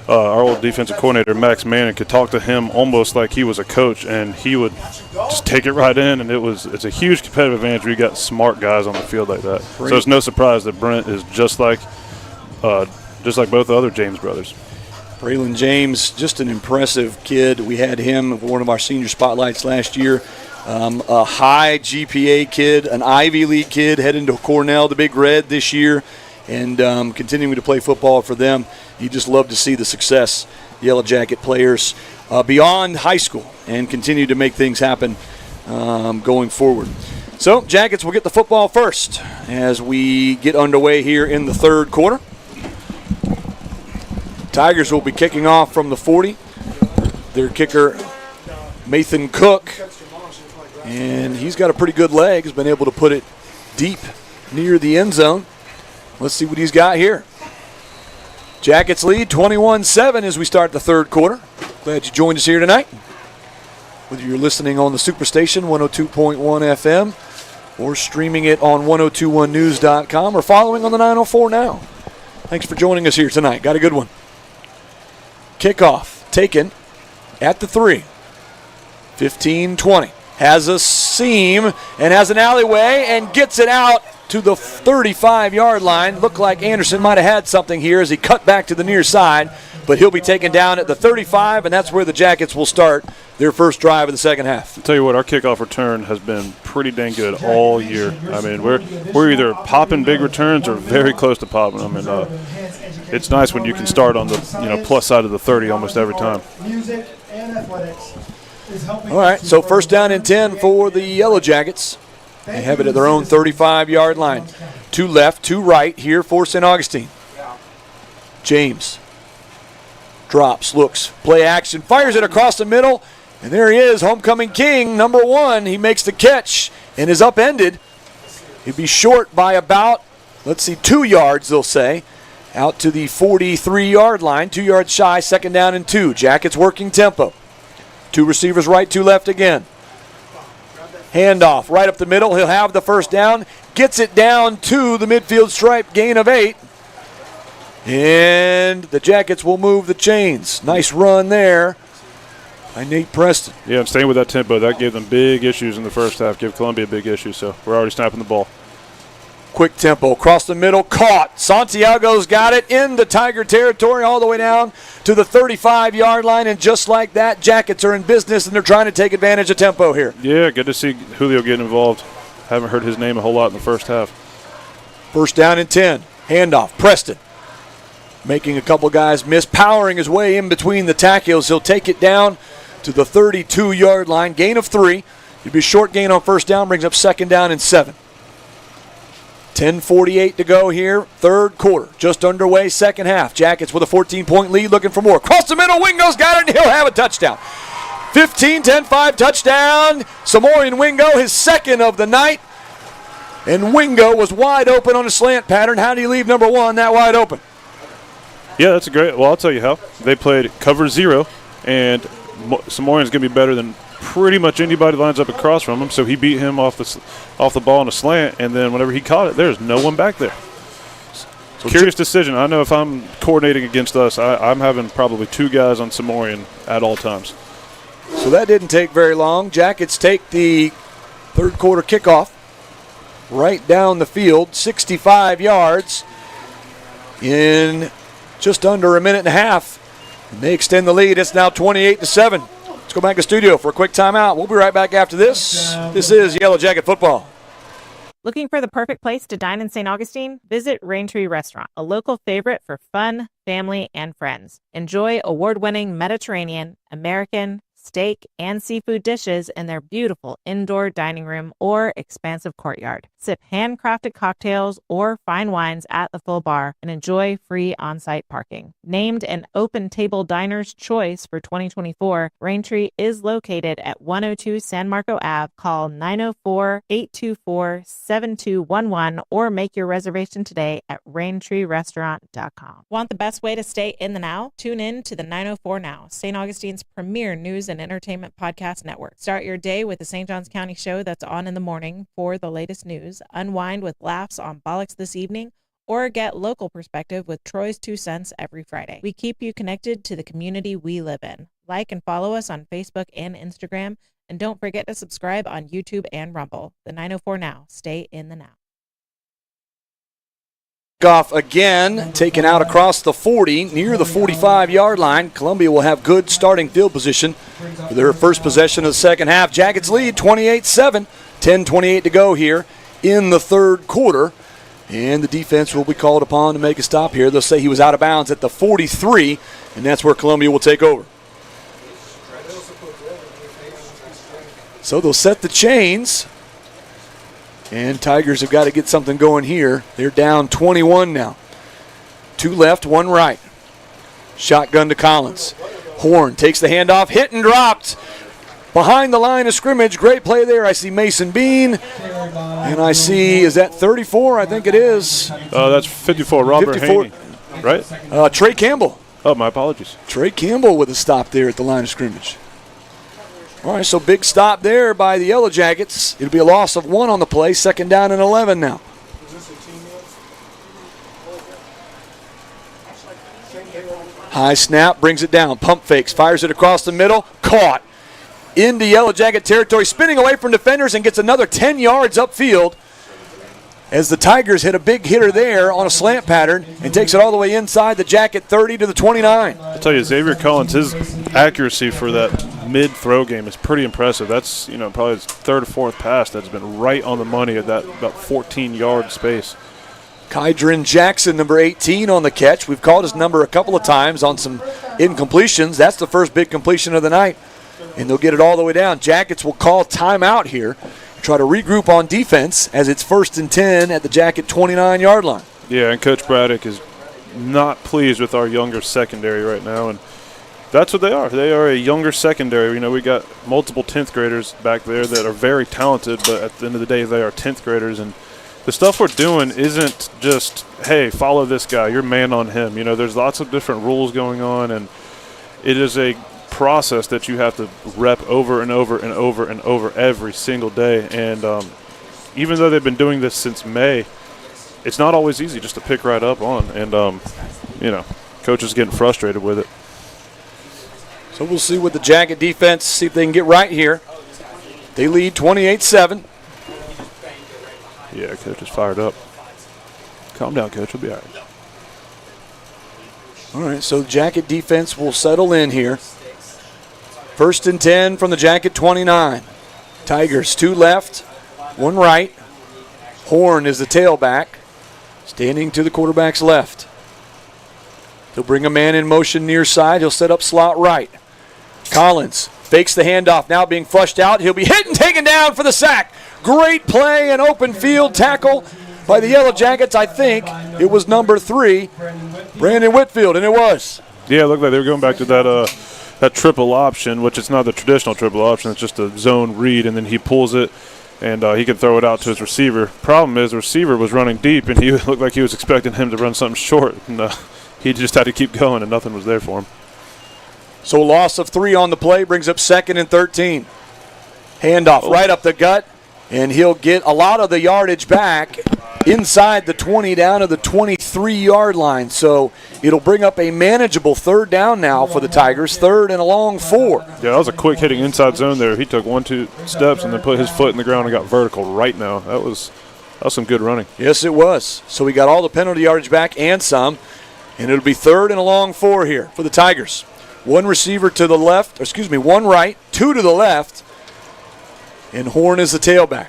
our old defensive coordinator, Max Manning, could talk to him almost like he was a coach, and he would just take it right in. And it's a huge competitive advantage when you got smart guys on the field like that. So it's no surprise that Brent is just like both the other James brothers. Braylon James, just an impressive kid. We had him for one of our senior spotlights last year. A high GPA kid, an Ivy League kid, heading to Cornell, the Big Red this year, and continuing to play football for them. You just love to see the success, Yellow Jacket players beyond high school, and continue to make things happen going forward. So Jackets will get the football first as we get underway here in the third quarter. Tigers will be kicking off from the 40. Their kicker, Nathan Cook, and he's got a pretty good leg. He's been able to put it deep near the end zone. Let's see what he's got here. Jackets lead 21-7 as we start the third quarter. Glad you joined us here tonight. Whether you're listening on the Superstation 102.1 FM or streaming it on 1021news.com or following on the 904 Now. Thanks for joining us here tonight. Got a good one. Kickoff taken at the 3. 15-20. Has a seam and has an alleyway and gets it out to the 35-yard line. Looked like Anderson might have had something here as he cut back to the near side, but he'll be taken down at the 35, and that's where the Jackets will start their first drive of the second half. I'll tell you what, our kickoff return has been pretty dang good all year. I mean, we're either popping big returns or very close to popping them, and it's nice when you can start on the plus side of the 30 almost every time. Music and athletics. All right, so first down and 10 for the Yellow Jackets. They have it at their own 35-yard line. 2 left, 2 right here for St. Augustine. James drops, looks, play action, fires it across the middle, and there he is, homecoming king, number 1. He makes the catch and is upended. He'd be short by about, 2 yards, they'll say, out to the 43-yard line, 2 yards shy, second down and 2. Jackets working tempo. 2 receivers right, 2 left again. Handoff right up the middle. He'll have the first down. Gets it down to the midfield stripe. Gain of 8. And the Jackets will move the chains. Nice run there by Nate Preston. Yeah, I'm staying with that tempo. That gave them big issues in the first half. Gave Columbia big issues, so we're already snapping the ball. Quick tempo across the middle, caught. Santiago's got it into Tiger territory all the way down to the 35-yard line, and just like that, Jackets are in business, and they're trying to take advantage of tempo here. Yeah, good to see Julio getting involved. Haven't heard his name a whole lot in the first half. First down and 10. Handoff, Preston. Making a couple guys miss, powering his way in between the tackles. He'll take it down to the 32-yard line. Gain of 3. It'd be a short gain on first down, brings up second down and 7. 10:48 to go here, third quarter. Just underway, second half. Jackets with a 14-point lead, looking for more. Across the middle, Wingo's got it, and he'll have a touchdown. 15-10-5 touchdown. Samorian Wingo, his second of the night. And Wingo was wide open on a slant pattern. How do you leave number 1 that wide open? Yeah, that's a great. Well, I'll tell you how. They played cover 0, and Samorian's going to be better than pretty much anybody lines up across from him, so he beat him off the ball in a slant, and then whenever he caught it, there's no one back there. So curious decision. I know if I'm coordinating against us, I'm having probably 2 guys on Samorian at all times. So that didn't take very long. Jackets take the third quarter kickoff right down the field, 65 yards in just under a minute and a half. And they extend the lead. It's now 28-7. Let's go back to studio for a quick timeout. We'll be right back after this. This is Yellow Jacket Football. Looking for the perfect place to dine in St. Augustine? Visit Raintree Restaurant, a local favorite for fun, family, and friends. Enjoy award-winning Mediterranean, American, steak, and seafood dishes in their beautiful indoor dining room or expansive courtyard. Sip handcrafted cocktails or fine wines at the full bar and enjoy free on-site parking. Named an Open Table Diner's Choice for 2024, Raintree is located at 102 San Marco Ave. Call 904-824-7211 or make your reservation today at RaintreeRestaurant.com. Want the best way to stay in the now? Tune in to the 904 Now, St. Augustine's premier news and entertainment podcast network. Start your day with the St. Johns County show that's on in the morning for the latest news, unwind with laughs on Bollocks This Evening, or get local perspective with Troy's 2 Cents every Friday. We keep you connected to the community we live in. Like and follow us on Facebook and Instagram, and don't forget to subscribe on YouTube and Rumble. The 904 Now. Stay in the now. Off again, taken out across the 40, near the 45-yard line. Columbia will have good starting field position for their first possession of the second half. Jackets lead 28-7, 10:28 to go here in the third quarter. And the defense will be called upon to make a stop here. They'll say he was out of bounds at the 43, and that's where Columbia will take over. So they'll set the chains. And Tigers have got to get something going here. They're down 21 now. 2 left, 1 right. Shotgun to Collins. Horn takes the handoff, hit and dropped. Behind the line of scrimmage, great play there. I see Mason Bean. And I see, is that 34? I think it is. That's 54, Robert 54. Haney, right? Trey Campbell. Oh, my apologies. Trey Campbell with a stop there at the line of scrimmage. All right, so big stop there by the Yellow Jackets. It'll be a loss of 1 on the play, second down and 11 now. High snap, brings it down, pump fakes, fires it across the middle, caught. Into Yellow Jacket territory, spinning away from defenders and gets another 10 yards upfield as the Tigers hit a big hitter there on a slant pattern and takes it all the way inside the Jacket 30 to the 29. I'll tell you, Xavier Collins, his accuracy for that mid-throw game is pretty impressive. That's, probably his 3rd or 4th pass that's been right on the money at that about 14-yard space. Kydrin Jackson, number 18, on the catch. We've called his number a couple of times on some incompletions. That's the first big completion of the night, and they'll get it all the way down. Jackets will call timeout here, try to regroup on defense as it's 1st and 10 at the Jacket 29-yard line. Yeah, and Coach Braddock is not pleased with our younger secondary right now, and that's what they are. They are a younger secondary. We got multiple 10th graders back there that are very talented, but at the end of the day, they are 10th graders. And the stuff we're doing isn't just, hey, follow this guy, you're man on him. There's lots of different rules going on, and it is a process that you have to rep over and over and over and over every single day. And even though they've been doing this since May, it's not always easy just to pick right up on. And, coach is getting frustrated with it. So we'll see with the Jacket defense, see if they can get right here. They lead 28-7. Yeah, coach is fired up. Calm down, Coach. We'll be all right. All right, so Jacket defense will settle in here. 1st and 10 from the Jacket 29. Tigers 2 left, 1 right. Horn is the tailback, standing to the quarterback's left. He'll bring a man in motion near side. He'll set up slot right. Collins fakes the handoff, now being flushed out. He'll be hit and taken down for the sack. Great play and open field tackle by the Yellow Jackets. I think it was number 3, Brandon Whitfield, and it was. Yeah, it looked like they were going back to that triple option, which is not the traditional triple option. It's just a zone read, and then he pulls it, and he can throw it out to his receiver. Problem is the receiver was running deep, and he looked like he was expecting him to run something short, and he just had to keep going, and nothing was there for him. So loss of 3 on the play brings up 2nd and 13. Handoff right up the gut, and he'll get a lot of the yardage back inside the 20 down to the 23-yard line. So it'll bring up a manageable 3rd down now for the Tigers, 3rd and a long 4. Yeah, that was a quick hitting inside zone there. He took 1-2 steps and then put his foot in the ground and got vertical right now. That was some good running. Yes, it was. So we got all the penalty yardage back and some, and it'll be 3rd and a long 4 here for the Tigers. 1 receiver to the left, 1 right, 2 to the left, and Horn is the tailback.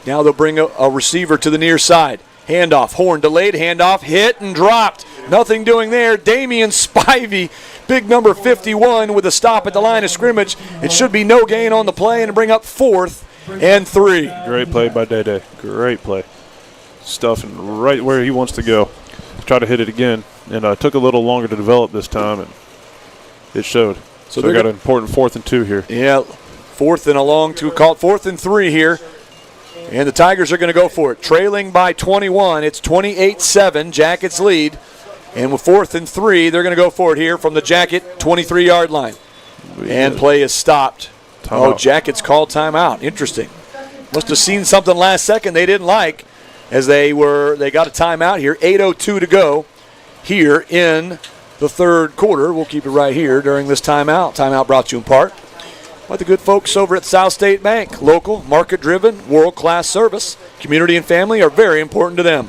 Now they'll bring a receiver to the near side. Handoff, Horn, delayed handoff, hit and dropped. Nothing doing there. Damian Spivey, big number 51, with a stop at the line of scrimmage. It should be no gain on the play and bring up 4th and 3. Great play by Day. Great play. Stuffing right where he wants to go. Try to hit it again, and it took a little longer to develop this time, and it showed. So they got an important 4th and 2 here. Yeah, 4th and a long 2, called 4th and 3 here. And the Tigers are going to go for it. Trailing by 21. It's 28-7. Jackets lead. And with 4th and 3, they're going to go for it here from the Jacket 23-yard line. And play is stopped. Timeout. Jackets called timeout. Interesting. Must have seen something last second they didn't like as they got a timeout here. 8:02 to go here in the 3rd quarter. We'll keep it right here during this timeout. Timeout brought to you in part by the good folks over at South State Bank. Local, market-driven, world-class service. Community and family are very important to them.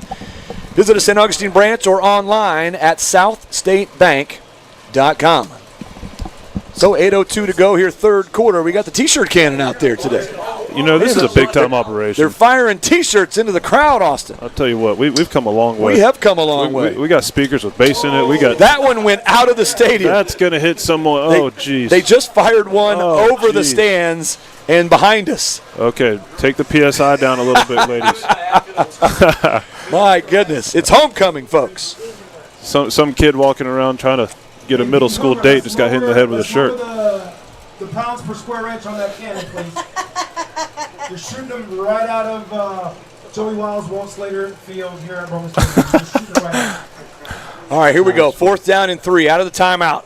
Visit a St. Augustine branch or online at southstatebank.com. So 8:02 to go here, 3rd quarter. We got the T-shirt cannon out there today. You know, this is a big-time operation. They're firing T-shirts into the crowd, Austin. I'll tell you what, we've come a long way. We have come a long way. We got speakers with bass in it. That one went out of the stadium. That's going to hit someone. Oh, jeez. They just fired one over the stands and behind us. Okay, take the PSI down a little bit, ladies. My goodness. It's homecoming, folks. Some kid walking around trying to get a middle school date just got hit in the head with a shirt. The pounds per square inch on that cannon, please. You're shooting them right out of Joey Wiles' Walt Slater Field here at Roman Stadium. Just shooting it right out. All right, here we go. 4th down and 3 out of the timeout.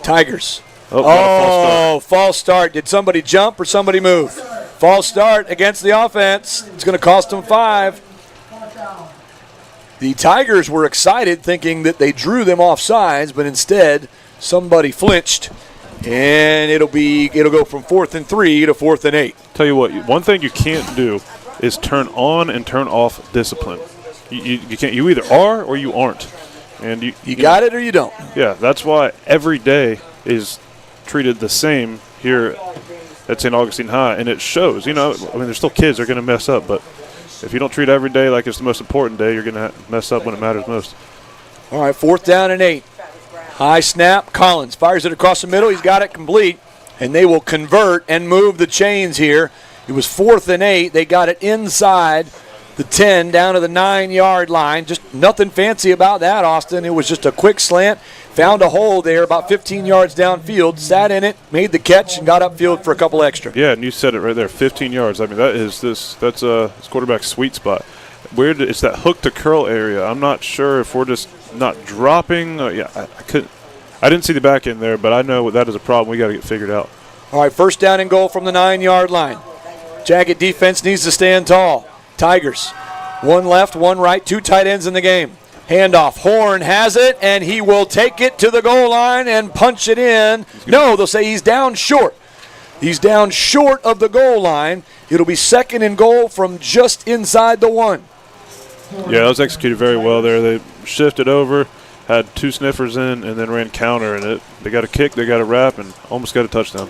Tigers. False start. Did somebody jump or somebody move? False start against the offense. It's going to cost them 5. The Tigers were excited thinking that they drew them off sides, but instead somebody flinched, and it'll go from 4th and 3 to 4th and 8. Tell you what, one thing you can't do is turn on and turn off discipline. You can't. You either are or you aren't. And you got it or you don't. Yeah, that's why every day is treated the same here at St. Augustine High, and it shows. You know, I mean, there's still kids that are going to mess up, but if you don't treat every day like it's the most important day, you're going to mess up when it matters most. All right, 4th down and 8. High snap. Collins fires it across the middle. He's got it complete, and they will convert and move the chains here. It was 4th and 8. They got it inside the 10 down to the 9-yard line. Just nothing fancy about that, Austin. It was just a quick slant. Found a hole there about 15 yards downfield, sat in it, made the catch, and got upfield for a couple extra. Yeah, and you said it right there, 15 yards. I mean, that's this quarterback's sweet spot. It's that hook to curl area. I'm not sure if we're just not dropping. I didn't see the back end there, but I know that is a problem we got to get figured out. All right, 1st down and goal from the 9-yard line. Jacket defense needs to stand tall. Tigers, 1 left, 1 right, 2 tight ends in the game. Handoff. Horn has it, and he will take it to the goal line and punch it in. No, they'll say he's down short. He's down short of the goal line. It'll be 2nd and goal from just inside the 1. Yeah, that was executed very well there. They shifted over, had 2 sniffers in, and then ran counter. And they got a kick, they got a wrap, and almost got a touchdown.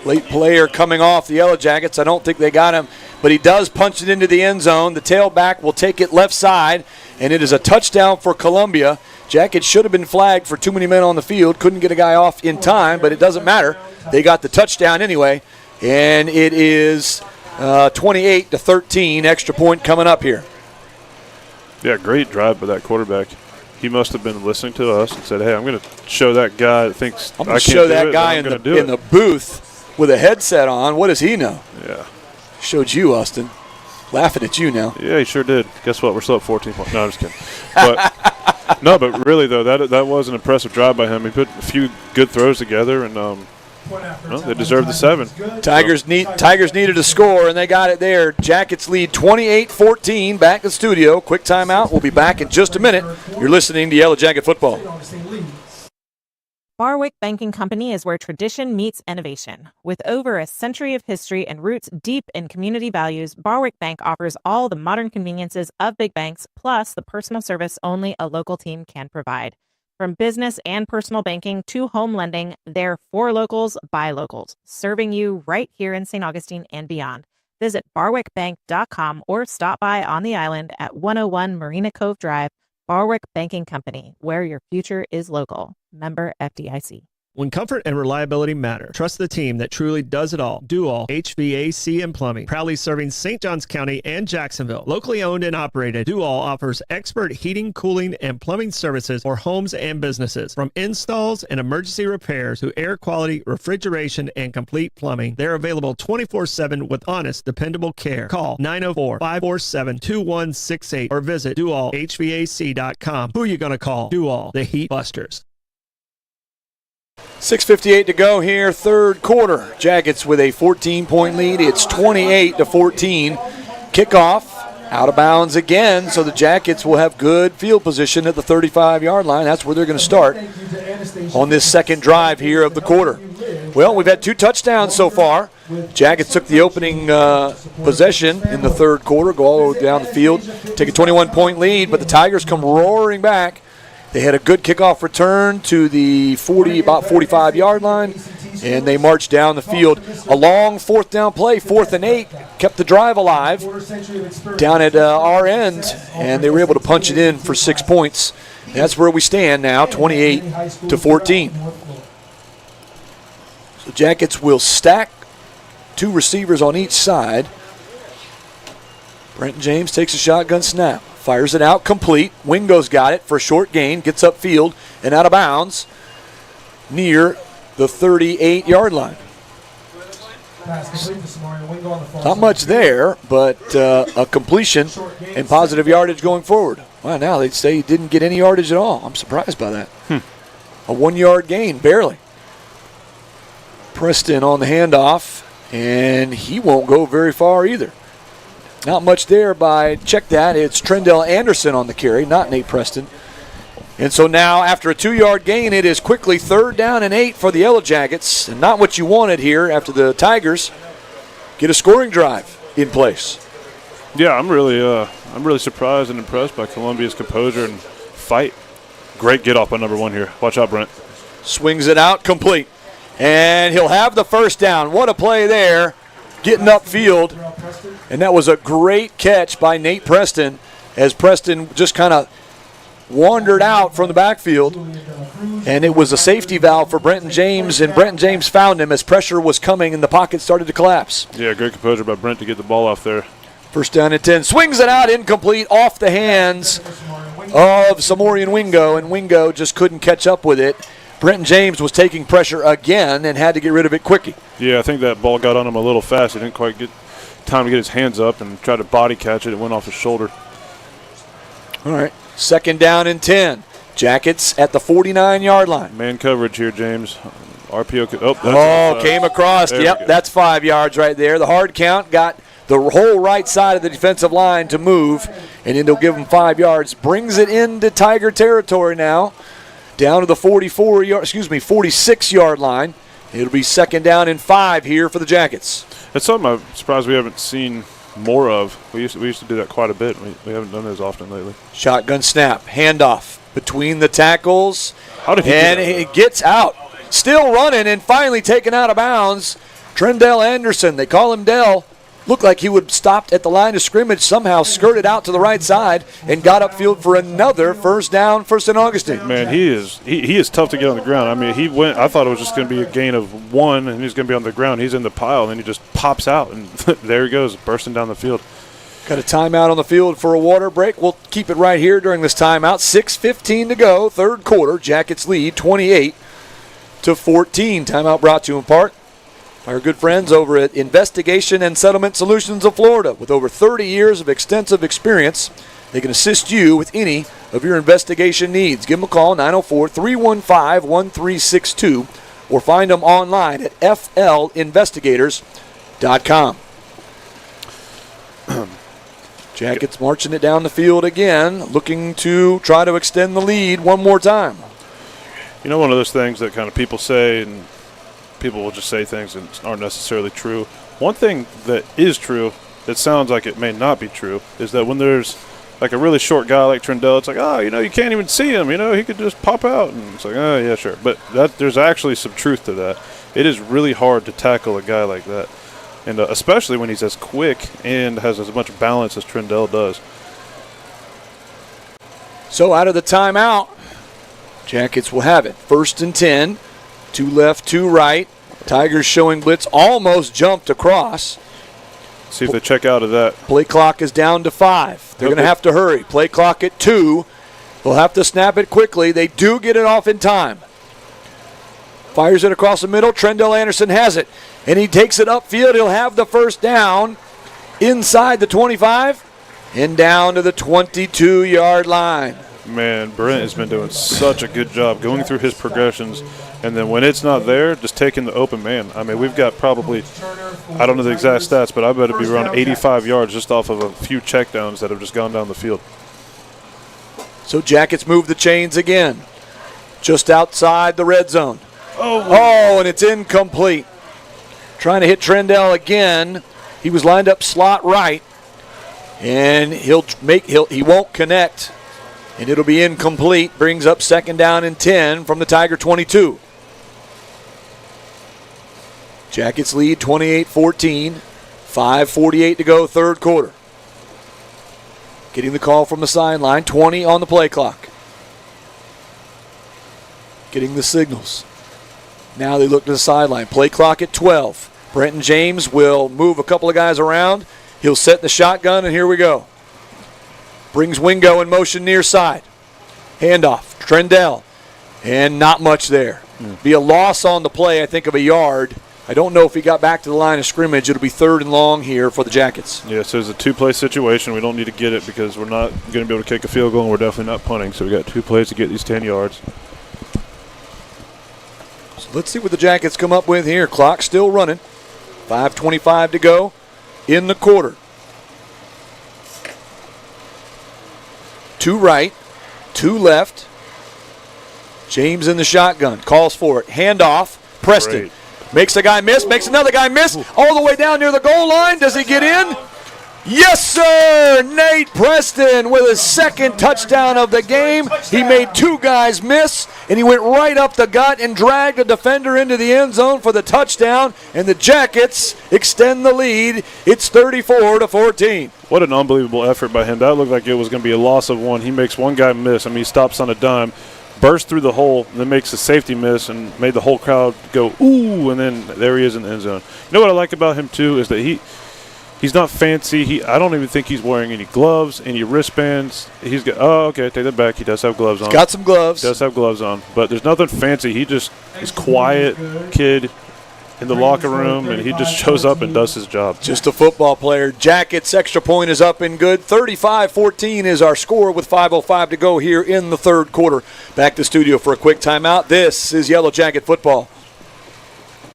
Late player coming off the Yellow Jackets. I don't think they got him, but he does punch it into the end zone. The tailback will take it left side, and it is a touchdown for Columbia. Jackets should have been flagged for too many men on the field. Couldn't get a guy off in time, but it doesn't matter. They got the touchdown anyway, and it is 28-13. Extra point coming up here. Yeah, great drive by that quarterback. He must have been listening to us and said, hey, I'm going to show that guy that thinks I'm going to show that guy in the booth with a headset on. What does he know? Yeah. Showed you, Austin. Laughing at you now. Yeah, he sure did. Guess what? We're still at 14 points. No, I'm just kidding. But, no, but really, though, that was an impressive drive by him. He put a few good throws together, and they deserved the 7. Tigers needed a score, and they got it there. Jackets lead 28-14. Back to the studio. Quick timeout. We'll be back in just a minute. You're listening to Yellow Jacket Football. Barwick Banking Company is where tradition meets innovation. With over a century of history and roots deep in community values, Barwick Bank offers all the modern conveniences of big banks, plus the personal service only a local team can provide. From business and personal banking to home lending, they're for locals, by locals, serving you right here in St. Augustine and beyond. Visit barwickbank.com or stop by on the island at 101 Marina Cove Drive. Barwick Banking Company, where your future is local. Member FDIC. When comfort and reliability matter, trust the team that truly does it all. Do all HVAC and plumbing. Proudly serving St. Johns County and Jacksonville. Locally owned and operated, Do All offers expert heating, cooling, and plumbing services for homes and businesses. From installs and emergency repairs to air quality, refrigeration, and complete plumbing, they're available 24/7 with honest, dependable care. Call 904-547-2168 or visit doallhvac.com. Who are you going to call? Do All, the Heat Busters. 6:58 to go here, third quarter. Jackets with a 14-point lead. It's 28-14. Kickoff out of bounds again, so the Jackets will have good field position at the 35-yard line. That's where they're going to start on this second drive here of the quarter. Well, we've had 2 touchdowns so far. Jackets took the opening possession in the third quarter, go all the way down the field, take a 21-point lead, but the Tigers come roaring back. They had a good kickoff return to the about 45-yard line, and they marched down the field. A long fourth down play, 4th and 8, kept the drive alive down at our end, and they were able to punch it in for 6 points. That's where we stand now, 28-14. So Jackets will stack 2 receivers on each side. Brenton James takes a shotgun snap. Fires it out, complete. Wingo's got it for a short gain. Gets upfield and out of bounds near the 38-yard line. Not much there, but a completion and positive yardage going forward. Wow, now they'd say he didn't get any yardage at all. I'm surprised by that. A 1-yard gain, barely. Preston on the handoff, and he won't go very far either. Not much there check that, it's Trendell Anderson on the carry, not Nate Preston. And so now, after a 2-yard gain, it is quickly 3rd down and 8 for the Yellow Jackets. And not what you wanted here after the Tigers get a scoring drive in place. Yeah, I'm really surprised and impressed by Columbia's composure and fight. Great get off by number 1 here. Watch out, Brent. Swings it out, complete. And he'll have the first down. What a play there. Getting upfield, and that was a great catch by Nate Preston as Preston just kind of wandered out from the backfield, and it was a safety valve for Brenton James, and Brenton James found him as pressure was coming and the pocket started to collapse. Yeah, great composure by Brent to get the ball off there. First down and 10. Swings it out, incomplete, off the hands of Samorian Wingo, and Wingo just couldn't catch up with it. Brenton James was taking pressure again and had to get rid of it quickly. Yeah, I think that ball got on him a little fast. He didn't quite get time to get his hands up and try to body catch it. It went off his shoulder. All right, second down and 10. Jackets at the 49-yard line. Man coverage here, James. RPO. Came across. Yep, that's 5 yards right there. The hard count got the whole right side of the defensive line to move, and then they'll give them 5 yards. Brings it into Tiger territory now. Down to the 46-yard line. It'll be second down and 5 here for the Jackets. That's something I'm surprised we haven't seen more of. We used to do that quite a bit. We haven't done those often lately. Shotgun snap, handoff between the tackles. How did he and it gets out. Still running and finally taken out of bounds. Trendell Anderson, they call him Dell. Looked like he would stopped at the line of scrimmage, somehow skirted out to the right side and got upfield for another first down for St. Augustine. Man, he is tough to get on the ground. I mean, I thought it was just going to be a gain of 1, and he's going to be on the ground. He's in the pile, and then he just pops out, and there he goes, bursting down the field. Got a timeout on the field for a water break. We'll keep it right here during this timeout. 6:15 to go, third quarter. Jackets lead 28-14. Timeout brought to you in part by our good friends over at Investigation and Settlement Solutions of Florida. With over 30 years of extensive experience, they can assist you with any of your investigation needs. Give them a call, 904-315-1362, or find them online at flinvestigators.com. Jackets marching it down the field again, looking to try to extend the lead one more time. You know, one of those things that kind of people say, and people will just say things that aren't necessarily true. One thing that is true, that sounds like it may not be true, is that when there's like a really short guy like Trendell, it's like, you can't even see him. He could just pop out. And it's like, yeah, sure. But there's actually some truth to that. It is really hard to tackle a guy like that. And especially when he's as quick and has as much balance as Trendell does. So out of the timeout, Jackets will have it. 1st and 10, 2 left, 2 right. Tigers showing blitz, almost jumped across. See if they check out of that. Play clock is down to 5. They're going to have to hurry. Play clock at 2. They'll have to snap it quickly. They do get it off in time. Fires it across the middle. Trendell Anderson has it. And he takes it upfield. He'll have the first down inside the 25 and down to the 22-yard line. Man, Brent has been doing such a good job going through his progressions. And then when it's not there, just taking the open man. I mean, we've got probably, I don't know the exact stats, but I bet it'd be around 85 yards just off of a few checkdowns that have just gone down the field. So Jackets move the chains again. Just outside the red zone. Oh, and it's incomplete. Trying to hit Trendell again. He was lined up slot right. And he won't connect. And it'll be incomplete. Brings up 2nd down and 10 from the Tiger 22. Jackets lead 28-14. 5:48 to go, third quarter. Getting the call from the sideline. 20 on the play clock. Getting the signals. Now they look to the sideline. Play clock at 12. Brenton James will move a couple of guys around. He'll set the shotgun, and here we go. Brings Wingo in motion near side. Handoff. Trendell. And not much there. Be a loss on the play, I think, of a yard. I don't know if he got back to the line of scrimmage. It'll be 3rd and long here for the Jackets. Yeah, so it's a 2-play situation. We don't need to get it because we're not going to be able to kick a field goal, and we're definitely not punting. So we got 2 plays to get these 10 yards. So let's see what the Jackets come up with here. Clock still running. 5:25 to go in the quarter. 2 right, 2 left. James in the shotgun. Calls for it. Handoff. Preston. Great. Makes a guy miss. Makes another guy miss. All the way down near the goal line. Does he get in? Yes, sir. Nate Preston with his 2nd touchdown of the game. He made 2 guys miss, and he went right up the gut and dragged a defender into the end zone for the touchdown, and the Jackets extend the lead. It's 34-14. What an unbelievable effort by him. That looked like it was going to be a loss of 1. He makes 1 guy miss. I mean, he stops on a dime, bursts through the hole, and then makes a safety miss and made the whole crowd go, ooh, and then there he is in the end zone. You know what I like about him, too, is that he's not fancy. I don't even think he's wearing any gloves, any wristbands. He's got, take that back. He does have gloves on. He's got some gloves. He does have gloves on, but there's nothing fancy. He just is quiet kid in the locker room, and he just shows up and does his job. Just a football player. Jackets extra point is up and good. 35-14 is our score with 5:05 to go here in the third quarter. Back to studio for a quick timeout. This is Yellow Jacket football.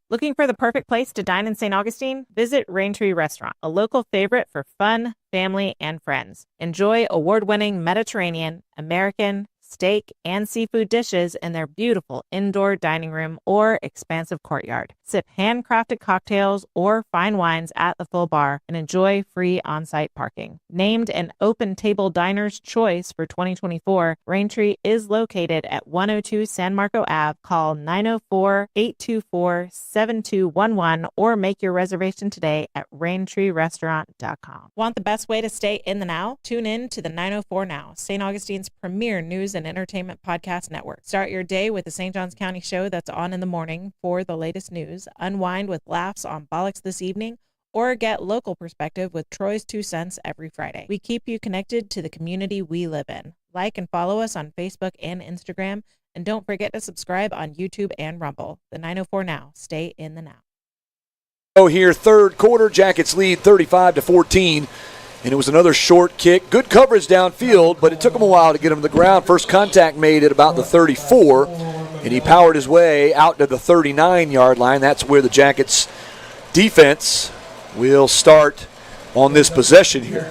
Looking for the perfect place to dine in St. Augustine? Visit Raintree Restaurant, a local favorite for fun, family, and friends. Enjoy award-winning Mediterranean, American, steak, and seafood dishes in their beautiful indoor dining room or expansive courtyard. Sip handcrafted cocktails or fine wines at the full bar and enjoy free on-site parking. Named an Open Table Diner's Choice for 2024, Raintree is located at 102 San Marco Ave. Call 904-824-7211 or make your reservation today at RaintreeRestaurant.com. Want the best way to stay in the now? Tune in to the 904 Now, St. Augustine's premier news and entertainment podcast network. Start your day with the St. Johns County show that's on in the morning for the latest news, unwind with laughs on Bollocks this evening, or get local perspective with Troy's 2 Cents every Friday. We keep you connected to the community we live in. Like and follow us on Facebook and Instagram, and don't forget to subscribe on YouTube and Rumble. The 904 Now, stay in the now. Here, third quarter, Jackets lead 35-14. And it was another short kick. Good coverage downfield, but it took him a while to get him to the ground. First contact made at about the 34, and he powered his way out to the 39-yard line. That's where the Jackets' defense will start on this possession here.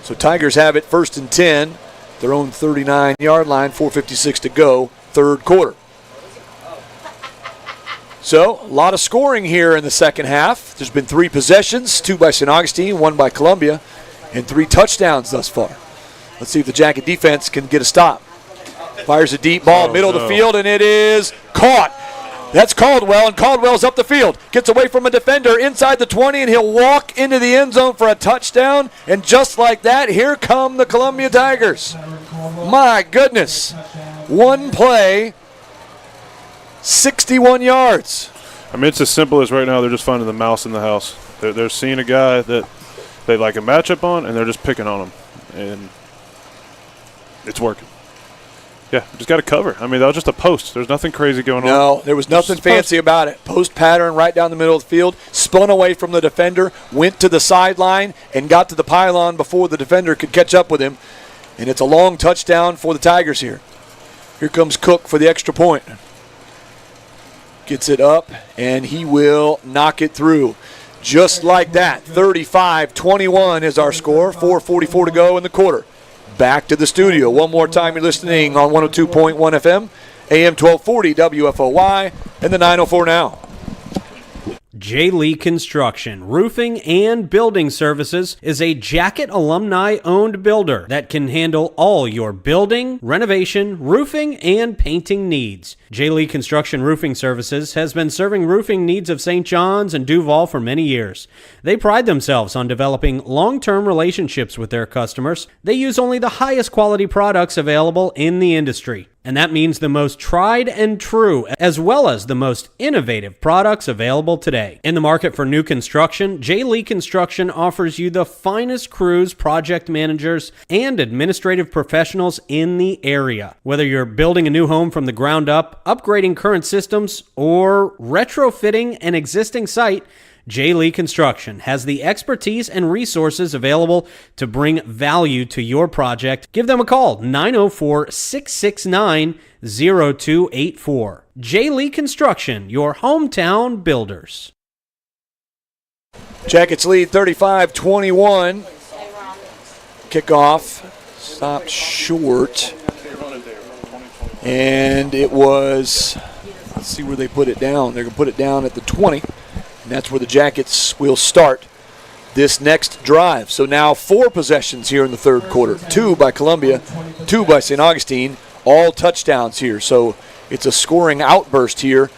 So Tigers have it first and 10, their own 39-yard line, 4:56 to go, third quarter. So, a lot of scoring here in the second half. There's been 3 possessions, 2 by St. Augustine, 1 by Columbia, and 3 touchdowns thus far. Let's see if the Jacket defense can get a stop. Fires a deep ball, middle of the field, and it is caught. That's Caldwell, and Caldwell's up the field. Gets away from a defender inside the 20, and he'll walk into the end zone for a touchdown. And just like that, here come the Columbia Tigers. My goodness. One play, 61 yards. I mean, it's as simple as right now they're just finding the mouse in the house. They're seeing a guy that they like a matchup on, and they're just picking on him. And it's working. Yeah, just got to cover. I mean, that was just a post. There's nothing crazy going on. No, there was nothing fancy about it. Post pattern right down the middle of the field, spun away from the defender, went to the sideline, and got to the pylon before the defender could catch up with him. And it's a long touchdown for the Tigers here. Here comes Cook for the extra point. Gets it up, and he will knock it through. Just like that, 35-21 is our score, 4:44 to go in the quarter. Back to the studio. One more time, you're listening on 102.1 FM, AM 1240 WFOY, and the 904 Now. J. Lee Construction, Roofing and Building Services is a Jacket alumni-owned builder that can handle all your building, renovation, roofing, and painting needs. J. Lee Construction Roofing Services has been serving roofing needs of St. John's and Duval for many years. They pride themselves on developing long-term relationships with their customers. They use only the highest quality products available in the industry. And that means the most tried and true, as well as the most innovative products available today. In the market for new construction, J. Lee Construction offers you the finest crews, project managers, and administrative professionals in the area. Whether you're building a new home from the ground up, upgrading current systems, or retrofitting an existing site, J. Lee Construction has the expertise and resources available to bring value to your project. Give them a call, 904-669-0284. J. Lee Construction, your hometown builders. Jackets lead 35-21. Kickoff stopped short. And it was, let's see where they put it down. They're going to put it down at the 20. And that's where the Jackets will start this next drive. So now 4 possessions here in the third quarter. 2 by Columbia, 2 by St. Augustine, all touchdowns here. So it's a scoring outburst here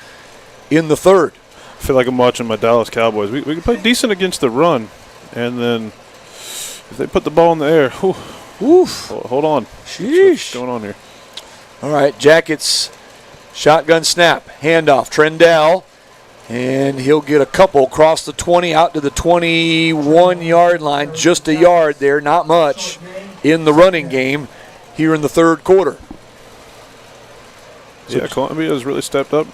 in the third. I feel like I'm watching my Dallas Cowboys. We can play decent against the run, and then if they put the ball in the air, hold on. Sheesh. What's going on here? All right, Jackets, shotgun snap, handoff, Trendell. And he'll get a couple across the 20 out to the 21-yard line. Just a yard there, not much, in the running game here in the third quarter. Yeah, Columbia has really stepped up.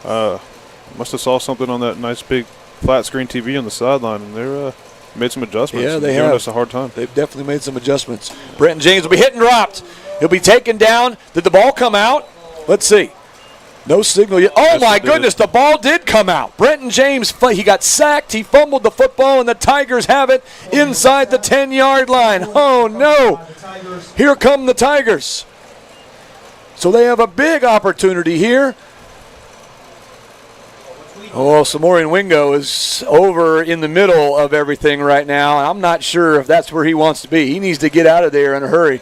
Must have saw something on that nice big flat screen TV on the sideline, and they're made some adjustments. Yeah, they have. have. Us a hard time. They've definitely made some adjustments. Brenton James will be hit and dropped. He'll be taken down. Did the ball come out? Let's see. No signal yet. Oh, yes, my goodness, the ball did come out. Brenton James, he got sacked. He fumbled the football, and the Tigers have it inside the 10-yard line. Oh, no. Here come the Tigers. So they have a big opportunity here. Oh, Samorian Wingo is over in the middle of everything right now. I'm not sure if that's where he wants to be. He needs to get out of there in a hurry.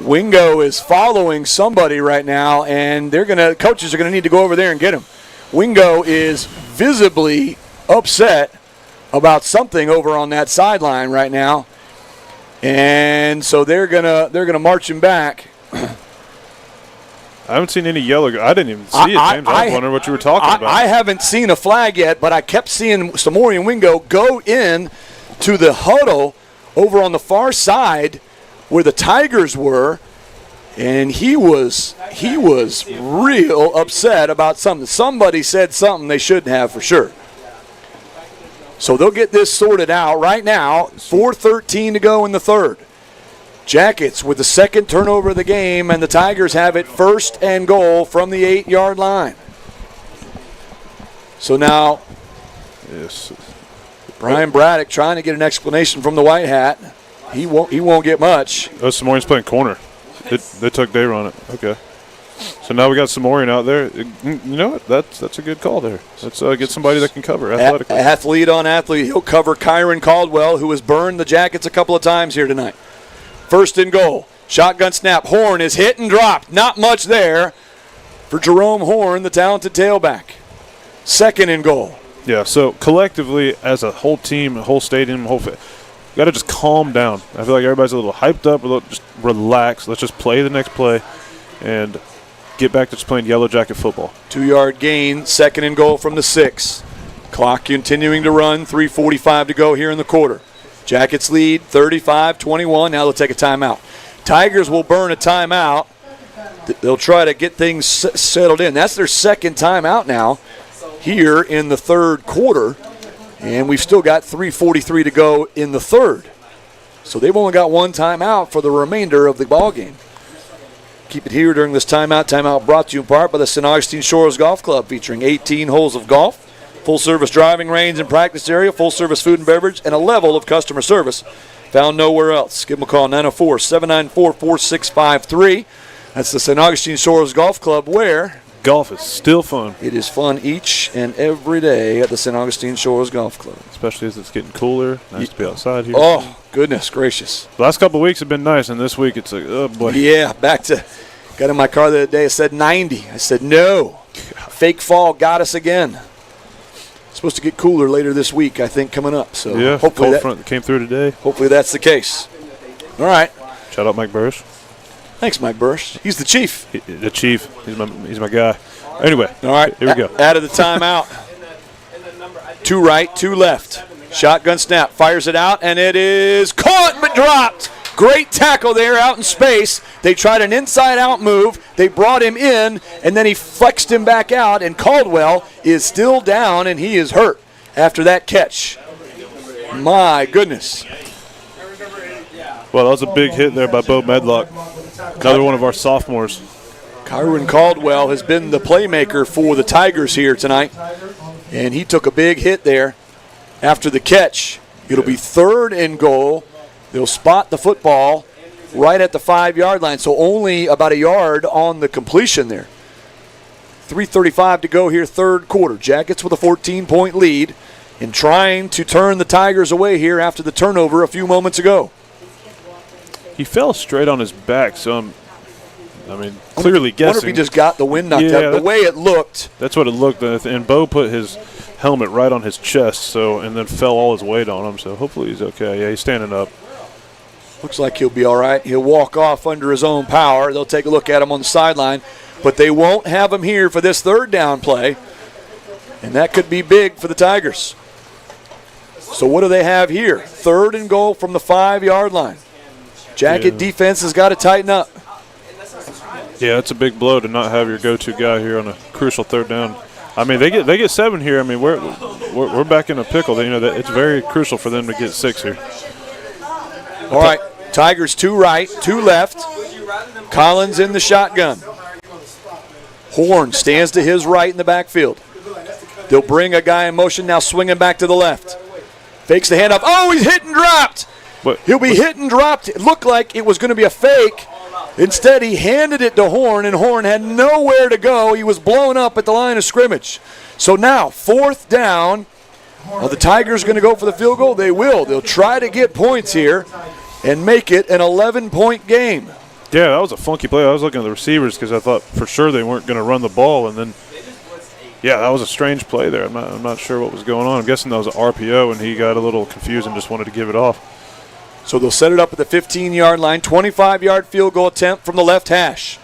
Wingo is following somebody right now, and coaches are gonna need to go over there and get him. Wingo is visibly upset about something over on that sideline right now, and so they're gonna march him back. I haven't seen any yellow. I didn't even see it, James. I was wondering what you were talking about. I haven't seen a flag yet, but I kept seeing Samorian Wingo go in to the huddle over on the far side where the Tigers were, and he was real upset about something. Somebody said something they shouldn't have for sure. So they'll get this sorted out right now. 4:13 to go in the third. Jackets with the second turnover of the game, and the Tigers have it 1st and goal from the 8-yard line. So now, yes, Brian Braddock trying to get an explanation from the white hat. He won't get much. Oh, Samorian's playing corner. They took Dayron on it. Okay. So now we got Samorian out there. You know what? That's a good call there. Let's get somebody that can cover athletically. Athlete on athlete. He'll cover Kyron Caldwell, who has burned the Jackets a couple of times here tonight. 1st and goal. Shotgun snap. Horn is hit and dropped. Not much there for Jerome Horn, the talented tailback. 2nd and goal. Yeah, so collectively, as a whole team, whole stadium, you got to just calm down. I feel like everybody's a little hyped up, just relax. Let's just play the next play and get back to just playing Yellow Jacket football. 2-yard gain, 2nd and goal from the 6. Clock continuing to run, 3:45 to go here in the quarter. Jackets lead 35-21. Now they'll take a timeout. Tigers will burn a timeout. They'll try to get things settled in. That's their 2nd timeout now here in the 3rd quarter. And we've still got 3:43 to go in the 3rd. So they've only got 1 timeout for the remainder of the ball game. Keep it here during this timeout. Timeout brought to you in part by the St. Augustine Shores Golf Club, featuring 18 holes of golf, full-service driving range and practice area, full-service food and beverage, and a level of customer service found nowhere else. Give them a call, 904-794-4653. That's the St. Augustine Shores Golf Club, where golf is still fun. It is fun each and every day at the St. Augustine Shores Golf Club. Especially as it's getting cooler. Nice to be outside here. Oh, goodness gracious. The last couple of weeks have been nice, and this week it's like, oh, boy. Yeah, got in my car the other day. It said 90. I said, no. Fake fall got us again. Supposed to get cooler later this week, I think, coming up. So yeah, hopefully cold front that came through today. Hopefully that's the case. All right. Shout out Mike Burris. Thanks, Mike Burris. He's the chief. The chief. He's my guy. Anyway. All right. Here we go. Out of the timeout. 2 right, 2 left. Shotgun snap. Fires it out, and it is caught but dropped. Great tackle there out in space. They tried an inside-out move. They brought him in, and then he flexed him back out, and Caldwell is still down, and he is hurt after that catch. My goodness. Well, that was a big hit there by Bo Medlock, another one of our sophomores. Kyron Caldwell has been the playmaker for the Tigers here tonight, and he took a big hit there after the catch. It'll be 3rd and goal. They'll spot the football right at the 5-yard line, so only about a yard on the completion there. 3:35 to go here, 3rd quarter. Jackets with a 14-point lead and trying to turn the Tigers away here after the turnover a few moments ago. He fell straight on his back, so clearly guessing. I wonder if he just got the wind knocked out. The way it looked. That's what it looked like. And Bo put his helmet right on his chest, and then fell all his weight on him. So hopefully he's okay. Yeah, he's standing up. Looks like he'll be all right. He'll walk off under his own power. They'll take a look at him on the sideline. But they won't have him here for this 3rd down play. And that could be big for the Tigers. So what do they have here? 3rd and goal from the 5-yard line. Jacket defense has got to tighten up. Yeah, it's a big blow to not have your go-to guy here on a crucial 3rd down. They get 7 here. We're back in a pickle. It's very crucial for them to get 6 here. All right, Tigers 2 right, 2 left. Collins in the shotgun. Horn stands to his right in the backfield. They'll bring a guy in motion now, swinging back to the left. Fakes the handoff. Oh, he's hit and dropped. He'll be hit and dropped. It looked like it was going to be a fake, Instead, he handed it to Horn, and Horn had nowhere to go. He was blown up at the line of scrimmage. So now, 4th down. Are the Tigers going to go for the field goal? They will. They'll try to get points here and make it an 11-point game. Yeah, that was a funky play. I was looking at the receivers because I thought for sure they weren't going to run the ball, and then, yeah, that was a strange play there. I'm not sure what was going on. I'm guessing that was an RPO, and he got a little confused and just wanted to give it off. So they'll set it up at the 15-yard line. 25-yard field goal attempt from the left hash.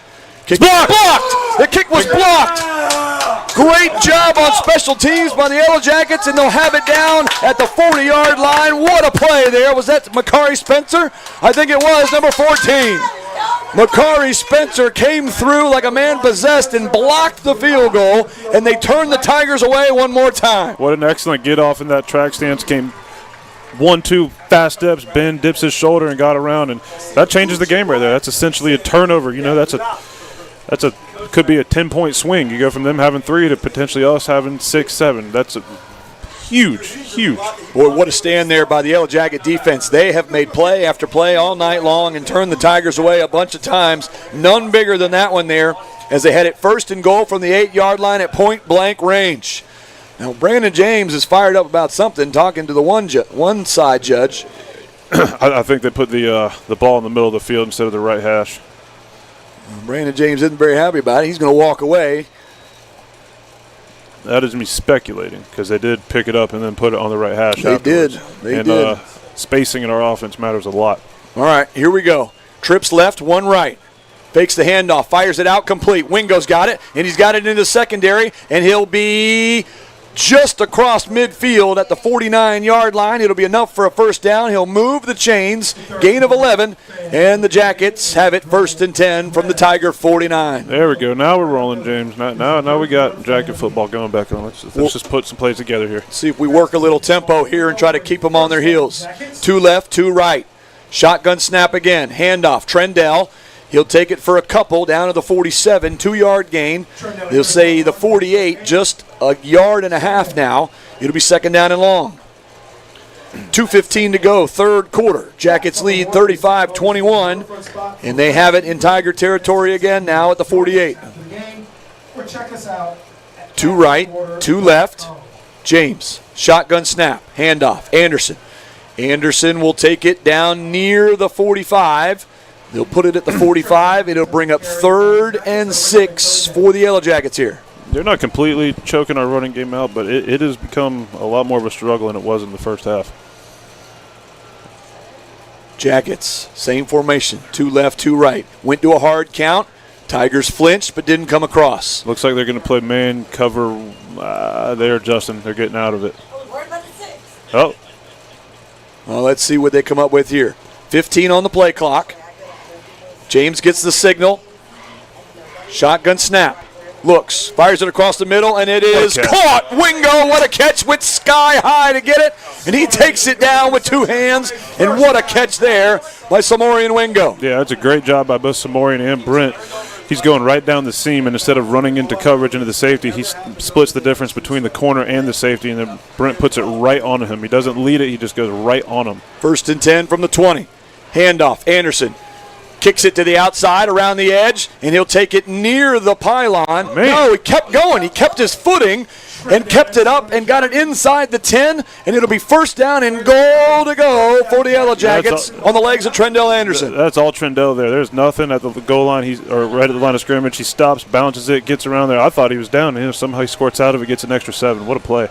Kick blocked! The kick was blocked! Great job on special teams by the Yellow Jackets, and they'll have it down at the 40-yard line. What a play there. Was that Makari Spencer? I think it was, number 14. Makari Spencer came through like a man possessed and blocked the field goal, and they turned the Tigers away one more time. What an excellent get off in that track stance. Came 1-2 fast steps, Ben dips his shoulder and got around, and that changes the game right there. That's essentially a turnover. You know, could be a 10-point swing. You go from them having 3 to potentially us having 6, 7. That's a huge. Boy, what a stand there by the Yellow Jacket defense. They have made play after play all night long and turned the Tigers away a bunch of times. None bigger than that one there as they had it 1st and goal from the 8-yard line at point-blank range. Now, Brandon James is fired up about something, talking to the one side judge. I think they put the ball in the middle of the field instead of the right hash. Brandon James isn't very happy about it. He's going to walk away. That is me speculating because they did pick it up and then put it on the right hash. They afterwards. did. They did. Spacing in our offense matters a lot. All right, here we go. Trips left, one right. Fakes the handoff, fires it out complete. Wingo's got it, and he's got it into secondary, and he'll be just across midfield at the 49-yard line. It'll be enough for a 1st down. He'll move the chains, gain of 11, and the Jackets have it 1st and 10 from the Tiger 49. There we go. Now we're rolling, James. Now we got Jacket football going back on. Let's just put some plays together here. See if we work a little tempo here and try to keep them on their heels. 2 left, 2 right. Shotgun snap again. Handoff. Trendell. He'll take it for a couple down to the 47, 2-yard gain. They'll say the 48, just a yard and a half now. It'll be 2nd down and long. 2:15 to go, 3rd quarter. Jackets lead 35-21, and they have it in Tiger territory again now at the 48. 2 right, 2 left. James, shotgun snap, handoff. Anderson will take it down near the 45. They'll put it at the 45. It'll bring up 3rd and 6 for the Yellow Jackets here. They're not completely choking our running game out, but it has become a lot more of a struggle than it was in the first half. Jackets, same formation. 2 left, 2 right. Went to a hard count. Tigers flinched but didn't come across. Looks like they're going to play man cover. They're adjusting. They're getting out of it. Oh. Well, let's see what they come up with here. 15 on the play clock. James gets the signal. Shotgun snap. Looks, fires it across the middle, and it is caught. Wingo, what a catch, went sky high to get it, and he takes it down with 2 hands, and what a catch there by Samorian Wingo. Yeah, that's a great job by both Samorian and Brent. He's going right down the seam, and instead of running into coverage into the safety, he splits the difference between the corner and the safety, and then Brent puts it right on him. He doesn't lead it, he just goes right on him. 1st and 10 from the 20. Handoff, Anderson. Kicks it to the outside around the edge, and he'll take it near the pylon. Man. No, he kept going. He kept his footing and kept it up and got it inside the 10, and it'll be 1st down and goal to go for the Yellow Jackets on the legs of Trendell Anderson. That's all Trendell there. There's nothing at the goal line, or right at the line of scrimmage. He stops, bounces it, gets around there. I thought he was down, and somehow he squirts out of it, gets an extra 7. What a play.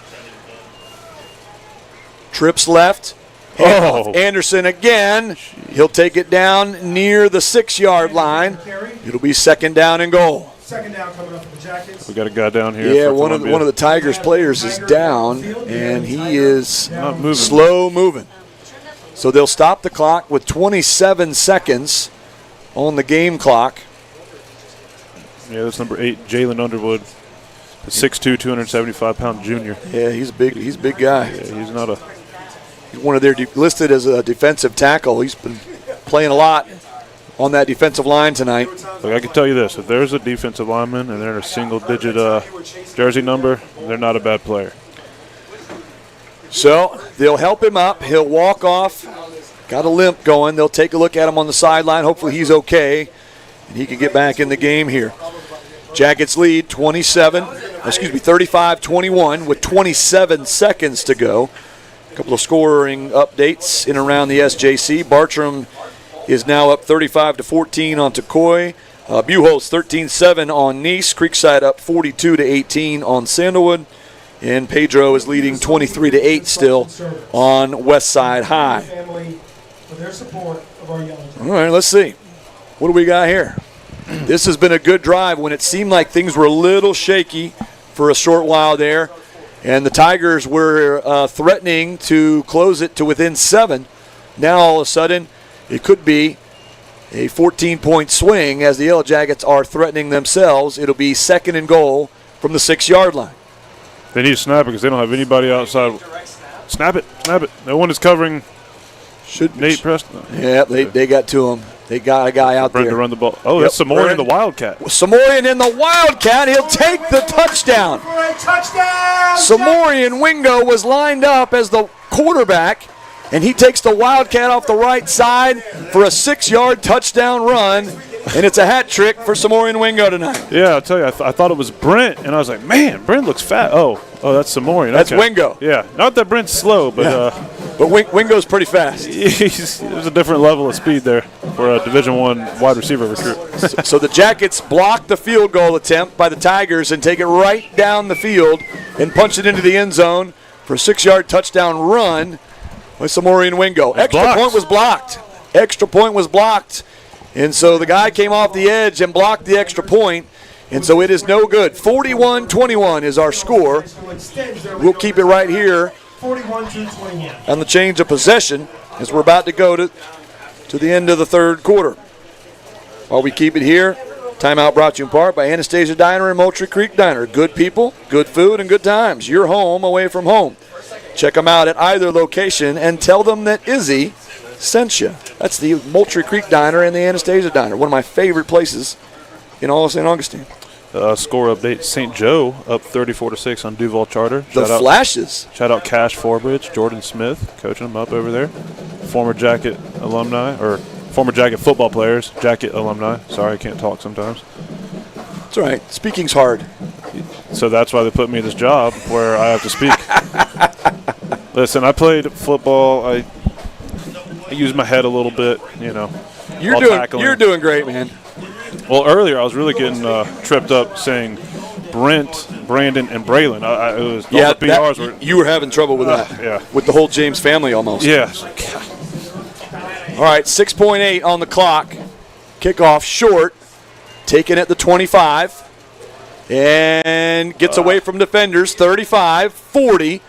Trips left. Anderson again. He'll take it down near the 6-yard line. It'll be 2nd down and goal. 2nd down coming up for the Jackets. We got a guy down here. Yeah, one of the Tigers players is down, and he is not moving. Slow moving. So they'll stop the clock with 27 seconds on the game clock. Yeah, that's number 8, Jalen Underwood, the 6'2", 275-pound junior. Yeah, he's a big guy. Yeah, he's not a. He's one of their listed as a defensive tackle. He's been playing a lot on that defensive line tonight. Look, I can tell you this: if there's a defensive lineman and they're in a single-digit jersey number, they're not a bad player. So they'll help him up. He'll walk off. Got a limp going. They'll take a look at him on the sideline. Hopefully he's okay. and he can get back in the game here. Jackets lead 35-21 with 27 seconds to go. A couple of scoring updates in and around the SJC. Bartram is now up 35-14 on Tocoi. Buchholz 13-7 on Nice. Creekside up 42-18 on Sandalwood. And Pedro is leading 23-8 still on Westside High. All right, let's see. What do we got here? This has been a good drive when it seemed like things were a little shaky for a short while there. And the Tigers were threatening to close it to within 7. Now all of a sudden it could be a 14-point swing as the Yellow Jackets are threatening themselves. It'll be 2nd and goal from the 6-yard line. They need to snap it because they don't have anybody outside. Snap it. No one is covering Nate Preston. Yeah, they got to him. They got a guy out there. To run the ball. Oh, that's Samorian, the Wildcat. Samorian in the Wildcat. He'll take the touchdown. Samorian Wingo was lined up as the quarterback, and he takes the Wildcat off the right side for a 6-yard touchdown run. And it's a hat trick for Samorian Wingo tonight. Yeah, I'll tell you, I thought it was Brent, and I was like, man, Brent looks fat. Oh, that's Samorian. That's Wingo. Yeah, not that Brent's slow, but but Wingo's pretty fast. There's a different level of speed there for a Division I wide receiver recruit. So the Jackets block the field goal attempt by the Tigers and take it right down the field and punch it into the end zone for a 6-yard touchdown run by Samorian Wingo. Extra point was blocked. And so the guy came off the edge and blocked the extra point, and so it is no good. 41-21 is our score. We'll keep it right here on the change of possession as we're about to go to the end of the third quarter. While we keep it here, timeout brought to you in part by Anastasia Diner and Moultrie Creek Diner. Good people, good food, and good times. Your home away from home. Check them out at either location and tell them that Izzy sent you. That's the Moultrie Creek Diner and the Anastasia Diner, one of my favorite places in all of St. Augustine. Score update, St. Joe up 34-6 on Duval Charter. Flashes. Shout out Cash Forbridge, Jordan Smith, coaching them up over there. Former Jacket alumni, or former Jacket football players, Jacket alumni. Sorry, I can't talk sometimes. It's all right. Speaking's hard. So that's why they put me in this job where I have to speak. Listen, I played football. I use my head a little bit, You're doing great, man. Well, earlier I was really getting tripped up saying Brent, Brandon, and Braylon. You were having trouble with that. Yeah. With the whole James family almost. Yeah. All right, 6.8 on the clock. Kickoff short, taken at the 25, and gets away from defenders, 35-40.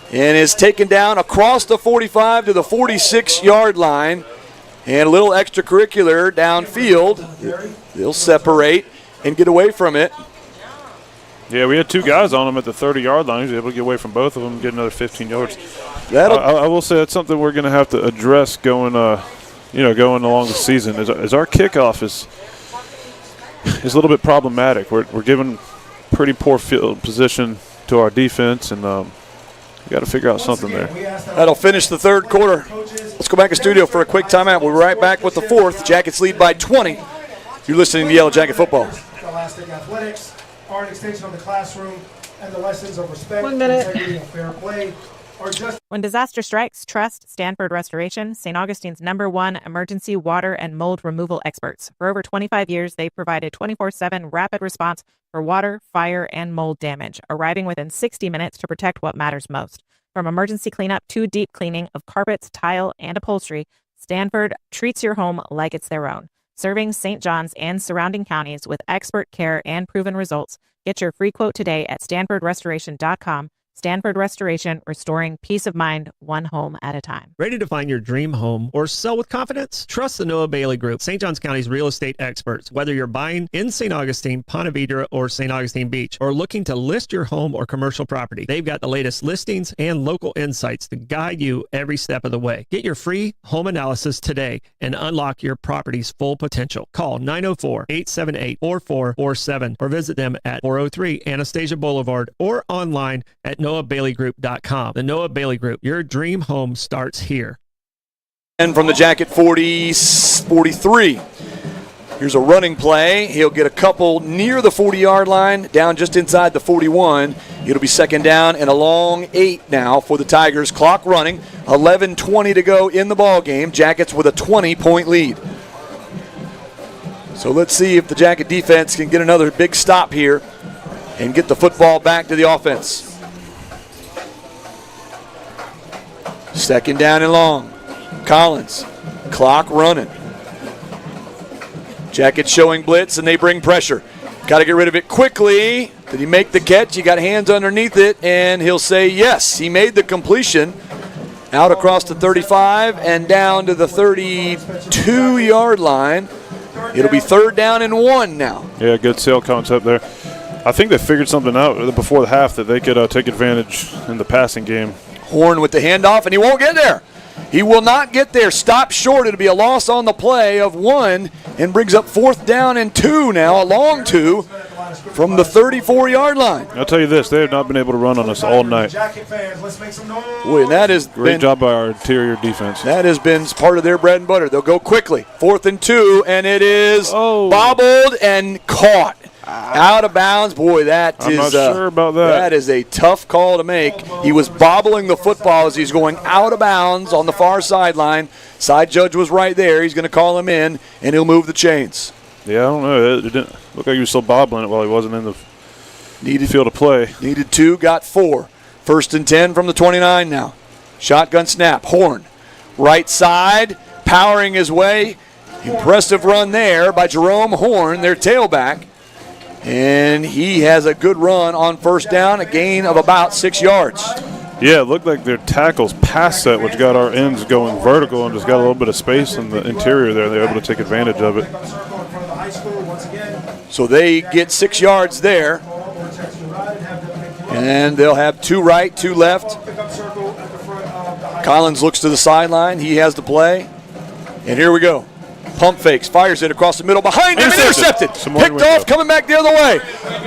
And is taken down across the 45 to the 46-yard line. And a little extracurricular downfield. They'll separate and get away from it. Yeah, we had 2 guys on him at the 30-yard line. He was able to get away from both of them and get another 15 yards. I will say that's something we're going to have to address going along the season. Is our kickoff is a little bit problematic. We're giving pretty poor field position to our defense, and we got to figure out something there. That'll finish the third quarter. Let's go back to studio for a quick timeout. We'll be right back with the fourth. Jackets lead by 20. You're listening to Yellow Jacket Football. Scholastic athletics are an extension of the classroom, and the lessons of respect, 1 minute. integrity, and fair play are just. When disaster strikes, trust Stanford Restoration, St. Augustine's #1 emergency water and mold removal experts. For over 25 years, they've provided 24/7 rapid response for water, fire, and mold damage, arriving within 60 minutes to protect what matters most. From emergency cleanup to deep cleaning of carpets, tile, and upholstery, Stanford treats your home like it's their own. Serving St. John's and surrounding counties with expert care and proven results. Get your free quote today at StanfordRestoration.com. Stanford Restoration, restoring peace of mind, one home at a time. Ready to find your dream home or sell with confidence? Trust the Noah Bailey Group, St. Johns County's real estate experts. Whether you're buying in St. Augustine, Ponte Vedra, or St. Augustine Beach, or looking to list your home or commercial property, they've got the latest listings and local insights to guide you every step of the way. Get your free home analysis today and unlock your property's full potential. Call 904-878-4447 or visit them at 403 Anastasia Boulevard or online at NoahBaileyGroup.com. The Noah Bailey Group, your dream home starts here. And from the Jacket 43. Here's a running play. He'll get a couple near the 40-yard line, down just inside the 41. It'll be second down and a long 8 now for the Tigers. Clock running, 11:20 to go in the ball game. Jackets with a 20-point lead. So let's see if the Jacket defense can get another big stop here and get the football back to the offense. Second down and long. Collins, clock running. Jackets showing blitz, and they bring pressure. Got to get rid of it quickly. Did he make the catch? He got hands underneath it, and he'll say yes. He made the completion out across the 35 and down to the 32-yard line. It'll be third down and 1 now. Yeah, good sail concept there. I think they figured something out before the half that they could take advantage in the passing game. Horn with the handoff, and he won't get there. He will not get there. Stop short. It'll be a loss on the play of 1 and brings up fourth down and 2 now, a long 2 from the 34-yard line. I'll tell you this, they have not been able to run on us all night. Boy, and that is great job by our interior defense. That has been part of their bread and butter. They'll go quickly. 4th and 2, and it is bobbled and caught. Out of bounds. Boy, I'm not sure about that. That is a tough call to make. He was bobbling the football as he's going out of bounds on the far sideline. Side judge was right there. He's going to call him in, and he'll move the chains. Yeah, I don't know. It didn't look like he was still bobbling it while he wasn't in the field of play. Needed 2, got 4. 1st and 10 from the 29 now. Shotgun snap. Horn. Right side, powering his way. Impressive run there by Jerome Horn, their tailback. And he has a good run on first down, a gain of about 6 yards. Yeah, it looked like their tackles passed set, which got our ends going vertical and just got a little bit of space in the interior there. They were able to take advantage of it. So they get 6 yards there. And they'll have 2 right, 2 left. Collins looks to the sideline. He has the play. And here we go. Pump fakes, fires it across the middle, behind him, intercepted. Picked off, coming back the other way.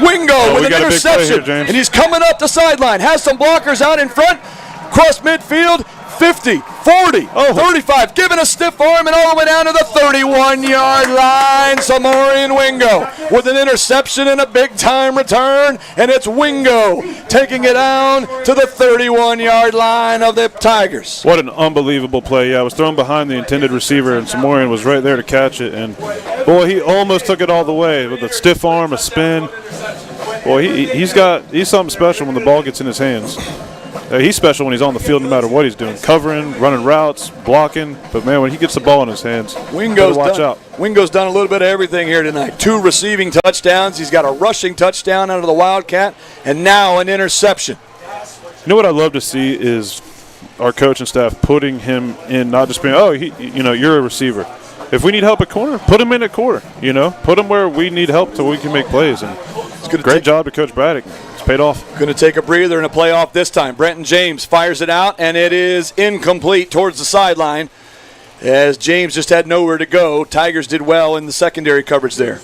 Wingo with an interception, and he's coming up the sideline. Has some blockers out in front, cross midfield, 50, 40, 35, giving a stiff arm and all the way down to the 31-yard line. Samorian Wingo with an interception and a big-time return, and it's Wingo taking it down to the 31-yard line of the Tigers. What an unbelievable play. Yeah, it was thrown behind the intended receiver, and Samorian was right there to catch it. And, boy, he almost took it all the way with a stiff arm, a spin. Boy, he's something special when the ball gets in his hands. He's special when he's on the field no matter what he's doing. Covering, running routes, blocking. But, man, when he gets the ball in his hands, watch out. Wingo's done a little bit of everything here tonight. 2 receiving touchdowns. He's got a rushing touchdown out of the Wildcat, and now an interception. You know what I'd love to see is our coaching staff putting him in, not just being, you're a receiver. If we need help at corner, put him in at corner. Put him where we need help so we can make plays. And great job to Coach Braddock. It's paid off. Going to take a breather and a playoff this time. Brenton James fires it out, and it is incomplete towards the sideline as James just had nowhere to go. Tigers did well in the secondary coverage there.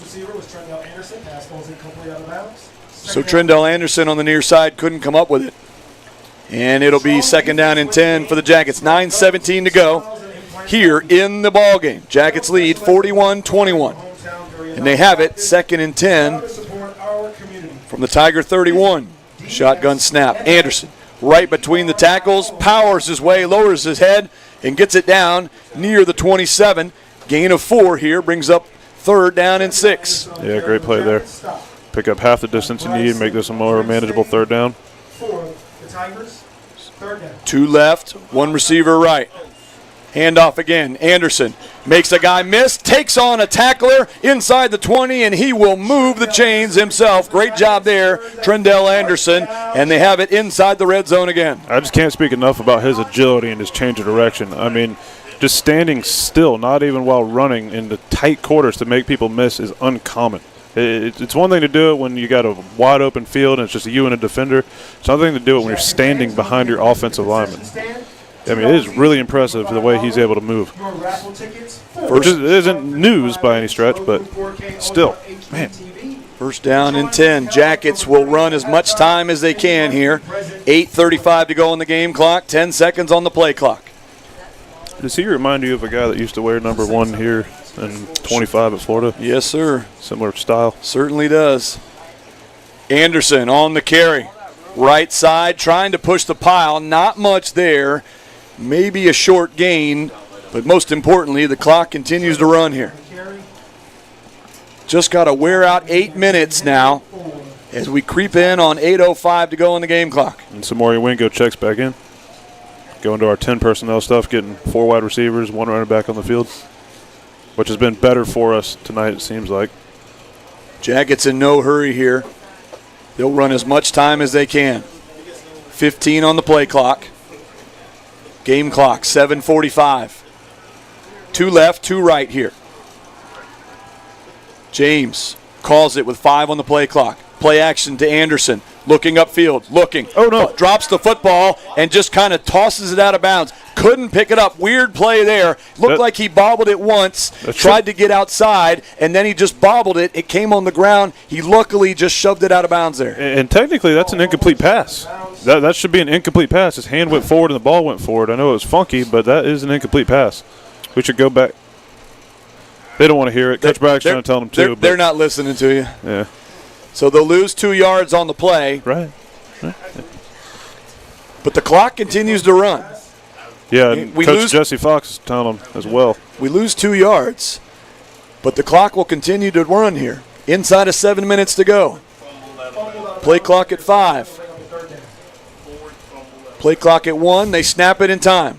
So Trendell Anderson on the near side couldn't come up with it. And it'll be second down and 10 for the Jackets. 9:17 to go here in the ball game. Jackets lead 41-21. And they have it, second and 10 from the Tiger 31. Shotgun snap. Anderson right between the tackles, powers his way, lowers his head, and gets it down near the 27. Gain of 4 here brings up third down and 6. Yeah, great play there. Pick up half the distance you need and make this a more manageable third down. 2 left, 1 receiver right. Handoff again. Anderson makes a guy miss, takes on a tackler inside the 20, and he will move the chains himself. Great job there, Trendell Anderson, and they have it inside the red zone again. I just can't speak enough about his agility and his change of direction. I mean, just standing still, not even while running in the tight quarters to make people miss is uncommon. It's one thing to do it when you got a wide open field and it's just you and a defender. It's another thing to do it when you're standing behind your offensive lineman. I mean, it is really impressive the way he's able to move. Which isn't news by any stretch, but still, man. First down and 10. Jackets will run as much time as they can here. 8:35 to go on the game clock, 10 seconds on the play clock. Does he remind you of a guy that used to wear number 1 here and 25 at Florida. Yes, sir. Similar style. Certainly does. Anderson on the carry. Right side, trying to push the pile. Not much there. Maybe a short gain, but most importantly, the clock continues to run here. Just got to wear out 8 minutes now as we creep in on 8:05 to go on the game clock. And Samori Wingo checks back in. Going to our 10 personnel stuff, getting 4 wide receivers, 1 running back on the field, which has been better for us tonight, it seems like. Jackets in no hurry here. They'll run as much time as they can. 15 on the play clock. Game clock, 7:45. 2 left, 2 right here. James calls it with 5 on the play clock. Play action to Anderson. Looking upfield, looking. Oh, no. Drops the football and just kind of tosses it out of bounds. Couldn't pick it up. Weird play there. Looked like he bobbled it once, tried to get outside, and then he just bobbled it. It came on the ground. He luckily just shoved it out of bounds there. And technically, that's an incomplete pass. That should be an incomplete pass. His hand went forward and the ball went forward. I know it was funky, but that is an incomplete pass. We should go back. They don't want to hear it. Coach Bragg's trying to tell them to. They're not listening to you. Yeah. So they'll lose 2 yards on the play. Right. But the clock continues to run. Yeah, and Coach Jesse Fox is telling them as well. We lose 2 yards, but the clock will continue to run here. Inside of 7 minutes to go. Play clock at 5. Play clock at 1. They snap it in time.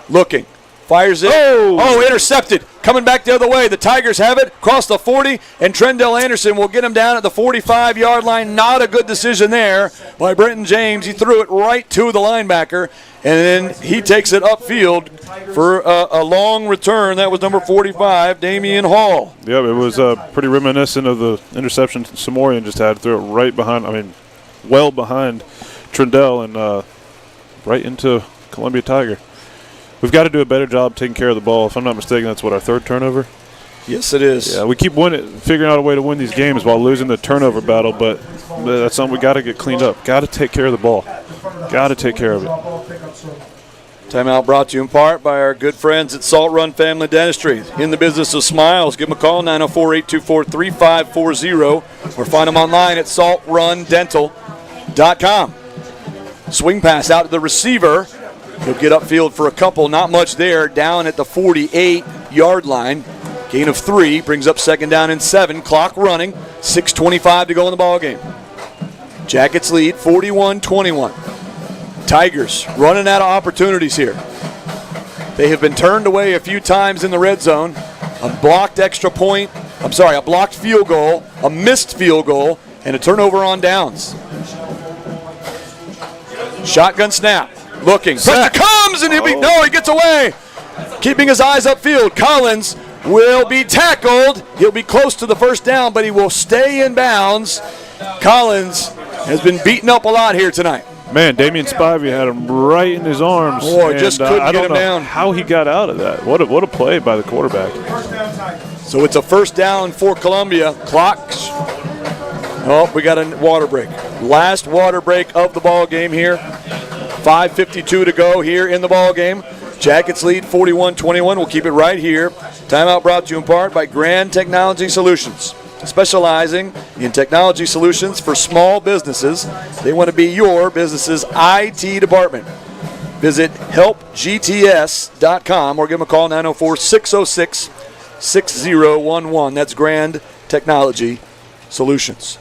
Looking. Fires it. Oh, intercepted. Coming back the other way. The Tigers have it. Across the 40, and Trendell Anderson will get him down at the 45-yard line. Not a good decision there by Brenton James. He threw it right to the linebacker, and then he takes it upfield for a long return. That was number 45, Damian Hall. Yeah, it was pretty reminiscent of the interception Samorian just had. Threw it right behind, well behind Trendell and right into Columbia Tiger. We've got to do a better job taking care of the ball. If I'm not mistaken, that's what, our 3rd turnover? Yes, it is. Yeah, we keep figuring out a way to win these games while losing the turnover battle, but that's something we got to get cleaned up. Got to take care of the ball. Got to take care of it. Timeout brought to you in part by our good friends at Salt Run Family Dentistry. In the business of smiles, give them a call, 904-824-3540, or find them online at saltrundental.com. Swing pass out to the receiver. He'll get upfield for a couple, not much there, down at the 48-yard line. Gain of 3, brings up 2nd down and 7. Clock running, 6:25 to go in the ball game. Jackets lead 41-21. Tigers running out of opportunities here. They have been turned away a few times in the red zone. A blocked field goal, a missed field goal, and a turnover on downs. Shotgun snap. Looking. Preston comes, and he gets away. Keeping his eyes upfield. Collins will be tackled. He'll be close to the 1st down, but he will stay in bounds. Collins has been beaten up a lot here tonight. Man, Damian Spivey had him right in his arms. Just couldn't get him down. How he got out of that. What a play by the quarterback. So it's a 1st down for Columbia. Clocks. Oh, we got a water break. Last water break of the ball game here. 5:52 to go here in the ball game. Jackets lead 41-21. We'll keep it right here. Timeout brought to you in part by Grand Technology Solutions. Specializing in technology solutions for small businesses. They want to be your business's IT department. Visit helpgts.com or give them a call, 904-606-6011. That's Grand Technology Solutions.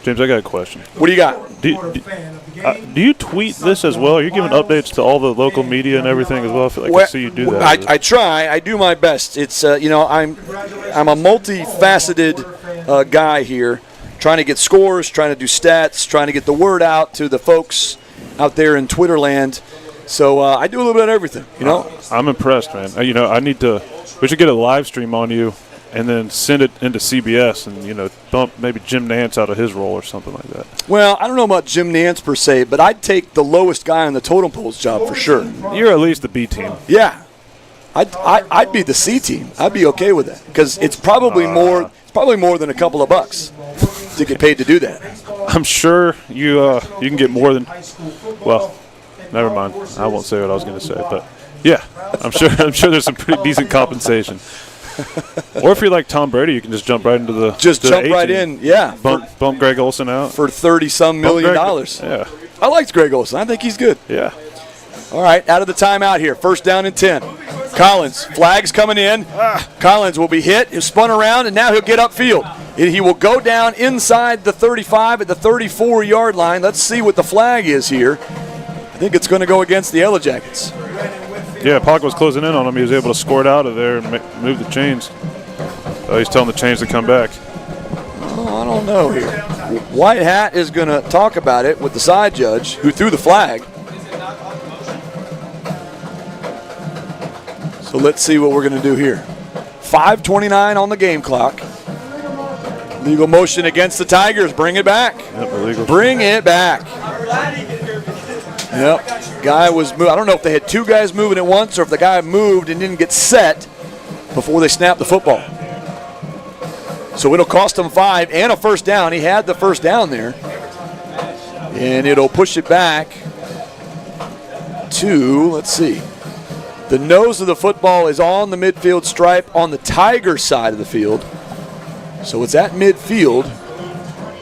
James, I got a question. What do you got? Do you tweet this as well? Are you giving updates to all the local media and everything as well? I feel like I see you do that. I try. I do my best. It's I'm a multifaceted guy here, trying to get scores, trying to do stats, trying to get the word out to the folks out there in Twitter land. So I do a little bit of everything. I'm impressed, man. We should get a live stream on you and then send it into CBS and, bump maybe Jim Nance out of his role or something like that. Well, I don't know about Jim Nance per se, but I'd take the lowest guy on the totem pole's job for sure. You're at least the B team. Yeah. I'd be the C team. I'd be okay with that because it's probably more. It's probably more than a couple of bucks to get paid to do that. I'm sure you can get more than. Well, never mind. I won't say what I was going to say, but yeah, I'm sure there's some pretty decent compensation. Or if you're like Tom Brady, you can just jump right into the jump right in, yeah. Bump Greg Olsen out for $30-some million. Yeah. I liked Greg Olsen. I think he's good. Yeah. All right, out of the timeout here. First down and 10. Collins, flags coming in. Collins will be hit. He'll spun around, and now he'll get upfield. He will go down inside the 35 at the 34-yard line. Let's see what the flag is here. I think it's going to go against the Yellow Jackets. Yeah, Pocket was closing in on him. He was able to squirt out of there and move the chains. He's telling the chains to come back. Oh, I don't know here. White Hat is going to talk about it with the side judge who threw the flag. So let's see what we're going to do here. 5:29 on the game clock. Legal motion against the Tigers. Bring it back. Yep, illegal. Bring it back. Yep. Guy was moving. I don't know if they had two guys moving at once or if the guy moved and didn't get set before they snapped the football. So it'll cost him 5 and a first down. He had the first down there. And it'll push it back to, let's see. The nose of the football is on the midfield stripe on the Tiger side of the field. So it's at midfield.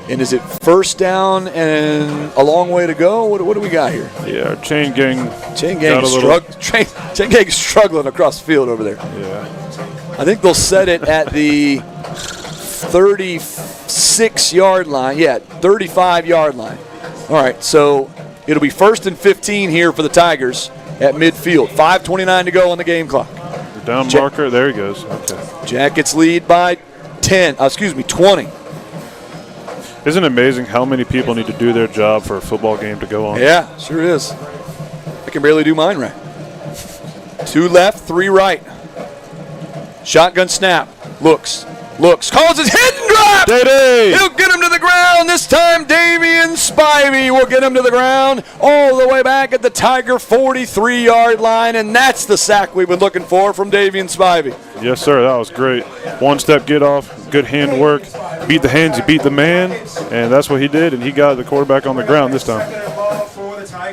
And is it first down and a long way to go? What do we got here? Yeah, our chain gang is struggling across the field over there. Yeah. I think they'll set it at the 36-yard line. Yeah, 35-yard line. All right, so it'll be 1st and 15 here for the Tigers at midfield. 5:29 to go on the game clock. The down marker, there he goes. Okay. Jackets lead by 20. Isn't it amazing how many people need to do their job for a football game to go on? Yeah, sure is. I can barely do mine right. 2 left, 3 right. Shotgun snap. Looks. Calls his hit and drop. Day-Day. He'll get him to the ground. This time, Davian Spivey will get him to the ground all the way back at the Tiger 43-yard line, and that's the sack we've been looking for from Davian Spivey. Yes, sir. That was great. One-step get off, good hand work. Beat the hands, he beat the man, and that's what he did, and he got the quarterback on the ground this time.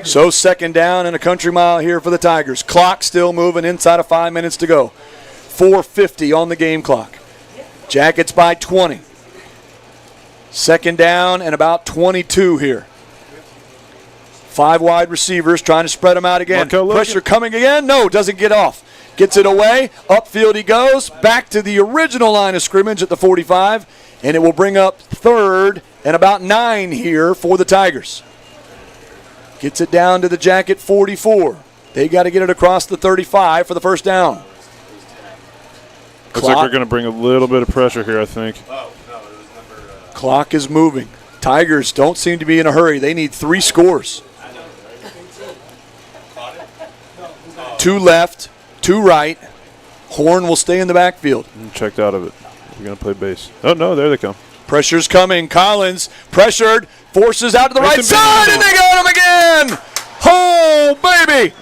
So 2nd down and a country mile here for the Tigers. Clock still moving inside of 5 minutes to go. 4:50 on the game clock. Jackets by 20. 2nd down and about 22 here. 5 wide receivers trying to spread them out again. Pressure coming again. No, doesn't get off. Gets it away. Upfield he goes. Back to the original line of scrimmage at the 45. And it will bring up 3rd and about 9 here for the Tigers. Gets it down to the Jacket 44. They got to get it across the 35 for the first down. Looks like they're going to bring a little bit of pressure here, I think. Clock is moving. Tigers don't seem to be in a hurry. They need 3 scores. 2 left, 2 right. Horn will stay in the backfield. Checked out of it. We're going to play base. Oh, no, there they come. Pressure's coming. Collins pressured, forces out to the right side, and they got him again. Oh, baby.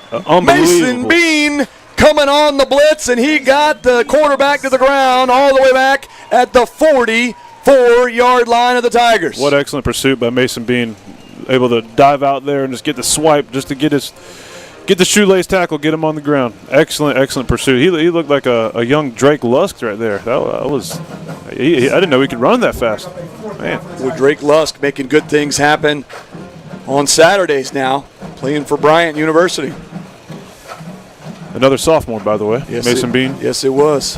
Mason Bean coming on the blitz, and he got the quarterback to the ground all the way back at the 44-yard line of the Tigers. What excellent pursuit by Mason Bean. Able to dive out there and just get the swipe just to get the shoelace tackle, get him on the ground. Excellent pursuit. He looked like a young Drake Lusk right there. That was I didn't know he could run that fast. Man. With Drake Lusk making good things happen on Saturdays now, playing for Bryant University. Another sophomore, by the way, Mason Bean. Yes, it was.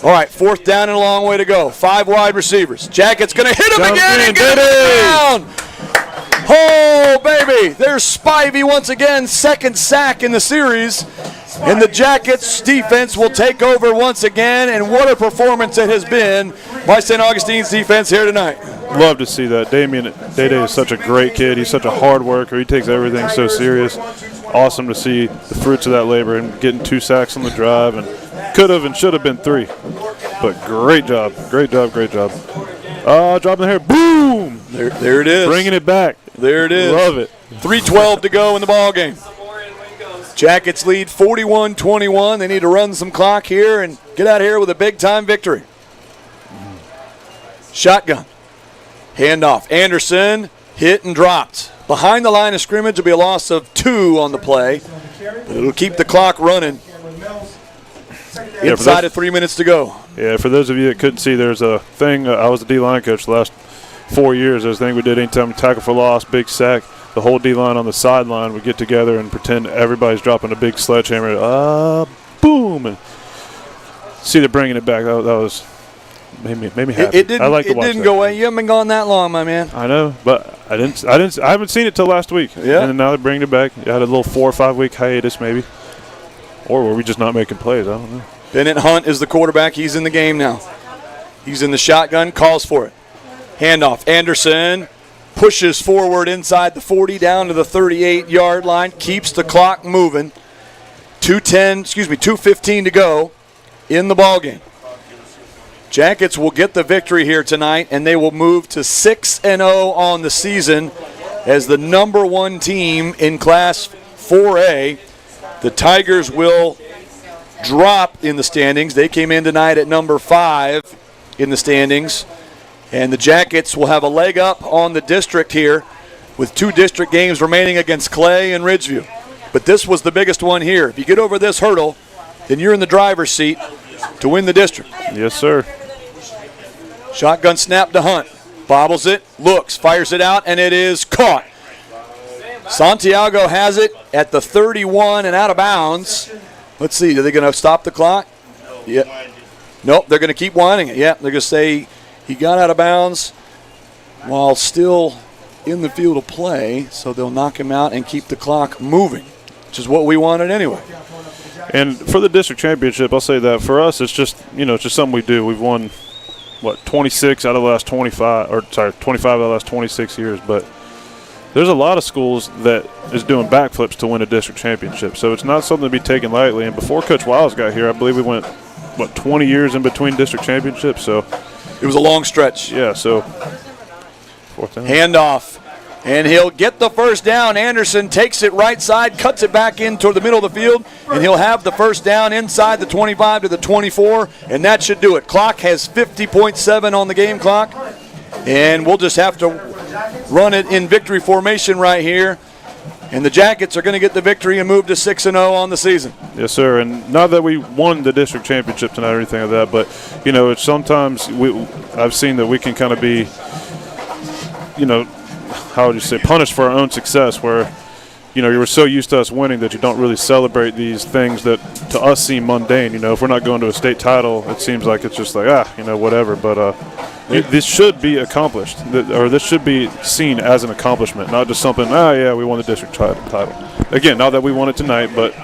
All right, 4th down and a long way to go. 5 wide receivers. Jacket's going to hit him again and get him down. Oh, baby. There's Spivey once again, 2nd sack in the series. And the Jackets defense will take over once again. And what a performance it has been by St. Augustine's defense here tonight. Love to see that. Day-Day is such a great kid. He's such a hard worker. He takes everything so serious. Awesome to see the fruits of that labor and getting 2 sacks on the drive, and could have and should have been 3. But great job. Dropping the hair. Boom! There it is. Bringing it back. There it is. Love it. 3:12 to go in the ball game. Jackets lead 41-21. They need to run some clock here and get out of here with a big-time victory. Shotgun. Handoff. Anderson hit and dropped. Behind the line of scrimmage will be a loss of 2 on the play, but it'll keep the clock running. Inside of 3 minutes to go. Yeah, for those of you that couldn't see, there's a thing. I was the D-line coach the last 4 years. There's a thing we did anytime tackle for loss, big sack. The whole D-line on the sideline would get together and pretend everybody's dropping a big sledgehammer. Boom! And see, they're bringing it back. That was made me happy. It didn't. I like to watch didn't that. go away. You haven't been gone that long, my man. I know, but I haven't seen it till last week. Yeah. And now they're bringing it back. You had a little 4 or 5 week hiatus, maybe, or were we just not making plays? I don't know. Bennett Hunt is the quarterback. He's in the game now. He's in the shotgun. Calls for it. Handoff. Anderson pushes forward inside the 40 down to the 38-yard line. Keeps the clock moving. 2:15 to go in the ballgame. Jackets will get the victory here tonight, and they will move to 6-0 on the season as the number 1 team in Class 4A. The Tigers will drop in the standings. They came in tonight at number 5 in the standings. And the Jackets will have a leg up on the district here with 2 district games remaining against Clay and Ridgeview. But this was the biggest one here. If you get over this hurdle, then you're in the driver's seat to win the district. Yes, sir. Shotgun snap to Hunt. Bobbles it, looks, fires it out, and it is caught. Santiago has it at the 31 and out of bounds. Let's see, are they going to stop the clock? Yeah. Nope, they're going to keep winding it. Yeah, they're going to say he got out of bounds while still in the field of play, so they'll knock him out and keep the clock moving, which is what we wanted anyway. And for the district championship, I'll say that for us, it's just something we do. We've won, 26 out of the last 25 out of the last 26 years. But there's a lot of schools that is doing backflips to win a district championship. So it's not something to be taken lightly. And before Coach Wiles got here, I believe we went, 20 years in between district championships. So it was a long stretch. Yeah, so fourth down. Handoff. And he'll get the first down. Anderson takes it right side, cuts it back in toward the middle of the field, and he'll have the first down inside the 25 to the 24, and that should do it. Clock has 50.7 on the game clock, and we'll just have to run it in victory formation right here. And the Jackets are going to get the victory and move to 6-0 on the season. Yes, sir. And not that we won the district championship tonight or anything like that, but, it's sometimes I've seen that we can kind of be, how would you say, punished for our own success where, you were so used to us winning that you don't really celebrate these things that to us seem mundane. If we're not going to a state title, it seems like it's just like, whatever. But this should be accomplished, or this should be seen as an accomplishment, not just something, we won the district title. Again, not that we won it tonight, but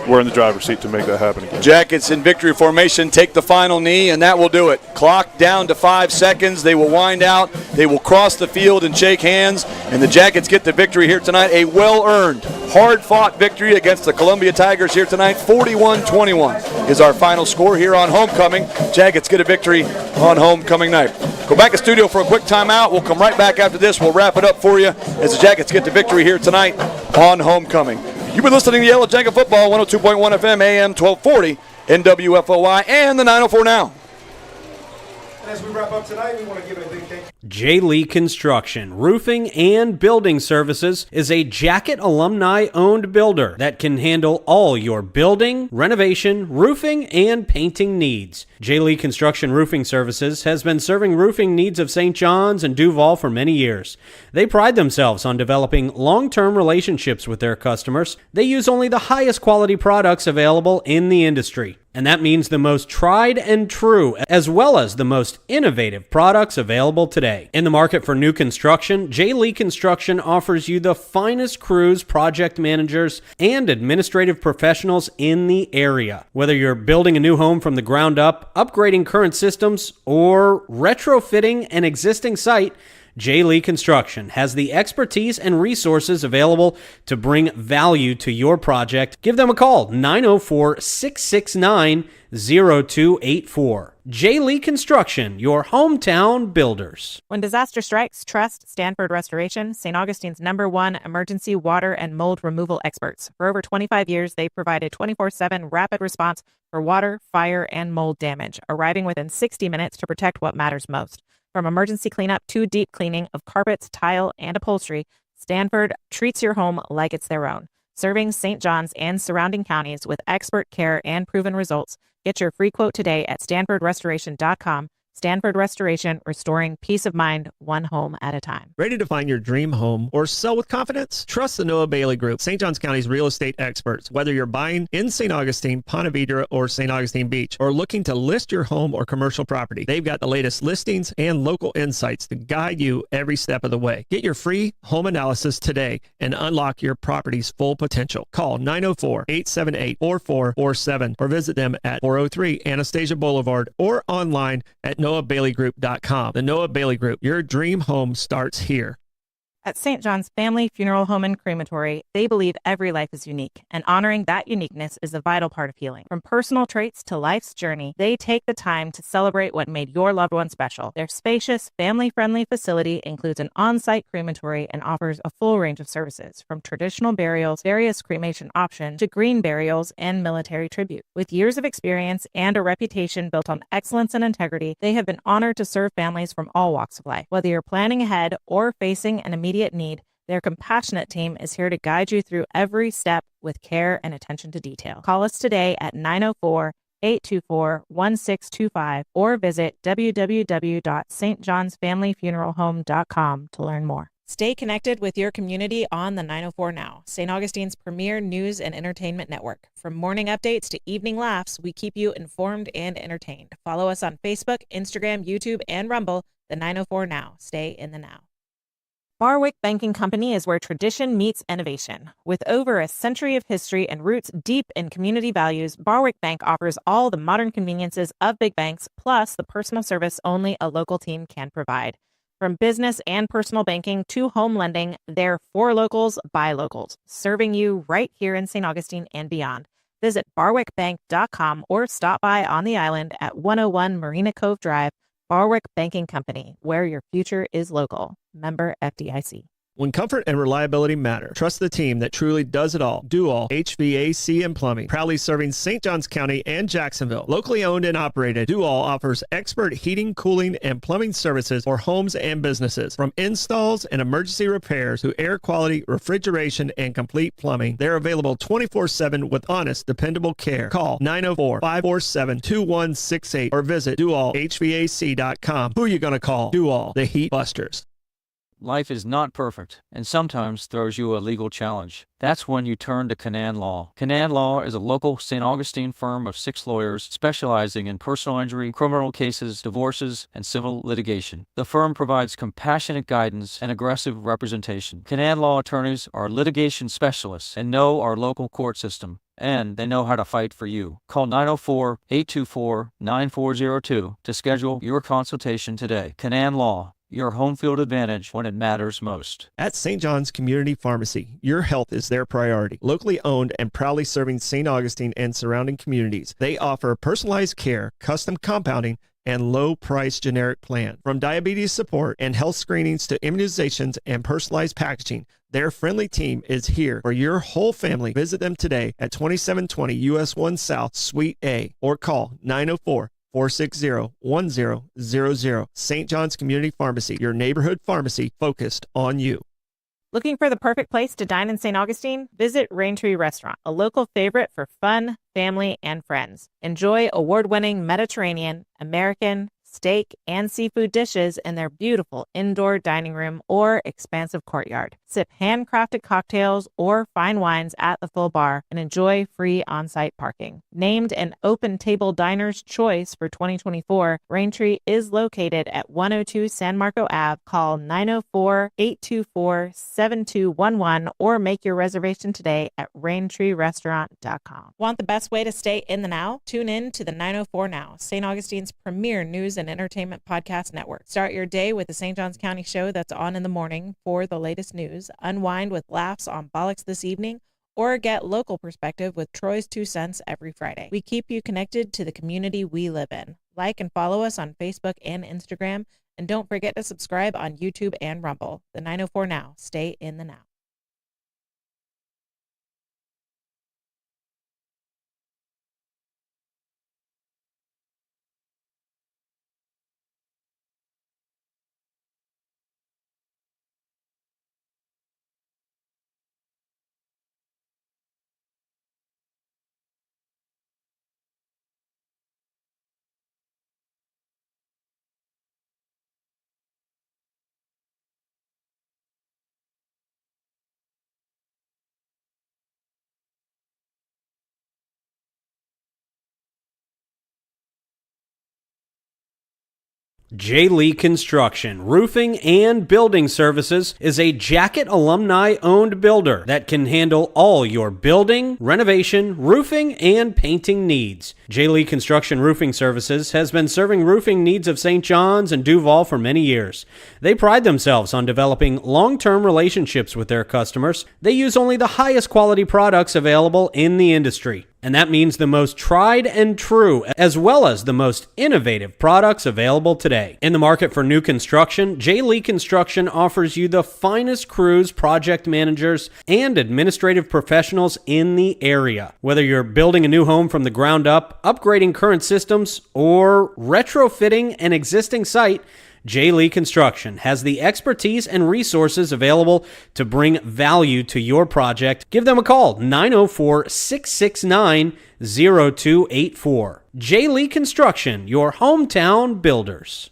we're in the driver's seat to make that happen again. Jackets in victory formation take the final knee, and that will do it. Clock down to 5 seconds. They will wind out. They will cross the field and shake hands, and the Jackets get the victory here tonight. A well-earned, hard-fought victory against the Columbia Tigers here tonight. 41-21 is our final score here on homecoming. Jackets get a victory on homecoming night. Go back to studio for a quick timeout. We'll come right back after this. We'll wrap it up for you as the Jackets get the victory here tonight on homecoming. You've been listening to Yellow Jacket Football, 102.1 FM, AM 1240, NWFOY, and the 904 Now. And as we wrap up tonight, we want to give a big thank you. J. Lee Construction, Roofing and Building Services is a Jacket alumni-owned builder that can handle all your building, renovation, roofing, and painting needs. J. Lee Construction Roofing Services has been serving roofing needs of St. John's and Duval for many years. They pride themselves on developing long-term relationships with their customers. They use only the highest quality products available in the industry. And that means the most tried and true, as well as the most innovative products available today. In the market for new construction, J. Lee Construction offers you the finest crews, project managers, and administrative professionals in the area. Whether you're building a new home from the ground up, upgrading current systems, or retrofitting an existing site, J. Lee Construction has the expertise and resources available to bring value to your project. Give them a call, 904-669-0284. J. Lee Construction, your hometown builders. When disaster strikes, trust Stanford Restoration, St. Augustine's #1 emergency water and mold removal experts. For over 25 years, they've provided 24/7 rapid response for water, fire, and mold damage, arriving within 60 minutes to protect what matters most. From emergency cleanup to deep cleaning of carpets, tile, and upholstery, Stanford treats your home like it's their own. Serving St. John's and surrounding counties with expert care and proven results. Get your free quote today at StanfordRestoration.com. Stanford Restoration, restoring peace of mind, one home at a time. Ready to find your dream home or sell with confidence? Trust the Noah Bailey Group, St. Johns County's real estate experts. Whether you're buying in St. Augustine, Ponte Vedra, or St. Augustine Beach, or looking to list your home or commercial property, they've got the latest listings and local insights to guide you every step of the way. Get your free home analysis today and unlock your property's full potential. Call 904-878-4447 or visit them at 403 Anastasia Boulevard or online at NoahBaileyGroup.com. The Noah Bailey Group, your dream home starts here. At St. John's Family Funeral Home and Crematory, they believe every life is unique, and honoring that uniqueness is a vital part of healing. From personal traits to life's journey, they take the time to celebrate what made your loved one special. Their spacious, family-friendly facility includes an on-site crematory and offers a full range of services, from traditional burials, various cremation options, to green burials and military tribute. With years of experience and a reputation built on excellence and integrity, they have been honored to serve families from all walks of life. Whether you're planning ahead or facing an immediate need, their compassionate team is here to guide you through every step with care and attention to detail. Call us today at 904-824-1625 or visit www.stjohnsfamilyfuneralhome.com to learn more. Stay connected with your community on the 904 Now, St. Augustine's premier news and entertainment network. From morning updates to evening laughs, we keep you informed and entertained. Follow us on Facebook, Instagram, YouTube, and Rumble, the 904 Now. Stay in the now. Barwick Banking Company is where tradition meets innovation. With over a century of history and roots deep in community values, Barwick Bank offers all the modern conveniences of big banks, plus the personal service only a local team can provide. From business and personal banking to home lending, they're for locals, by locals, serving you right here in St. Augustine and beyond. Visit barwickbank.com or stop by on the island at 101 Marina Cove Drive. Barwick Banking Company, where your future is local. Member FDIC. When comfort and reliability matter, trust the team that truly does it all. Do all HVAC and plumbing. Proudly serving St. Johns County and Jacksonville. Locally owned and operated, Do All offers expert heating, cooling, and plumbing services for homes and businesses. From installs and emergency repairs to air quality, refrigeration, and complete plumbing, they're available 24/7 with honest, dependable care. Call 904-547-2168 or visit doallhvac.com. Who are you going to call? Do All, the Heat Busters. Life is not perfect, and sometimes throws you a legal challenge. That's when you turn to Canaan Law. Canaan Law is a local St. Augustine firm of 6 lawyers specializing in personal injury, criminal cases, divorces, and civil litigation. The firm provides compassionate guidance and aggressive representation. Canaan Law attorneys are litigation specialists and know our local court system, and they know how to fight for you. Call 904-824-9402 to schedule your consultation today. Canaan Law, your home field advantage when it matters most. At St. John's Community Pharmacy, your health is their priority. Locally owned and proudly serving St. Augustine and surrounding communities, they offer personalized care, custom compounding, and low-price generic plan. From diabetes support and health screenings to immunizations and personalized packaging, their friendly team is here for your whole family. Visit them today at 2720 US 1 South, Suite A, or call 904-460-1000. St. John's Community Pharmacy, your neighborhood pharmacy focused on you. Looking for the perfect place to dine in St. Augustine? Visit Raintree Restaurant, a local favorite for fun, family, and friends. Enjoy award-winning Mediterranean, American, steak, and seafood dishes in their beautiful indoor dining room or expansive courtyard. Sip handcrafted cocktails or fine wines at the full bar and enjoy free on-site parking. Named an Open Table Diner's Choice for 2024, Raintree is located at 102 San Marco Ave. Call 904-824-7211 or make your reservation today at RaintreeRestaurant.com. Want the best way to stay in the now? Tune in to the 904 Now, St. Augustine's premier news and entertainment podcast network. Start your day with the St. Johns County show that's on in the morning for the latest news, unwind with laughs on Bollocks this evening, or get local perspective with Troy's 2 cents every Friday. We keep you connected to the community we live in. Like and follow us on Facebook and Instagram, and don't forget to subscribe on YouTube and Rumble. The 904 Now. Stay in the now. J. Lee Construction, Roofing and Building Services is a Jacket alumni-owned builder that can handle all your building, renovation, roofing, and painting needs. J. Lee Construction Roofing Services has been serving roofing needs of St. John's and Duval for many years. They pride themselves on developing long-term relationships with their customers. They use only the highest quality products available in the industry. And that means the most tried and true, as well as the most innovative products available today. In the market for new construction, J. Lee Construction offers you the finest crews, project managers, and administrative professionals in the area. Whether you're building a new home from the ground up, upgrading current systems, or retrofitting an existing site, J. Lee Construction has the expertise and resources available to bring value to your project. Give them a call, 904-669-0284. J. Lee Construction, your hometown builders.